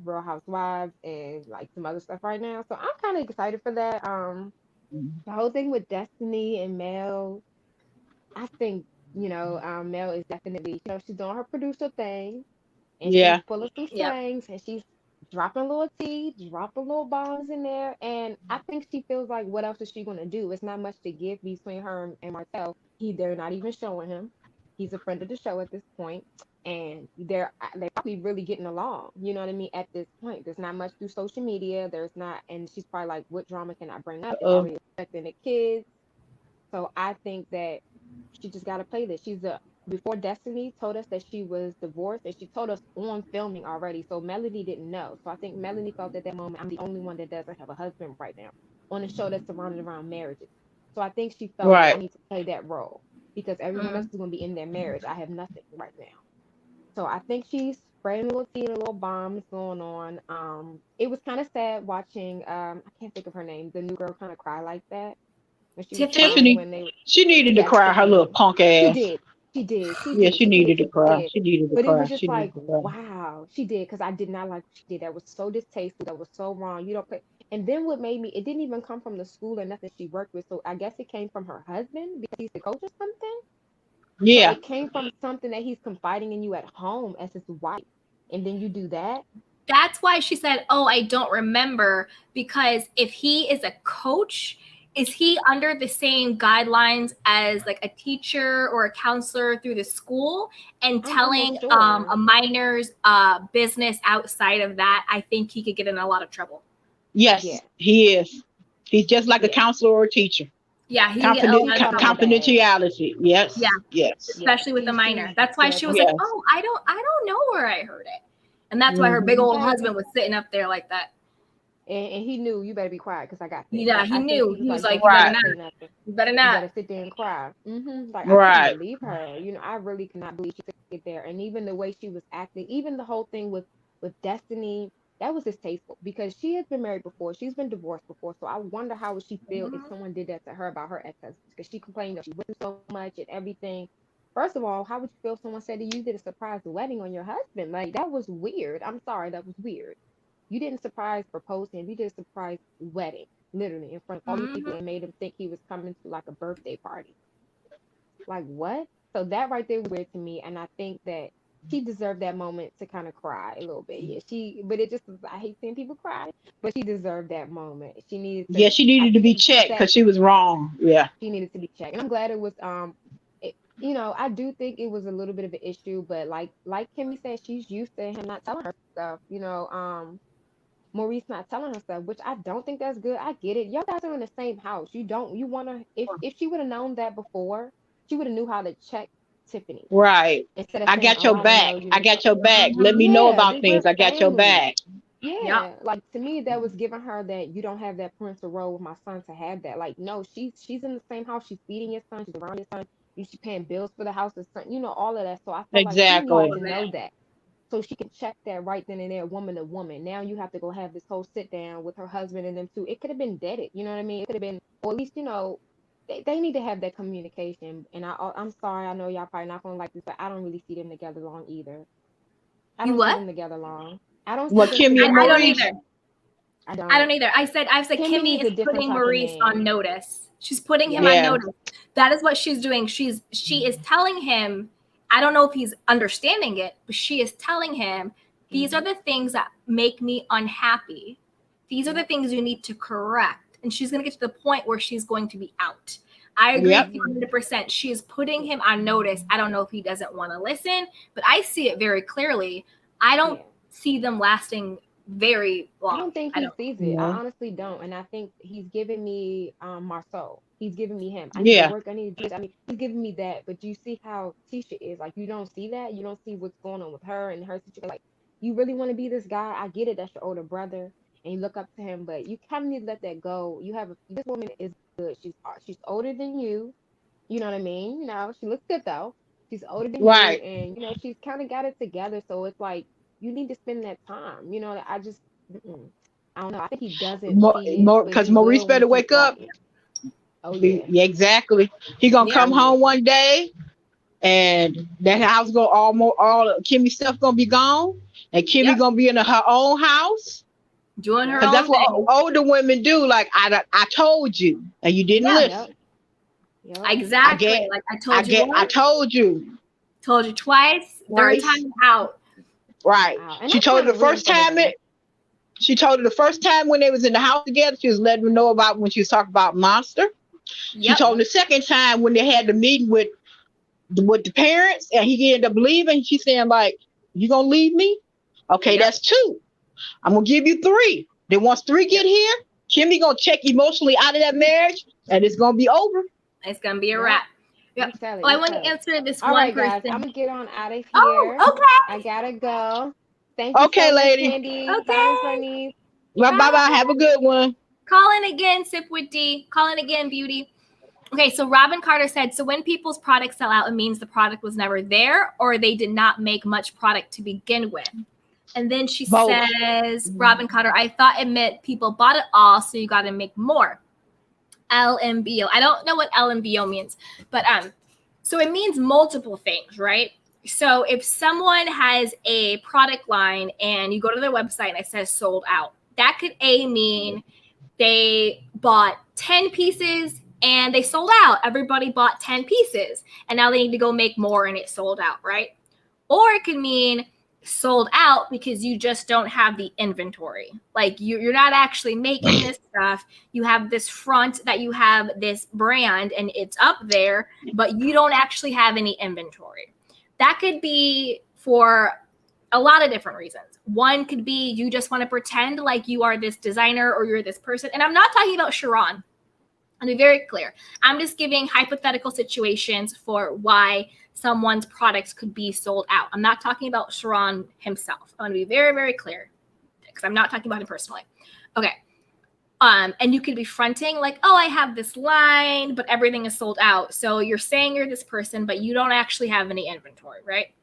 Real Housewives and like some other stuff right now. So I'm kind of excited for that. The whole thing with Destiny and Mel, I think, Mel is definitely, she's doing her producer thing and she's Yeah. full of some Yep. slangs and she's dropping a little tea, dropping little bombs in there. And I think she feels like, what else is she gonna do? It's not much to give between her and Martell. They're not even showing him. He's a friend of the show at this point, and they probably really getting along. You know what I mean? At this point, there's not much through social media. There's not, and she's probably like, what drama can I bring up? It's Uh, already affecting the kids. So I think that she just got to play this. Before Destiny told us that she was divorced, and she told us on filming already. So Melody didn't know. So I think Melody felt at that moment, I'm the only one that doesn't have a husband right now on a show that's surrounded around marriages. So I think she felt like I right. need to play that role because everyone else Mm. is going to be in their marriage. I have nothing right now. So I think she's spraying a little tea and a little bombs going on. It was kind of sad watching. I can't think of her name. The new girl kind of cry like that when she was Tiffany? crying Tiffany, when they. she needed to Yes, cry her little Tiffany. punk She ass. did. She did. She Yeah, did. she She did. needed to She cry. did. She needed to But it cry. was just She like, needed to cry. wow, she did because I did not like what she did. That was so distasteful. That was so wrong. You don't play. And then what made me, it didn't even come from the school or nothing she worked with. So I guess it came from her husband because he's the coach or something. So Yeah. it came from something that he's confiding in you at home as his wife. And then you do that. That's why she said, "Oh, I don't remember." Because if he is a coach, is he under the same guidelines as like a teacher or a counselor through the school? And I'm almost telling sure. a minor's business outside of that, I think he could get in a lot of trouble. Yeah. Yes, he is. He's just like a Yeah. counselor or a teacher. Yeah, he can get in a She lot of felt trouble. bad. Confidentiality. Yeah, Yes. Yes. Yeah. especially with the She minor. That's why said she was that. like, Yes. "Oh, I don't know where I heard it," and that's why her big Hmm. old Exactly. husband was sitting up there like that. And he knew you better be quiet because I got this. Yeah, Like he I think knew. he was He was like, like, don't "You you better dare not. say nothing. You better You not." better sit there and cry. Like I couldn't Right. believe her. I really could not believe she could get there. And even the way she was acting, even the whole thing with Destiny, that was distasteful because she has been married before. She's been divorced before. So I wonder how would she feel if Mhm. someone did that to her about her ex-husband because she complained that she went through so much and everything. First of all, how would you feel if someone said that you did a surprise wedding on your husband? Like that was weird. I'm sorry, that was weird. You didn't surprise propose him. You did a surprise wedding, literally in front of all these people, Mhm. and made him think he was coming to like a birthday party. Like what? So that right there was weird to me, and I think that she deserved that moment to kind of cry a little bit. Yeah, but it just I hate seeing people cry, but she deserved that moment. She needed to. Yeah, she I needed to think be she checked set. because she was wrong. Yeah. She needed to be checked, and I'm glad it was. I do think it was a little bit of an issue, but like Kimmy said, she's used to him not telling her stuff. Maurice not telling her stuff, which I don't think that's good. I get it. Y'all guys are in the same house. You want to, if she would have known that before, she would have knew how to check Tiffany Right. instead of I saying, got "Oh, your I don't back. know you." I got your back. Let Mhm. me know Yeah, about things. we're I got your family. back. Yep. Yeah, like to me, that was giving her that you don't have that parental role with my son to have that. Like, no, she's in the same house. She's feeding your son. She's around your son. She's paying bills for the house. The son, all of that. So I felt like she All needed Exactly. to of it. know that so she can check that right then and there, woman to woman. Now you have to go have this whole sit down with her husband and them two. It could have been deaded, you know what I mean? It could have been, or at least they need to have that communication. And I'm sorry, I know y'all probably not gonna like this, but I don't really see them together long either. I You don't see what? them together long. I don't see What, them Kimmy and I together don't Maurice? either. long. I I don't. don't either. I've said Kimmy Kimmy needs is a different putting type of Maurice on man. notice. She's putting him Yeah. on Yeah. notice. That is what she's doing. She is telling him, I don't know if he's understanding it, but she is telling him, these are the things that make me unhappy. These are the things you need to correct. And she's going to get to the point where she's going to be out. I agree Yep. with you 100%. She is putting him on notice. I don't know if he doesn't want to listen, but I see it very clearly. I don't Yeah. see them lasting very long. I don't think I he don't. sees it. I No. honestly don't. And I think he's giving me Marceau. He's giving me him. I need to Yeah. work. I need to do this. I mean, he's giving me that. But you see how Tisha is. Like, you don't see that. You don't see what's going on with her and her situation. Like, you really want to be this guy? I get it. That's your older brother. And you look up to him. But you kind of need to let that go. This woman is good. She's older than you. You know what I mean? She looks good though. She's older than you. Right. And, she's kind of got it together. So it's like, you need to spend that time. I just, mm-mm. I don't know. I think he doesn't see it, but Because he Maurice will better once he's wake up. right. Oh yeah. Yeah, exactly. He gonna Yeah. come Oh yeah. home one day, and that house gonna all Kimmy stuff gonna be gone, and Kimmy Yep. gonna be in her own house. Doing her Yep. Because own that's what thing. older women do. Like I told you, and you didn't Yeah. listen. Yep. I Exactly. get, Like I told you I once, told you. told you twice, third Twice. time out. Right. Wow. And She I'm told kind you the of rooting first for time him. She told her the first time when they was in the house together, she was letting her know about when she was talking about Monster. She told him the second time when they had the meeting with the parents and he ended up leaving, she saying like, you gonna leave me? Okay, that's 2. I'm gonna give you 3. Then once 3 get here, Kimmy gonna check emotionally out of that marriage and it's gonna be over. It's gonna be a wrap. Yep. Well, I want to answer this all one right, person. guys, I'm gonna get on out of here. Oh, okay. I gotta go. Thank you Okay, so much, lady. Candy. Okay. Bye, Bernice. Well, bye bye. Have a good one. Call in again, Sip with D. Call in again, Beauty. Okay, so Robin Carter said, so when people's products sell out, it means the product was never there or they did not make much product to begin with. And then she says, Robin Carter, I thought it meant people bought it all, so you got to make more. LMBO. I don't know what LMBO means, but so it means multiple things, right? So if someone has a product line and you go to their website and it says sold out, that could mean they bought 10 pieces and they sold out. Everybody bought 10 pieces and now they need to go make more and it sold out, right? Or it could mean sold out because you just don't have the inventory. Like you're not actually making this stuff. You have this front that you have this brand and it's up there, but you don't actually have any inventory. That could be for a lot of different reasons. One could be you just want to pretend like you are this designer or you're this person. And I'm not talking about Sharon. I'll be very clear. I'm just giving hypothetical situations for why someone's products could be sold out. I'm not talking about Sharon himself. I want to be very, very clear because I'm not talking about him personally. Okay. And you could be fronting like, oh, I have this line, but everything is sold out. So you're saying you're this person, but you don't actually have any inventory, right?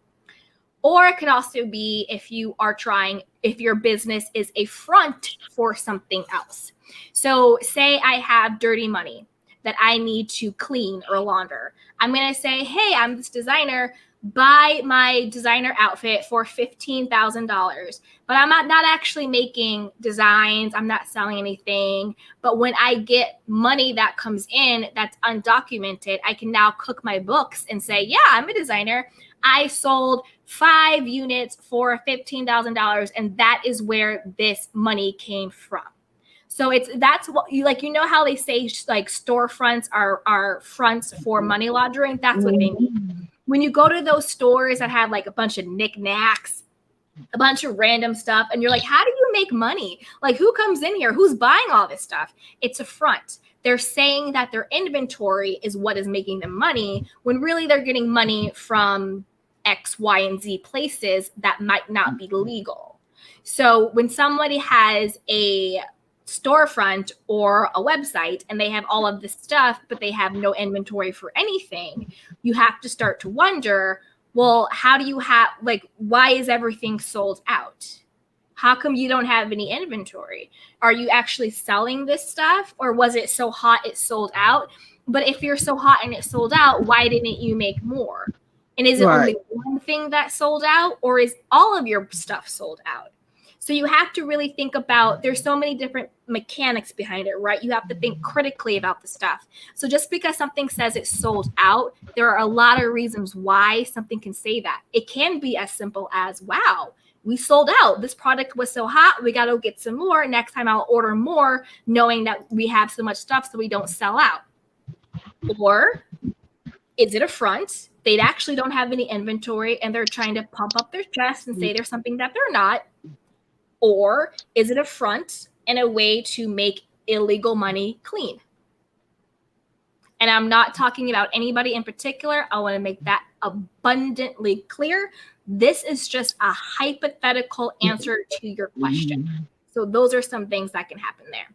Or it could also be if your business is a front for something else. So say I have dirty money that I need to clean or launder. I'm going to say, hey, I'm this designer, buy my designer outfit for $15,000. But I'm not actually making designs. I'm not selling anything. But when I get money that comes in that's undocumented, I can now cook my books and say, yeah, I'm a designer. I sold 5 units for $15,000. And that is where this money came from. So that's what you know how they say like storefronts are fronts for money laundering. That's what they mean. When you go to those stores that have like a bunch of knickknacks, a bunch of random stuff, and you're like, how do you make money? Like who comes in here? Who's buying all this stuff? It's a front. They're saying that their inventory is what is making them money when really they're getting money from X, Y, and Z places that might not be legal. So when somebody has a storefront or a website and they have all of this stuff, but they have no inventory for anything, you have to start to wonder, well, how do you have, like, why is everything sold out? How come you don't have any inventory? Are you actually selling this stuff or was it so hot it sold out? But if you're so hot and it sold out, why didn't you make more? And is it only one thing that sold out or is all of your stuff sold out? So you have to really think about, there's so many different mechanics behind it, right? You have to think critically about the stuff. So just because something says it's sold out, there are a lot of reasons why something can say that. It can be as simple as, wow, we sold out. This product was so hot, we got to get some more. Next time I'll order more, knowing that we have so much stuff so we don't sell out. Or is it a front? They actually don't have any inventory and they're trying to pump up their chest and say there's something that they're not. Or is it a front and a way to make illegal money clean? And I'm not talking about anybody in particular. I want to make that abundantly clear. This is just a hypothetical answer to your question. So those are some things that can happen there.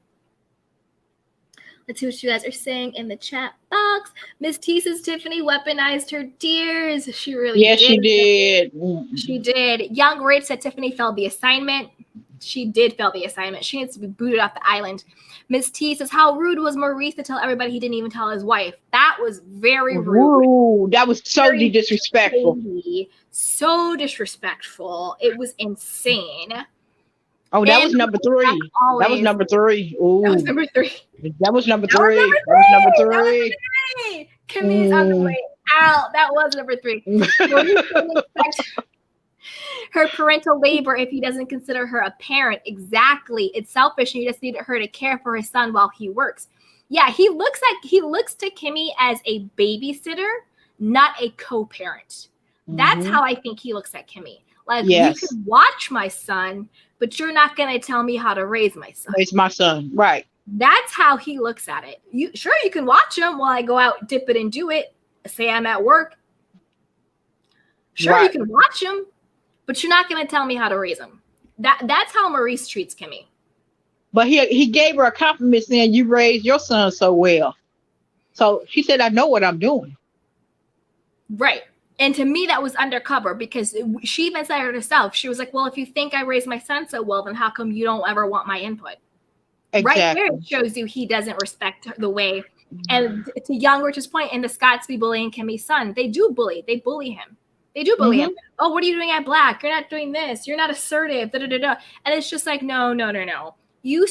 Let's see what you guys are saying in the chat box. Miss T says Tiffany weaponized her tears. She really did. Yes, she did. She did. Young Rich said Tiffany failed the assignment. She did fail the assignment. She needs to be booted off the island. Miss T says, how rude was Maurice to tell everybody he didn't even tell his wife? That was very rude. Ooh, that was totally disrespectful. Shady, so disrespectful. It was insane. Oh, that was number 3. That was number 3. Ooh. That was number 3. That was number 3. That was number 3. Kimmy's on the way out. That was number 3. Her parental labor if he doesn't consider her a parent. Exactly. It's selfish and you just need her to care for his son while he works. Yeah, he looks to Kimmy as a babysitter, not a co-parent. That's how I think he looks at Kimmy. Like, Yes. you can watch my son, but you're not going to tell me how to raise my son. Raise my son. Right. That's how he looks at it. You can watch him while I go out, dip it and do it. Say I'm at work. Sure, you can watch him, but you're not going to tell me how to raise him. That's how Maurice treats Kimmy. But he gave her a compliment saying, you raised your son so well. So she said, I know what I'm doing. Right. And to me, that was undercover because she even said it herself. She was like, well, if you think I raised my son so well, then how come you don't ever want my input? Exactly. Right there, it shows you he doesn't respect the way. And to young Rich's point, and the Scots be bullying Kimmy's son, they do bully. They bully him. They do bully him. Oh, what are you doing at Black? You're not doing this. You're not assertive. Da, da, da, da. And it's just like, no. You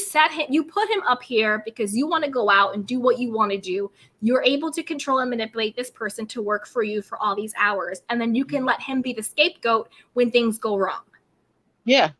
put him up here because you want to go out and do what you want to do. You're able to control and manipulate this person to work for you for all these hours. And then you can let him be the scapegoat when things go wrong. Yeah.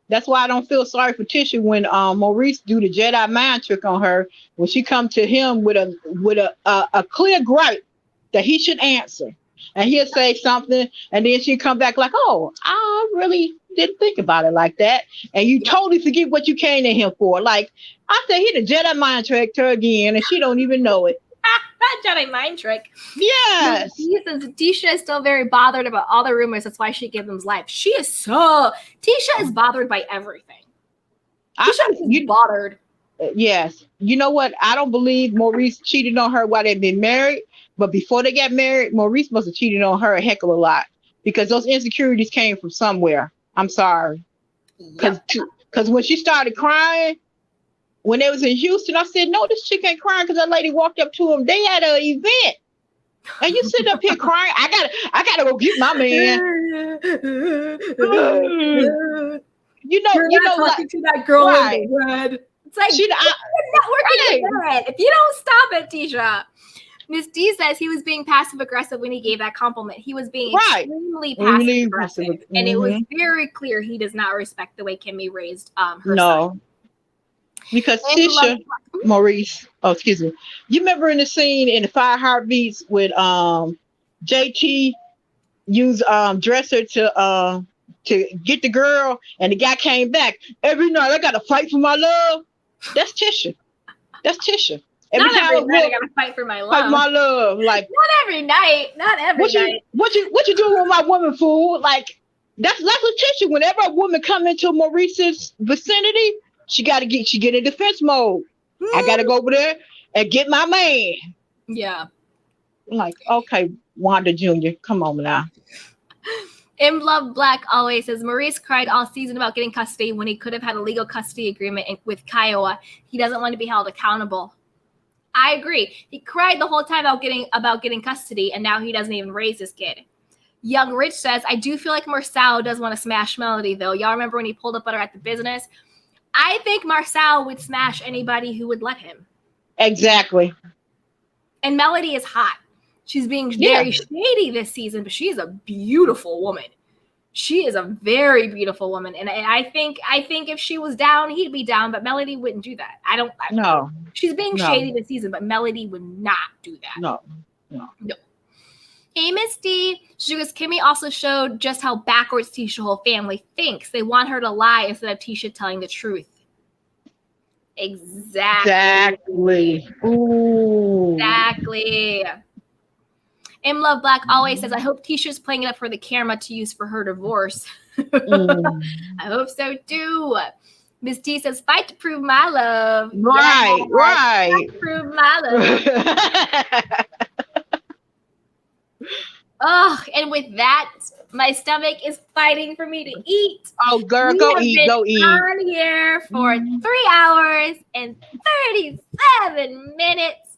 That's why I don't feel sorry for Tisha when Maurice do the Jedi mind trick on her. When she come to him with a clear gripe that he should answer. And he'll say something, and then she'll come back like, oh, I really didn't think about it like that. And you totally forget what you came to him for. Like, I said, he the Jedi mind tricked her again, and she don't even know it. That Jedi mind trick. Yes. Tisha is still very bothered about all the rumors. That's why she gave them life. Tisha is bothered by everything. Tisha is bothered. Yes. You know what? I don't believe Maurice cheated on her while they've been married. But before they got married, Maurice must have cheated on her a heck of a lot because those insecurities came from somewhere. I'm sorry. Because when she started crying, when they was in Houston, I said, no, this chick ain't crying because that lady walked up to him. They had an event. And you sit up here crying. I gotta go get my man. you know talking to that girl in the red. It's like, you're not working in bed. If you don't stop it, Tisha. Miss D says he was being passive aggressive when he gave that compliment. He was being extremely passive aggressive, and it was very clear he does not respect the way Kimmy raised her son. Because Tisha, Maurice. Oh, excuse me. You remember in the scene in the 5 Heartbeats when JT used Dresser to get the girl, and the guy came back every night. I got to fight for my love. That's Tisha. Every not every night I gotta fight for my love. Fight my love. Like not every night. Not every night. What you doing with my woman, fool? Like that's what Tisha. Whenever a woman come into Maurice's vicinity, she get in defense mode. I gotta go over there and get my man. Yeah. I'm like, okay, Wanda Jr., come on now. M Love Black always says Maurice cried all season about getting custody when he could have had a legal custody agreement with Kiowa. He doesn't want to be held accountable. I agree. He cried the whole time about getting custody, and now he doesn't even raise his kid. Young Rich says, I do feel like Marcel does want to smash Melody, though. Y'all remember when he pulled up at her at the business? I think Marcel would smash anybody who would let him. Exactly. And Melody is hot. She's being very shady this season, but she's a beautiful woman. She is a very beautiful woman, and I think if she was down, he'd be down. But Melody wouldn't do that. No. She's being shady this season, but Melody would not do that. No. Hey, Miss D. She goes, Kimmy also showed just how backwards Tisha's whole family thinks. They want her to lie instead of Tisha telling the truth. Exactly. Ooh. Exactly. M Love Black always says, I hope Tisha's playing it up for the camera to use for her divorce. I hope so too. Miss T says, fight to prove my love. Right. Fight to prove my love. Oh, and with that, my stomach is fighting for me to eat. Oh, girl, go eat. On here for 3 hours and 37 minutes.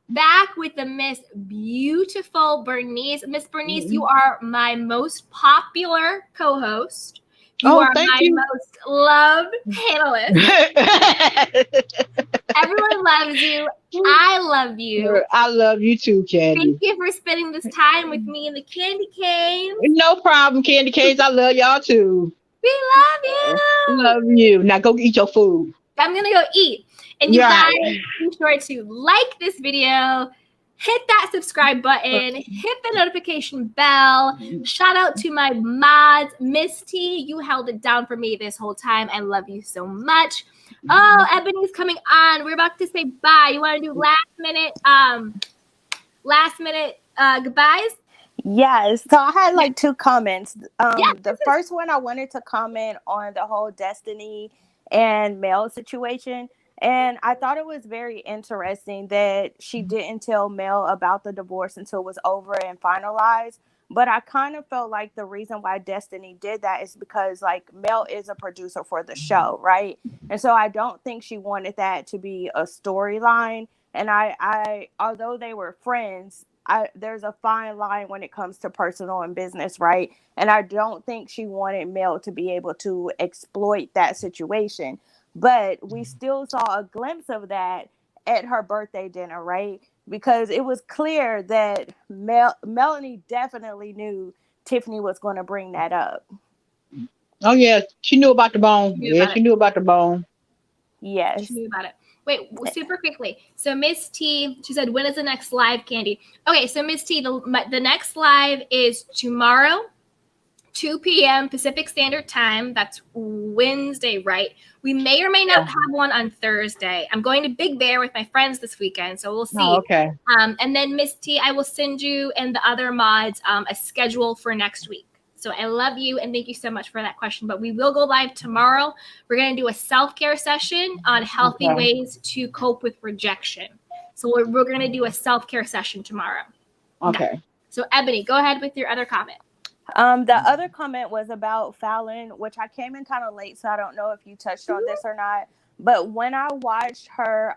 Back with the Miss Beautiful Bernice. Miss Bernice, you are my most popular co-host. You are my most loved panelist. Everyone loves you. I love you. I love you too, Thank Candy. you for spending this time with me and the candy canes. No problem, Candy Canes. I love y'all too. We love you. Love you. Now go eat your food. I'm gonna go eat. And you Yeah. guys, be sure to like this video, hit that subscribe button, hit the notification bell. Shout out to my mods. Miss T, you held it down for me this whole time. I love you so much. Oh, Ebony's coming on. We're about to say bye. You want to do last minute goodbyes? Yes. So I had like two comments. Yeah, The first one, I wanted to comment on the whole Destiny and Mel situation. And I thought it was very interesting that she didn't tell Mel about the divorce until it was over and finalized. But I kind of felt like the reason why Destiny did that is because like Mel is a producer for the show, right? And so I don't think she wanted that to be a storyline. And I although they were friends, there's a fine line when it comes to personal and business, right? And I don't think she wanted Mel to be able to exploit that situation. But we still saw a glimpse of that at her birthday dinner, right? Because it was clear that Melanie definitely knew Tiffany was going to bring that up. Oh yeah, she knew about the bone. She knew about the bone. Yes. She knew about it. Wait, super quickly. So Miss T, she said, when is the next live, Candy? Okay, so Miss T, the next live is tomorrow, 2 p.m. Pacific Standard Time. That's Wednesday, right? We may or may not have one on Thursday. I'm going to Big Bear with my friends this weekend, so we'll see. Oh, okay. And then Miss T, I will send you and the other mods a schedule for next week. So I love you and thank you so much for that question. But we will go live tomorrow. We're going to do a self-care session on healthy ways to cope with rejection. So we're going to do a self-care session tomorrow. Okay. Yeah. So Ebony, go ahead with your other comment. The other comment was about Falynn, which I came in kind of late, so I don't know if you touched on this or not. But when I watched her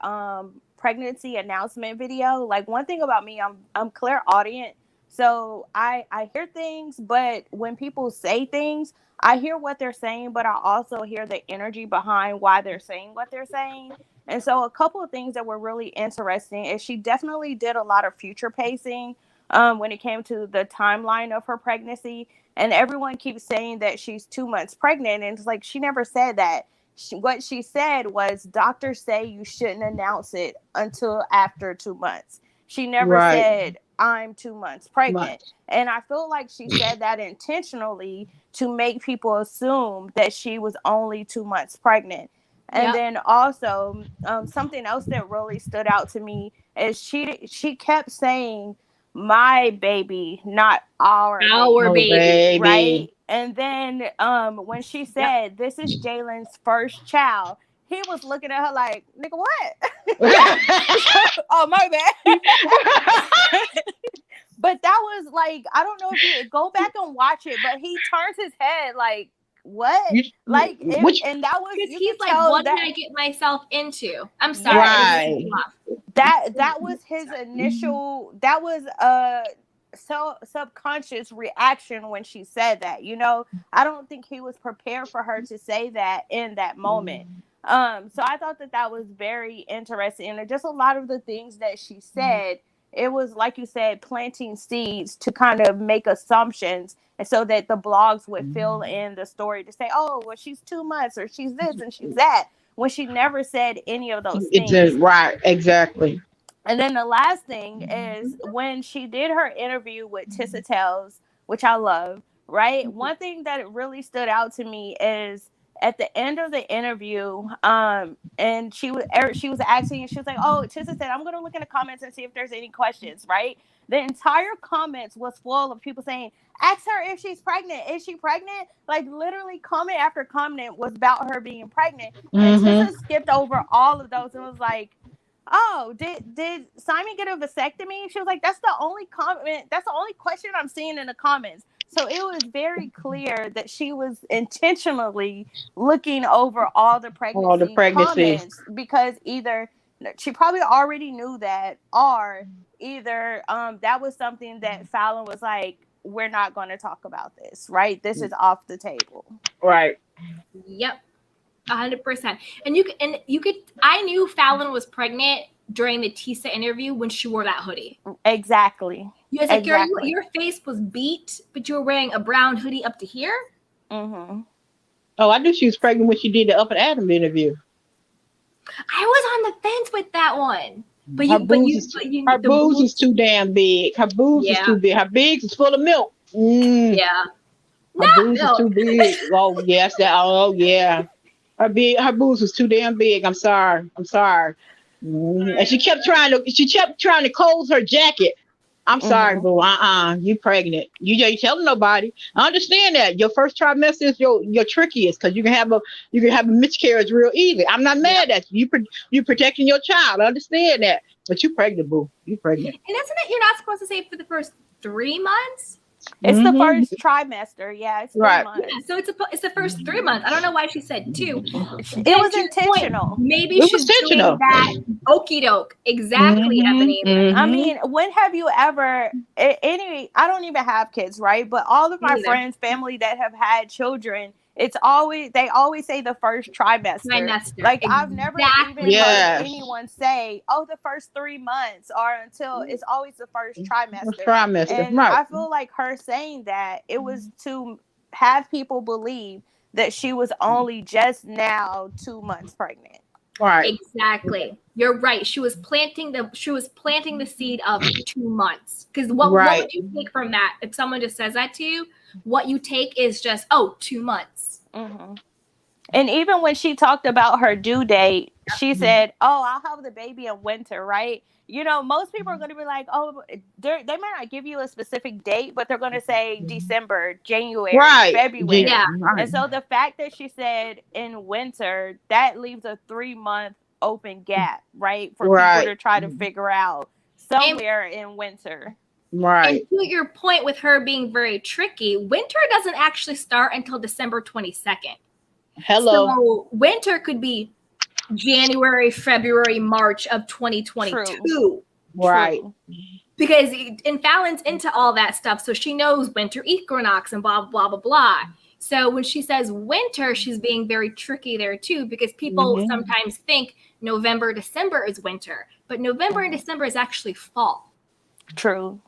pregnancy announcement video, like one thing about me, I'm clairaudient. So I hear things, but when people say things, I hear what they're saying, but I also hear the energy behind why they're saying what they're saying. And so a couple of things that were really interesting is she definitely did a lot of future pacing when it came to the timeline of her pregnancy. And everyone keeps saying that she's 2 months pregnant. And it's like, she never said that. What she said was, doctors say you shouldn't announce it until after 2 months. She never said, I'm 2 months pregnant. And I feel like she said that intentionally to make people assume that she was only 2 months pregnant. And then also something else that really stood out to me is she kept saying, my baby, not our baby, right? And then when she said, this is Jalen's first child, he was looking at her like, nigga, what? Oh, my bad. But that was like, I don't know if you go back and watch it, but he turns his head like, what? Like, and that was, he's like, what did I get myself into? I'm sorry. Right. That was his initial, that was subconscious reaction when she said that. You know, I don't think he was prepared for her to say that in that moment. So I thought that was very interesting, and just a lot of the things that she said, it was like you said, planting seeds to kind of make assumptions, and so that the blogs would fill in the story to say, oh, well, she's 2 months, or she's this and she's that, when she never said any of those things. Right, exactly. And then the last thing is when she did her interview with Tissa Tells, which I love, right? One thing that really stood out to me is at the end of the interview, and she was asking, and she was like, oh, Tissa said, I'm going to look in the comments and see if there's any questions, right? The entire comments was full of people saying, ask her if she's pregnant. Is she pregnant? Like, literally comment after comment was about her being pregnant. And Tissa skipped over all of those and was like, oh, did Simon get a vasectomy? She was like, that's the only comment. That's the only question I'm seeing in the comments. So it was very clear that she was intentionally looking over all the pregnancy comments, because either she probably already knew that, or either that was something that Falynn was like, we're not going to talk about this, right? This is off the table. Right. Yep. 100%. And you could. I knew Falynn was pregnant during the Tisa interview when she wore that hoodie. Exactly. You was like, Exactly. your face was beat, but you were wearing a brown hoodie up to here. Mm-hmm. Oh, I knew she was pregnant when she did the Up and Adam interview. I was on the fence with that one. But Her boobs is too damn big. Her boobs is too big. Her bigs is full of milk. Yeah. Her boobs is too big. Oh yes, yeah. Her boobs was too damn big. I'm sorry. And she kept trying to close her jacket. I'm sorry, boo. You pregnant. You ain't telling nobody. I understand that. Your first trimester is your trickiest because you can have a miscarriage real easy. I'm not mad at you. You protecting your child. I understand that. But you pregnant, boo. You pregnant. And isn't it you're not supposed to say for the first 3 months? It's the first trimester. Yeah, it's 3 months. Yeah, so it's the first 3 months. I don't know why she said 2. It was intentional. Maybe she's doing that okie doke. Exactly, Ebony. I mean, when have you ever I don't even have kids, right? But all of my friends, family that have had children, they always say the first trimester. Like I've never even heard anyone say, "Oh, the first 3 months," or until it's always the first trimester. And I feel like her saying that it was to have people believe that she was only just now 2 months pregnant. Right. Exactly. You're right. She was planting the seed of 2 months. Because what would you take from that? If someone just says that to you, what you take is just 2 months. Mm-hmm. And even when she talked about her due date, she said, "Oh, I'll have the baby in winter," right? You know, most people are going to be like, "Oh, they might not give you a specific date, but they're going to say December, January, February." Yeah. And so the fact that she said in winter, that leaves a 3-month open gap, right, for people to try to figure out somewhere in winter. Right. And to your point with her being very tricky, winter doesn't actually start until December 22nd. Hello. So winter could be January, February, March of 2022. True. Right. Because Falynn's into all that stuff, so she knows winter equinox and blah, blah, blah, blah. So when she says winter, she's being very tricky there too, because people sometimes think November, December is winter, but November and December is actually fall. True.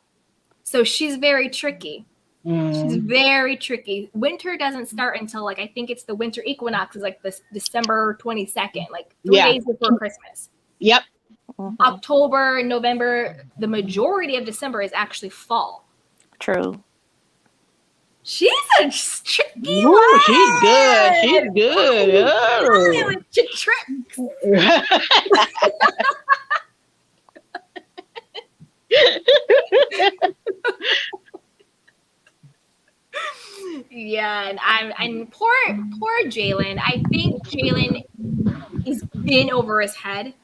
So she's very tricky. She's very tricky. Winter doesn't start until like I think it's the winter equinox is like this December 22nd, like 3 days before Christmas. Yep. October and November, the majority of December is actually fall. True. She's a tricky Ooh, one. she's good. She's good. Oh. With your tricks. Yeah, and poor Jalen. I think Jalen is in over his head.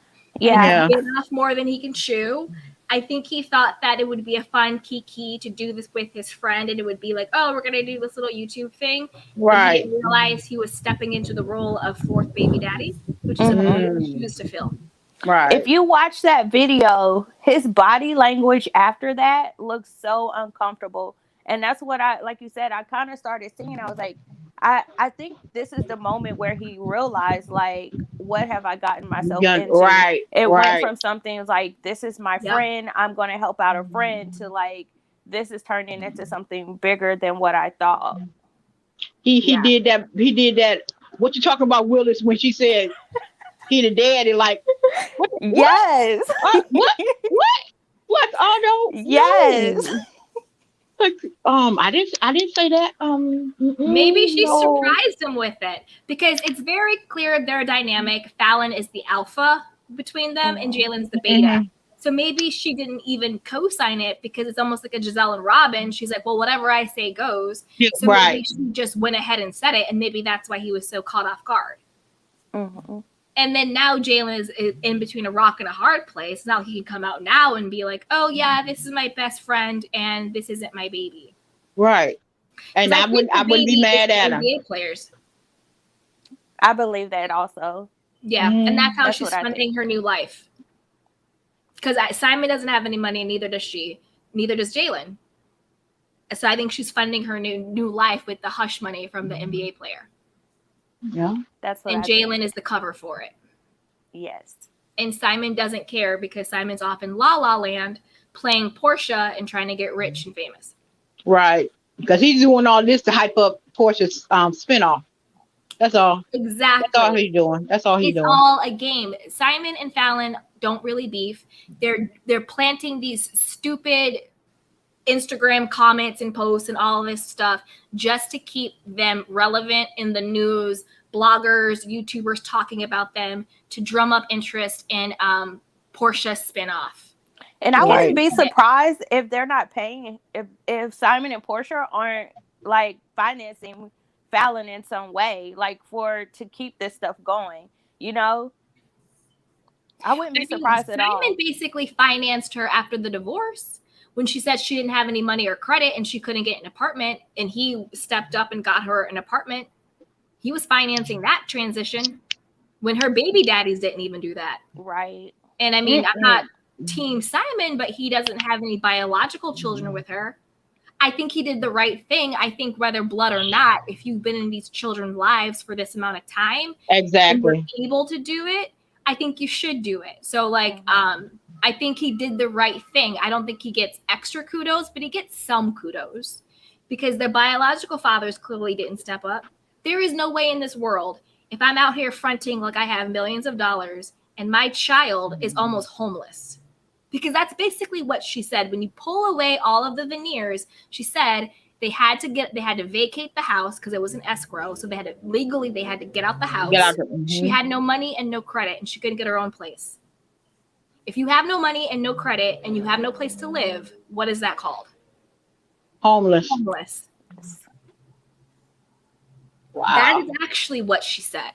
Yeah. Bit off more than he can chew. I think he thought that it would be a fun kiki to do this with his friend, and it would be like, oh, we're gonna do this little YouTube thing. Right. He didn't realize he was stepping into the role of fourth baby daddy, which is a big shoes to fill. Right. If you watch that video, his body language after that looks so uncomfortable. And that's what like you said, I kind of started seeing. I was like, I think this is the moment where he realized, like, what have I gotten myself into? Right. It went from something like, this is my friend, I'm going to help out a friend, to like, this is turning into something bigger than what I thought. He did that. He did that. What you talking about, Willis, when she said he the daddy? Like, what? Yes. What? Oh no. Yes. I didn't say that. Maybe she surprised him with it, because it's very clear their dynamic. Falynn is the alpha between them, and Jalen's the beta. So maybe she didn't even co-sign it, because it's almost like a Giselle and Robin. She's like, well, whatever I say goes. So maybe she just went ahead and said it, and maybe that's why he was so caught off guard. And then now Jalen is in between a rock and a hard place. Now he can come out now and be like, oh, yeah, this is my best friend, and this isn't my baby. Right. And I wouldn't be mad at him. NBA players. I believe that also. Yeah, and that's how she's funding her new life. Because Simon doesn't have any money, and neither does she. Neither does Jalen. So I think she's funding her new life with the hush money from the NBA player. Yeah. That's what And I think. Jalen is the cover for it. Yes. And Simon doesn't care because Simon's off in La La Land playing Portia and trying to get rich and famous. Right. Because he's doing all this to hype up Portia's spinoff. That's all. Exactly. That's all he's doing. That's all he's It's doing. all a game. Simon and Falynn don't really beef. They're planting these stupid Instagram comments and posts and all this stuff just to keep them relevant in the news, bloggers, YouTubers talking about them, to drum up interest in Portia's spinoff. And I Right. wouldn't be surprised if they're not paying, if Simon and Portia aren't like financing Falynn in some way, like to keep this stuff going, you know? I wouldn't be surprised at all. Simon basically financed her after the divorce when she said she didn't have any money or credit and she couldn't get an apartment, and he stepped up and got her an apartment. He was financing that transition when her baby daddies didn't even do that. Right. And I mean, I'm not team Simon, but he doesn't have any biological children with her. I think he did the right thing. I think whether blood or not, if you've been in these children's lives for this amount of time and Exactly. were able to do it, I think you should do it. So like, I think he did the right thing. I don't think he gets extra kudos, but he gets some kudos because their biological fathers clearly didn't step up. There is no way in this world, if I'm out here fronting like I have millions of dollars and my child is almost homeless, because that's basically what she said. When you pull away all of the veneers, she said they had to vacate the house because it was an escrow. So they had to get out the house. She had no money and no credit, and she couldn't get her own place. If you have no money and no credit and you have no place to live, what is that called? Homeless. Homeless. Wow. That is actually what she said.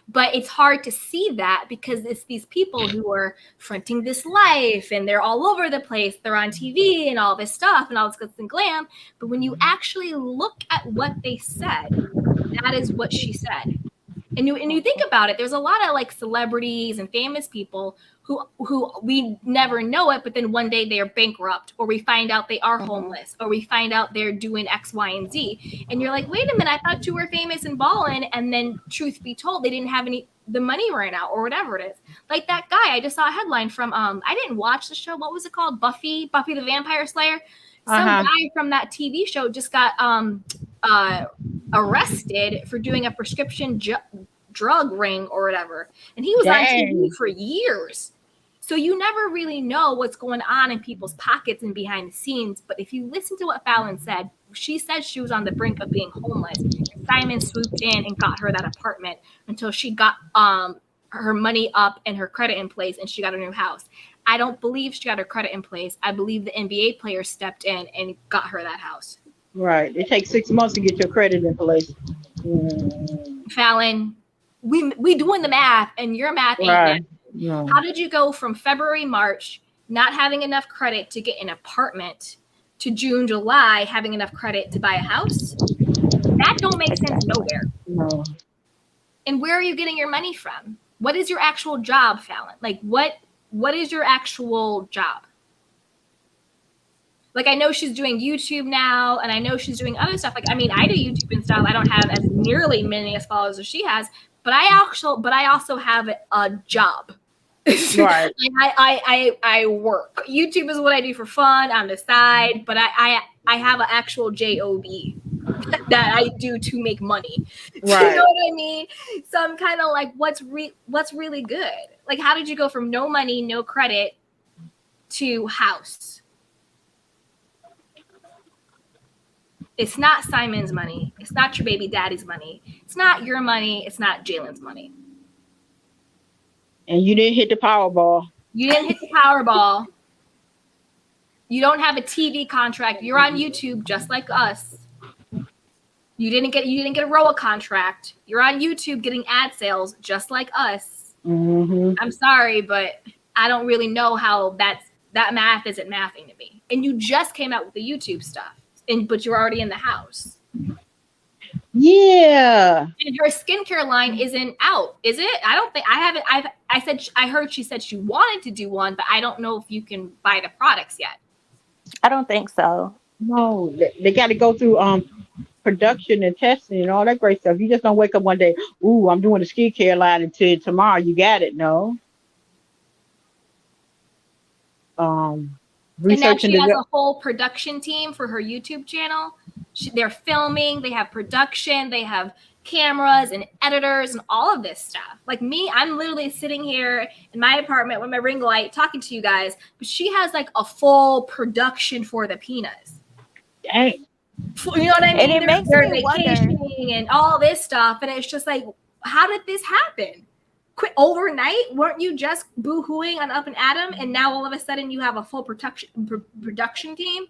But it's hard to see that because it's these people who are fronting this life and they're all over the place. They're on TV and all this stuff and all this glitz and glam. But when you actually look at what they said, that is what she said. And you think about it, there's a lot of like celebrities and famous people who we never know it, but then one day they are bankrupt, or we find out they are homeless, or we find out they're doing X, Y, and Z. And you're like, wait a minute, I thought you were famous and balling. And then truth be told, they didn't have the money ran out or whatever it is. Like that guy, I just saw a headline from, I didn't watch the show. What was it called? Buffy the Vampire Slayer. Some guy from that TV show just got arrested for doing a prescription drug ring or whatever. And he was on TV for years. So you never really know what's going on in people's pockets and behind the scenes. But if you listen to what Falynn said, she said she was on the brink of being homeless. Simon swooped in and got her that apartment until she got her money up and her credit in place, and she got a new house. I don't believe she got her credit in place. I believe the NBA players stepped in and got her that house. Right. It takes 6 months to get your credit in place. Falynn, we doing the math, and your math ain't Right. No. How did you go from February, March, not having enough credit to get an apartment, to June, July, having enough credit to buy a house? That don't make sense nowhere. No. And where are you getting your money from? What is your actual job, Falynn? Like, what is your actual job? Like, I know she's doing YouTube now, and I know she's doing other stuff. Like, I mean, I do YouTube and stuff. I don't have as nearly many as followers as she has, but I also have a job. Right. I work. YouTube is what I do for fun on the side, but I have an actual job that I do to make money. Right. You know what I mean? So I'm kind of like, what's really good? Like, how did you go from no money, no credit to house? It's not Simon's money. It's not your baby daddy's money. It's not your money. It's not Jalen's money. And you didn't hit the Powerball. You didn't hit the Powerball. You don't have a TV contract. You're on YouTube just like us. You didn't get a ROA contract. You're on YouTube getting ad sales just like us. Mm-hmm. I'm sorry, but I don't really know how that math isn't mathing to me. And you just came out with the YouTube stuff, but you're already in the house. Yeah. And her skincare line isn't out, is it? I don't think I haven't. I heard she said she wanted to do one, but I don't know if you can buy the products yet. I don't think so. No, they got to go through production and testing and all that great stuff. You just don't wake up one day, ooh, I'm doing a skincare line until tomorrow you got it. No. And now Research and she has develop. a whole production team for her YouTube channel. They're filming, they have production, they have cameras and editors and all of this stuff. Like me, I'm literally sitting here in my apartment with my ring light talking to you guys, but she has like a full production for the Pinas. Dang. You know what I mean? And it makes They're me wonder. vacationing and all this stuff, and it's just like, how did this happen? Quit overnight? Weren't you just boo-hooing on Up and Adam, and now all of a sudden you have a full production team?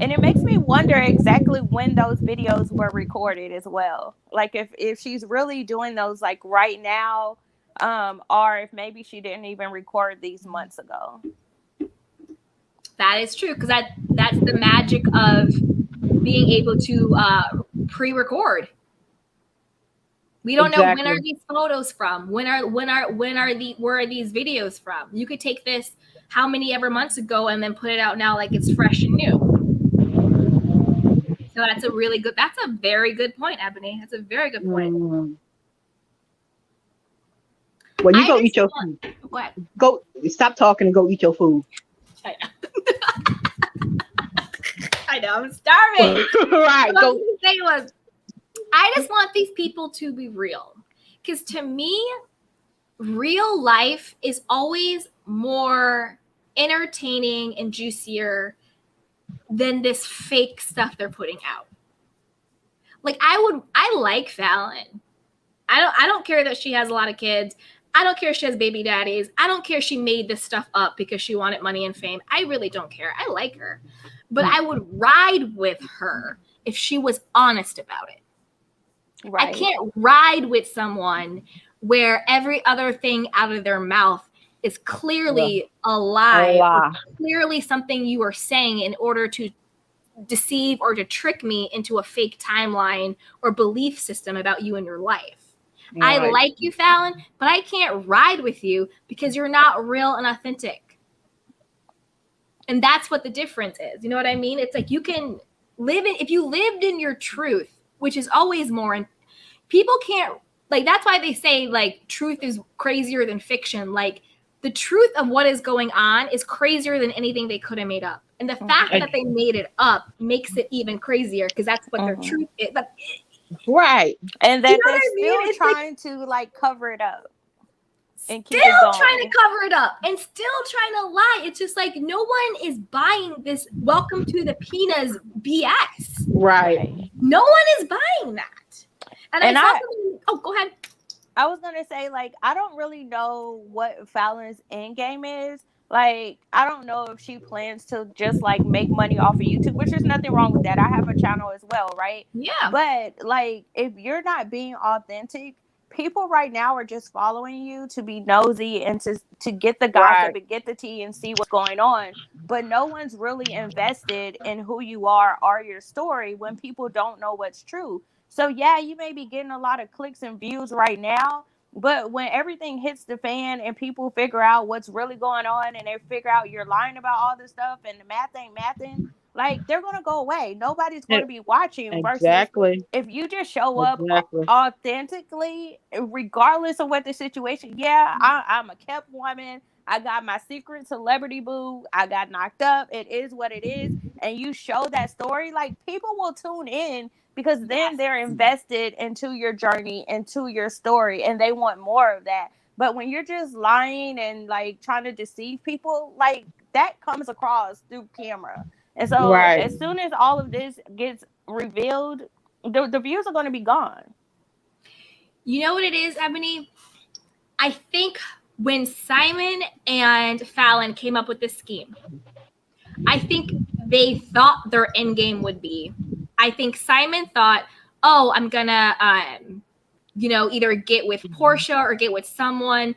And it makes me wonder exactly when those videos were recorded as well. Like if she's really doing those like right now, or if maybe she didn't even record these months ago. That is true, because that's the magic of being able to pre-record. We don't know when are these photos from, where are these videos from. You could take this how many ever months ago and then put it out now like it's fresh and new. So that's a very good point, Ebony. That's a very good point. Well, you go eat your food. What? Go stop talking and go eat your food. I know. I know. I'm starving. Right. What I was gonna say was, I just want these people to be real, because to me, real life is always more entertaining and juicier than this fake stuff they're putting out. Like I like Falynn. I don't care that she has a lot of kids. I don't care if she has baby daddies. I don't care if she made this stuff up because she wanted money and fame. I really don't care. I like her. But I would ride with her if she was honest about it. Right. I can't ride with someone where every other thing out of their mouth is clearly a lie, or clearly something you are saying in order to deceive or to trick me into a fake timeline or belief system about you and your life. Right. I like you, Falynn, but I can't ride with you because you're not real and authentic. And that's what the difference is. You know what I mean? It's like you can live in, if you lived in your truth, which is always more, and people can't, like, that's why they say like truth is crazier than fiction. Like the truth of what is going on is crazier than anything they could have made up. And the fact that they made it up makes it even crazier because that's what their truth is. But, right. And that they're still trying to like cover it up. And keep still trying to cover it up and still trying to lie. It's just like no one is buying this welcome to the Pina's BS. Right. No one is buying that. And go ahead. I was gonna say, like, I don't really know what Falynn's end game is. Like, I don't know if she plans to just like make money off of YouTube, which there's nothing wrong with that. I have a channel as well, right? Yeah. But like, if you're not being authentic, people right now are just following you to be nosy and to get the gossip and get the tea and see what's going on. But no one's really invested in who you are or your story when people don't know what's true. So yeah, you may be getting a lot of clicks and views right now, but when everything hits the fan and people figure out what's really going on and they figure out you're lying about all this stuff and the math ain't mathing, like they're going to go away. Nobody's going to be watching. Exactly. Versus if you just show up authentically, regardless of what the situation, I'm a kept woman. I got my secret celebrity boo. I got knocked up. It is what it is. And you show that story, like people will tune in because then they're invested into your journey, into your story, and they want more of that. But when you're just lying and like trying to deceive people, like that comes across through camera. And so as soon as all of this gets revealed, the views are going to be gone. You know what it is, Ebony? I think when Simon and Falynn came up with this scheme, I think they thought their end game would be, I think Simon thought, oh, I'm going to, either get with Portia or get with someone.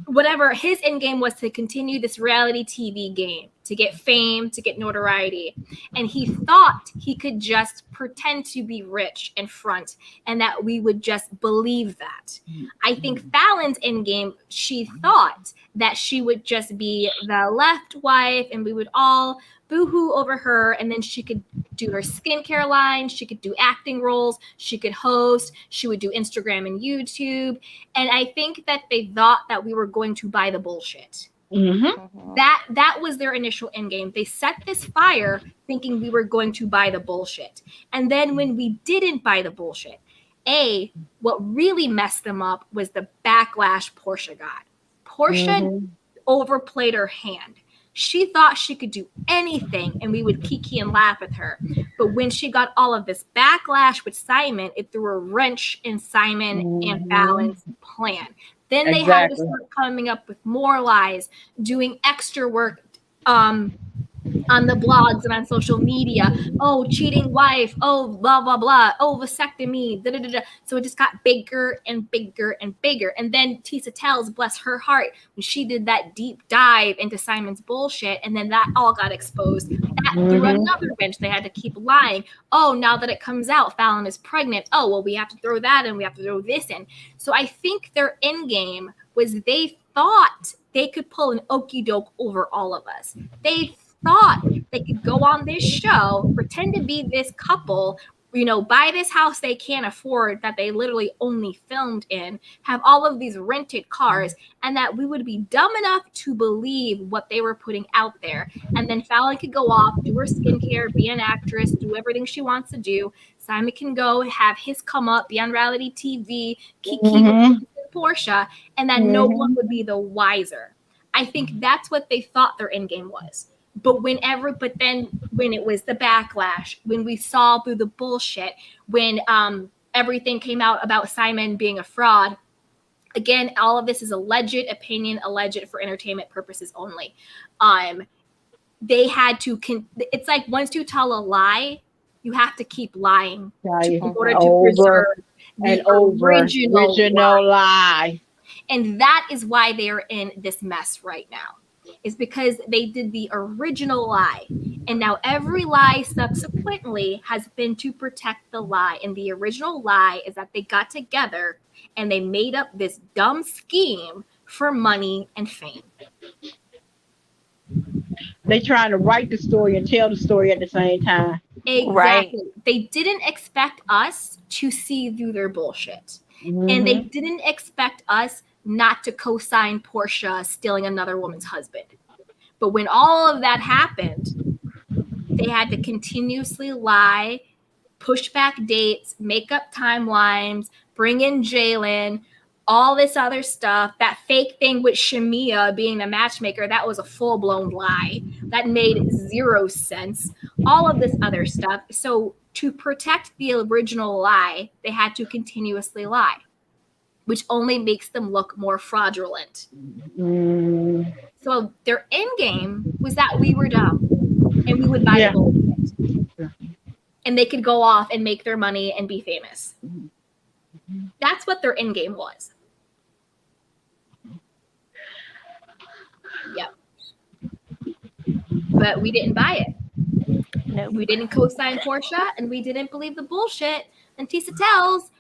Whatever his end game was to continue this reality TV game. to get fame, to get notoriety. And he thought he could just pretend to be rich in front and that we would just believe that. I think Falyn's in game, she thought that she would just be the left wife and we would all boohoo over her, and then she could do her skincare line, she could do acting roles, she could host, she would do Instagram and YouTube. And I think that they thought that we were going to buy the bullshit. That was their initial end game. They set this fire thinking we were going to buy the bullshit. And then when we didn't buy the bullshit, what really messed them up was the backlash Portia got. Portia overplayed her hand. She thought she could do anything and we would kiki and laugh at her. But when she got all of this backlash with Simon, it threw a wrench in Simon and Falyn's plan. Then they had to start coming up with more lies, doing extra work on the blogs and on social media. Oh, cheating wife. Oh, blah, blah, blah. Oh, vasectomy. Da, da, da, da. So it just got bigger and bigger and bigger. And then Tisa tells, bless her heart, when she did that deep dive into Simon's bullshit, and then that all got exposed. That threw another wrench. They had to keep lying. Oh, now that it comes out, Falynn is pregnant. Oh, well, we have to throw that in. We have to throw this in. So I think their end game was they thought they could pull an okie doke over all of us. They thought they could go on this show, pretend to be this couple, buy this house they can't afford that they literally only filmed in, have all of these rented cars, and that we would be dumb enough to believe what they were putting out there. And then Falynn could go off, do her skincare, be an actress, do everything she wants to do. Simon can go have his come up, be on reality TV, kiki with Portia, and that no one would be the wiser. I think that's what they thought their end game was. But then when it was the backlash, when we saw through the bullshit, when everything came out about Simon being a fraud, again, all of this is alleged opinion, alleged for entertainment purposes only. They had to, it's like once you tell a lie, you have to keep lying in order to preserve the original lie. And that is why they're in this mess right now. Is because they did the original lie. And now every lie subsequently has been to protect the lie. And the original lie is that they got together and they made up this dumb scheme for money and fame. They trying to write the story and tell the story at the same time. Exactly. Right. They didn't expect us to see through their bullshit. And they didn't expect us not to co-sign Portia stealing another woman's husband. But when all of that happened, they had to continuously lie, push back dates, make up timelines, bring in Jalen, all this other stuff. That fake thing with Shamia being the matchmaker, that was a full-blown lie. That made zero sense. All of this other stuff. So to protect the original lie, they had to continuously lie, which only makes them look more fraudulent. So their end game was that we were dumb and we would buy the bullshit. And they could go off and make their money and be famous. That's what their end game was. Yep. But we didn't buy it. No, we didn't co-sign Portia and we didn't believe the bullshit. And Tisa tells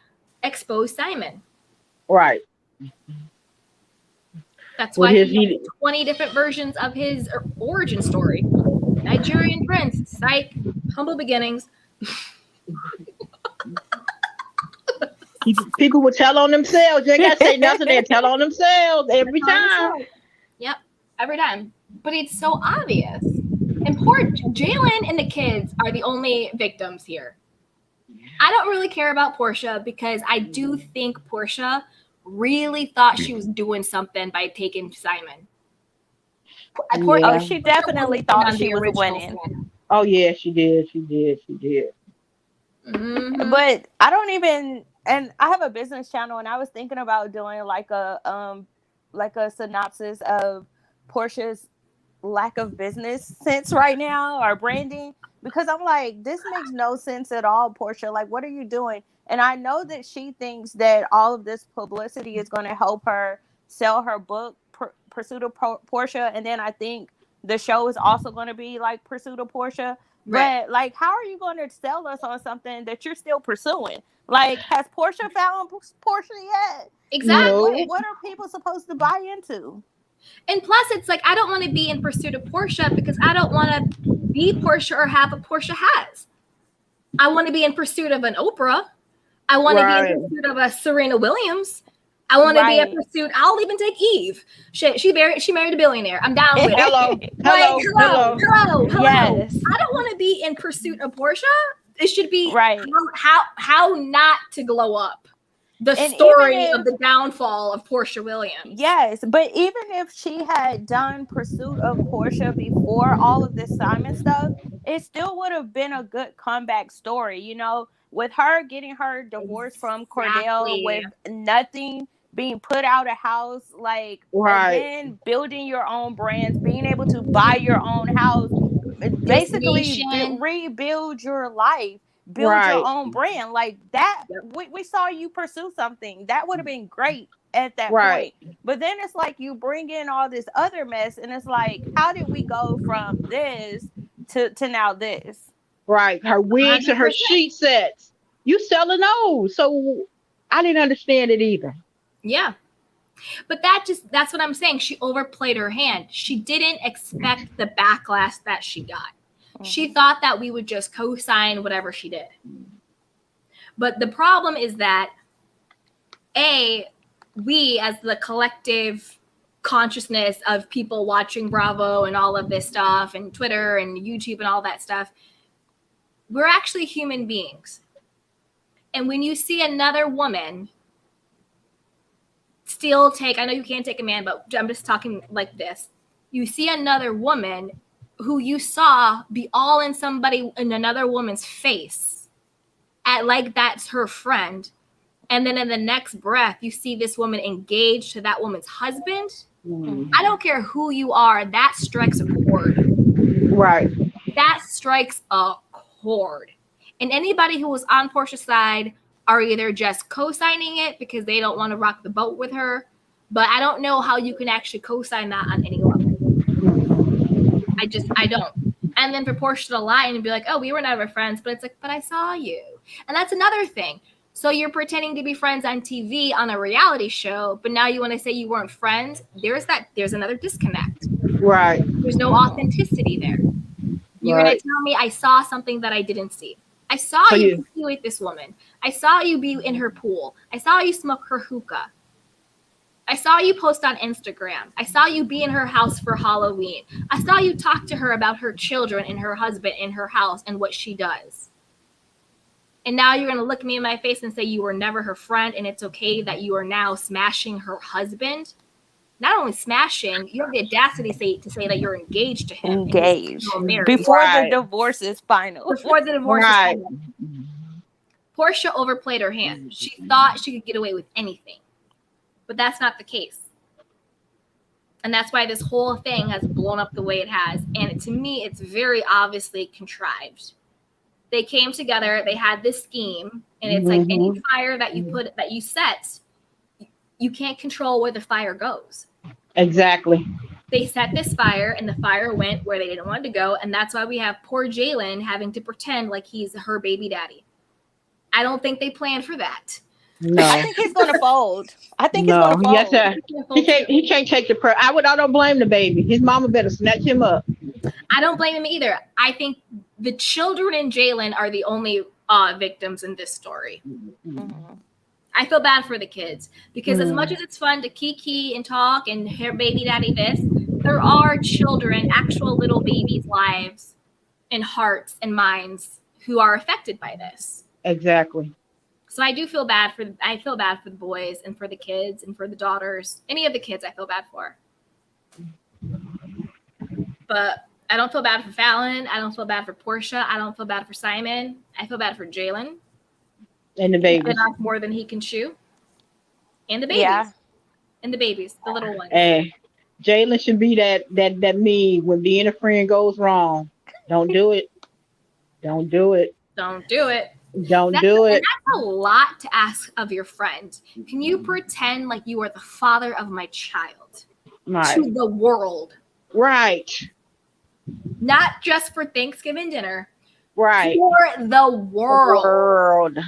exposed Simon. Right. That's why he has 20 different versions of his origin story. Nigerian prince, psych, humble beginnings. People would tell on themselves. You ain't got to say nothing. They tell on themselves every time. Yep, every time. But it's so obvious. And poor Jalen and the kids are the only victims here. I don't really care about Portia because I do think Portia really thought she was doing something by taking Simon. Oh, she definitely thought she was winning. Oh yeah, she did. But I don't even, and I have a business channel, and I was thinking about doing like a synopsis of Portia's lack of business sense right now, or branding, because I'm like, this makes no sense at all, Portia. Like, what are you doing? And I know that she thinks that all of this publicity is going to help her sell her book, Pursuit of Portia. And then I think the show is also going to be like Pursuit of Portia. Right. But like, how are you going to sell us on something that you're still pursuing? Like, has Portia found Portia yet? Exactly. No. What are people supposed to buy into? And plus, it's like, I don't want to be in pursuit of Portia because I don't want to be Portia or have what Portia has. I want to be in pursuit of an Oprah. I want to be in pursuit of a Serena Williams. I want to be in pursuit. I'll even take Eve. She married a billionaire. I'm down with it. Hello. Hello. Yes. I don't want to be in pursuit of Portia. It should be Right. how not to glow up. The And story even if- of the downfall of Portia Williams. Yes, but even if she had done Pursuit of Portia before all of this Simon stuff, it still would have been a good comeback story, you know, with her getting her divorce from Cordell with nothing, being put out of house, like, Right. and then building your own brands, being able to buy your own house, basically Destination. rebuild your life. Build Right. your own brand like that. We saw you pursue something that would have been great at that Right. point. But then it's like you bring in all this other mess, and it's like, how did we go from this to now this? Right. Her wigs and her 100%. sheet sets. You selling those. So I didn't understand it either. Yeah. But that's what I'm saying. She overplayed her hand. She didn't expect the backlash that she got. She thought that we would just co-sign whatever she did. But the problem is that, we as the collective consciousness of people watching Bravo and all of this stuff and Twitter and YouTube and all that stuff, we're actually human beings. And when you see another woman I know you can't take a man, but I'm just talking like this. You see another woman who you saw be all in another woman's face at like that's her friend. And then in the next breath, you see this woman engaged to that woman's husband. I don't care who you are. That strikes a chord. Right. That strikes a chord. And anybody who was on Portia's side are either just co-signing it because they don't want to rock the boat with her. But I don't know how you can actually co-sign that on any level. I don't. And then for Portia to lie and be like, oh, we were never friends. But it's like, but I saw you. And that's another thing. So you're pretending to be friends on TV on a reality show, but now you want to say you weren't friends. There's another disconnect. Right. There's no authenticity there. You're going to tell me I saw something that I didn't see. I saw you with this woman. I saw you be in her pool. I saw you smoke her hookah. I saw you post on Instagram. I saw you be in her house for Halloween. I saw you talk to her about her children and her husband in her house and what she does. And now you're going to look me in my face and say you were never her friend and it's okay that you are now smashing her husband. Not only smashing, you have the audacity to say that you're engaged to him. Engaged. Married. Before the divorce is final. Before the divorce is final. Portia overplayed her hand. She thought she could get away with anything. But that's not the case. And that's why this whole thing has blown up the way it has. And to me, it's very obviously contrived. They came together, they had this scheme, and it's like any fire that you set, you can't control where the fire goes. Exactly. They set this fire and the fire went where they didn't want to go. And that's why we have poor Jalen having to pretend like he's her baby daddy. I don't think they planned for that. No. I think he's going to fold. I think he's going to fold. Yes, sir. He can't take the I don't blame the baby. His mama better snatch him up. I don't blame him either. I think the children and Jalen are the only victims in this story. I feel bad for the kids because as much as it's fun to kiki and talk and hear baby daddy this, there are children, actual little babies' lives and hearts and minds who are affected by this. Exactly. So I feel bad for the boys and for the kids and for the daughters. Any of the kids I feel bad for. But I don't feel bad for Falynn. I don't feel bad for Portia. I don't feel bad for Simon. I feel bad for Jalen. And the babies. Been off more than he can chew. And the babies. Yeah. And the babies, the little ones. Hey, Jalen should be that me when being a friend goes wrong. Don't do it. Don't do it. Don't do it. Don't do it. That's a lot to ask of your friend. Can you pretend like you are the father of my child Right. to the world? Right. not just for Thanksgiving dinner, Right. for the world. World.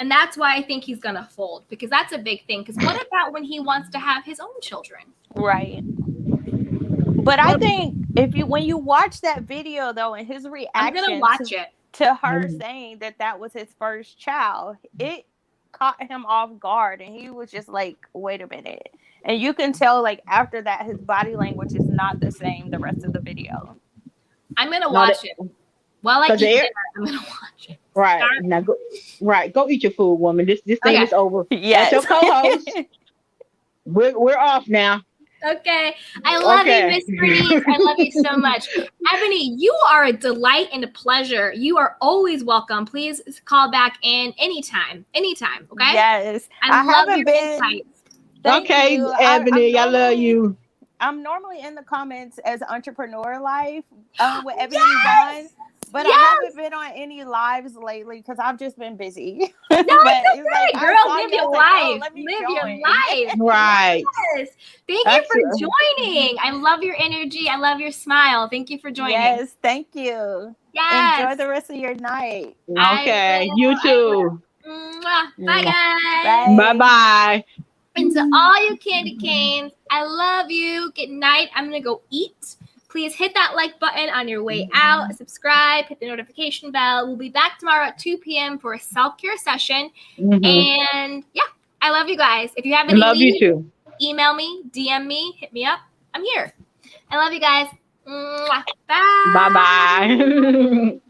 And that's why I think he's going to fold, because that's a big thing. Because what about when he wants to have his own children? Right. But I think when you watch that video though, and his reaction I'm going to watch it. to her saying that was his first child, it caught him off guard, and he was just like, wait a minute. And you can tell, like, after that, his body language is not the same the rest of the video. I'm going to watch it. While I eat dinner, I'm going to watch it. Right. Now go eat your food, woman. This thing is over. Yes. That's your co-host. We're off now. Okay. I love you, Miss Bernice. I love you so much. Ebony, you are a delight and a pleasure. You are always welcome. Please call back in anytime. Anytime. Okay? Yes. I love your insights. Okay, Ebony, I love you. I'm normally in the comments as Entrepreneur Life with Ebony Vaughn. But I haven't been on any lives lately because I've just been busy. No, it's okay, girl. Live your life. Live your life. Right. Yes. Thank you for joining. I love your energy. I love your smile. Thank you for joining. Yes, thank you. Yes. Enjoy the rest of your night. Okay, you too. Bye, guys. Bye-bye. And to all you candy canes, I love you. Good night. I'm going to go eat. Please hit that like button on your way out. Subscribe. Hit the notification bell. We'll be back tomorrow at 2 p.m. for a self-care session. And yeah, I love you guys. If you have any you too. Email me, DM me, hit me up. I'm here. I love you guys. Bye. Bye-bye.